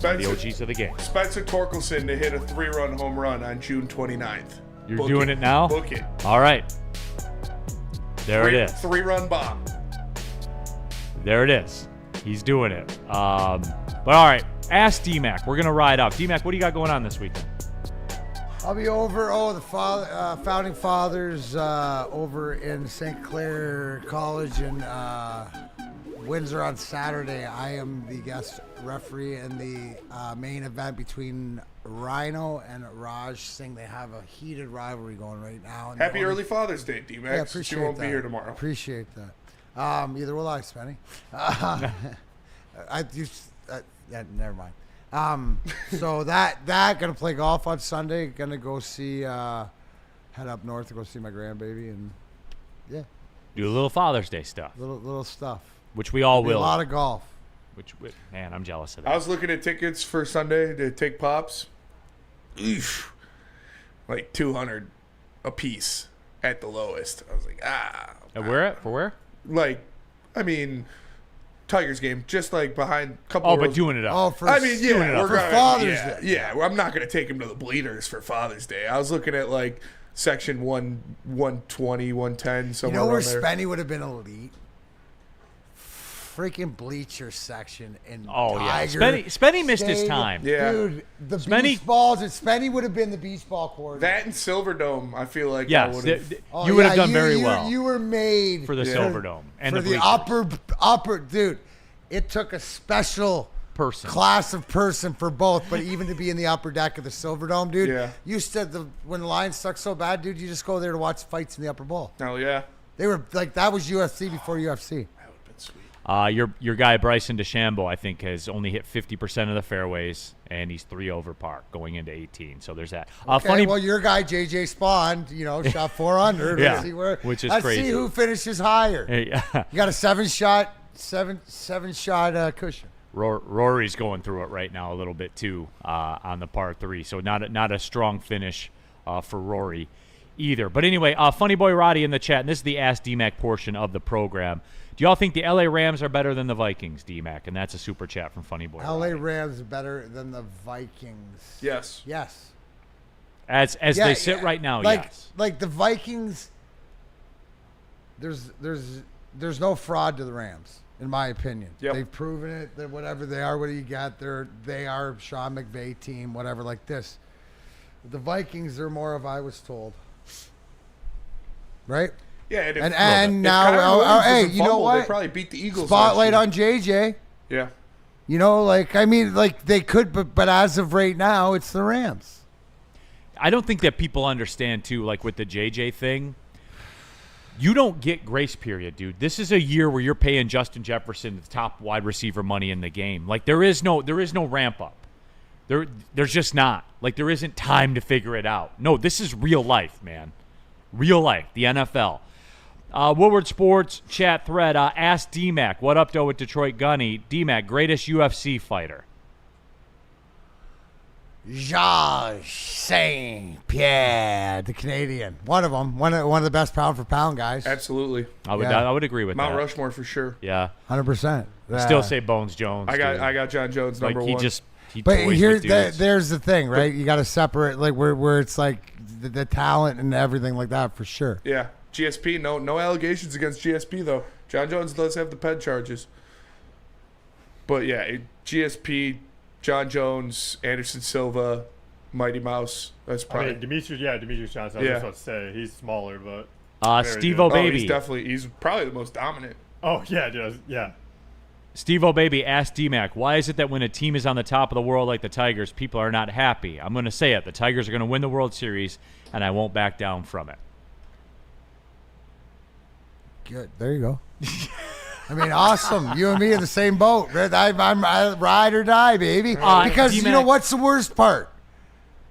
The OGs of the game. Spencer Torkelson to hit a 3-run home run on June 29th. You're Book doing it now? Book it. All right. There it is. 3-run bomb. There it is. He's doing it. But all right, ask D-Mac. We're going to ride out. D-Mac, what do you got going on this weekend? I'll be over, the Founding Fathers over in St. Clair College in Windsor on Saturday. I am the guest referee in the main event between Rhino and Raj Singh. They have a heated rivalry going right now. Happy early Father's Day, D-Max. Yeah, appreciate You won't that. be here tomorrow. Appreciate that. Either will I, Spenny. Never mind. So that gonna play golf on Sunday. Gonna go see, head up north to go see my grandbaby, and yeah, Do a little Father's Day stuff, little stuff. which we all Be a will. lot of golf. Man, I'm jealous of that. I was looking at tickets for Sunday to take Pops. Eesh. like 200 a piece at the lowest. I was like, For where? Like, I mean, Tigers game, just like behind a couple. Oh, but doing it up. Oh, for I mean, yeah, doing it up. we're For gonna, Father's yeah, Day. Yeah, well, I'm not going to take him to the bleeders for Father's Day. I was looking at like section 120, 110, You somewhere know where around there. Spenny would have been elite? Freaking bleacher section in Oh, yeah. Tiger Spenny missed his Stadium. time. Yeah. Dude, the Spenny- beach balls. Spenny would have been the beach ball coordinator. That and Silverdome, I feel like. I Yes, would've- you would have done very you, well. You were made for the Silverdome and for the the bleachers. upper dude. It took a special person class of person for both, but even to be in the upper deck of the Silverdome, dude. Yeah. You said when the Lions suck so bad, dude, you just go there to watch fights in the upper bowl. Hell yeah. They were like that was UFC before UFC. Your guy Bryson DeChambeau, I think, has only hit 50% of the fairways, and he's 3 over par going into 18. So there's that. Okay, Funny. well, your guy JJ Spawn, shot 400. Yeah, Let's see which is let's crazy. see who finishes higher. Yeah. You got a seven shot cushion. Rory's going through it right now a little bit too on the par 3, so not a strong finish for Rory either. But anyway, Funny Boy Roddy in the chat, and this is the Ask DMAC portion of the program. Do y'all think the LA Rams are better than the Vikings, DMAC? And that's a super chat from Funny Boy. LA Roddy. Rams better than the Vikings. Yes. Yes. As they sit right now, yes. Like the Vikings, there's no fraud to the Rams, in my opinion. Yep. They've proven it that whatever they are, what do you got? They are Sean McVay team, whatever like this. The Vikings are more of I was told. Right? Yeah, and now, hey, you know what? They probably beat the Eagles. Spotlight on JJ. Yeah. They could, but as of right now, it's the Rams. I don't think that people understand too, like with the JJ thing. You don't get grace period, dude. This is a year where you're paying Justin Jefferson the top wide receiver money in the game. Like there is no ramp up. There's just not. Like there isn't time to figure it out. No, this is real life, man. Real life. The NFL. Woodward Sports chat thread. Ask DMAC. What up, though, with Detroit Gunny? DMAC, greatest UFC fighter. Georges St. Pierre, the Canadian. One of them. One of the best pound for pound guys. Absolutely. I would agree with Mount that. Rushmore for sure. Yeah. 100%. Still say Bones Jones. I got John Jones number one. But toys here, with dudes. there's the thing, right? You got to separate, like where it's like the talent and everything like that for sure. Yeah. GSP, no allegations against GSP though. John Jones does have the ped charges. But yeah, GSP, John Jones, Anderson Silva, Mighty Mouse. That's probably. Demetrius Johnson. I was just about to say he's smaller, but Steve-O Baby. He's probably the most dominant. Oh yeah, dude, yeah. Steve-O Baby asked DMAC, why is it that when a team is on the top of the world like the Tigers, people are not happy? I'm going to say it. The Tigers are going to win the World Series, and I won't back down from it. Good. There you go. I mean, awesome. You and me in the same boat. I'm ride or die, baby. Because you know what's the worst part?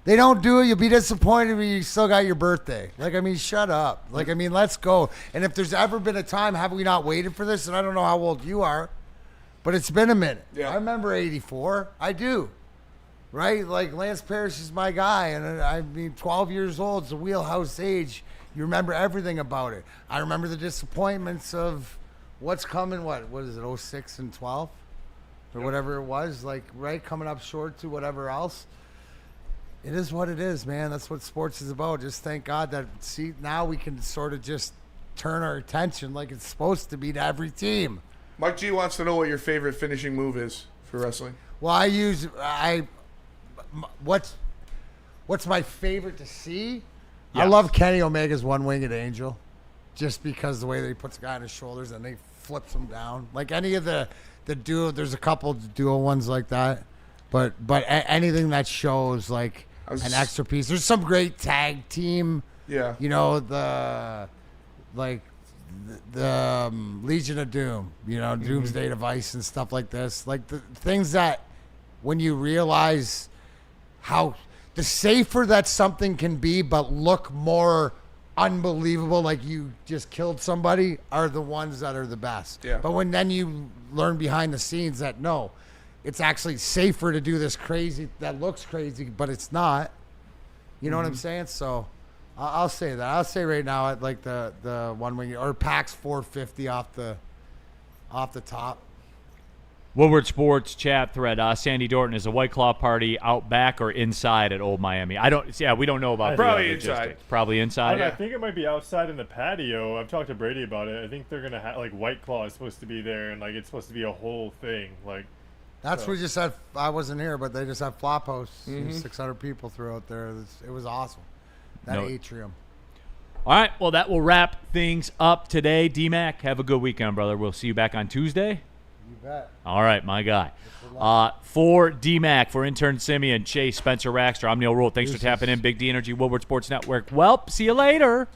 They don't do it. You'll be disappointed when you still got your birthday. Like, I mean, shut up. Like, I mean, let's go. And if there's ever been a time, have we not waited for this? And I don't know how old you are, but it's been a minute. Yeah. I remember 84. I do. Right? Like, Lance Parrish is my guy. And I mean, 12 years old is the wheelhouse age. You remember everything about it. I remember the disappointments of what's coming, what is it, 06 and 12? Or whatever it was, like, right, coming up short to whatever else. It is what it is, man. That's what sports is about. Just thank God that, now we can sort of just turn our attention like it's supposed to be to every team. Mike G wants to know what your favorite finishing move is for wrestling. Well, what's my favorite to see? I love Kenny Omega's One-Winged Angel, just because the way that he puts a guy on his shoulders and he flips him down. Like any of the duo, there's a couple duo ones like that, but anything that shows like an extra piece. There's some great tag team. Yeah. You know the Legion of Doom. You know, Doomsday Device and stuff like this. Like the things that when you realize how. The safer that something can be, but look more unbelievable, like you just killed somebody, are the ones that are the best. Yeah. But when then you learn behind the scenes that no, it's actually safer to do this crazy that looks crazy, but it's not. You know what I'm saying? So I'll say that. I'll say right now at like the one wing or PAX 450 off the top. Woodward Sports chat thread. Sandy Dorton, is a White Claw party out back or inside at Old Miami? We don't know about Probably the inside. logistics. Probably inside. I think it might be outside in the patio. I've talked to Brady about it. I think they're gonna have like White Claw is supposed to be there, and like it's supposed to be a whole thing. Like That's what we just had. I wasn't here, but they just had flop hosts. 600 people threw out there. It was awesome. That atrium. All right. Well, that will wrap things up today. D-Mac, have a good weekend, brother. We'll see you back on Tuesday. You bet. All right, my guy. For D-Mac, for intern Simeon, Chase, Spencer Raxter, I'm Neil Rule. Thanks for tapping in. Big D Energy, Woodward Sports Network. Welp, see you later.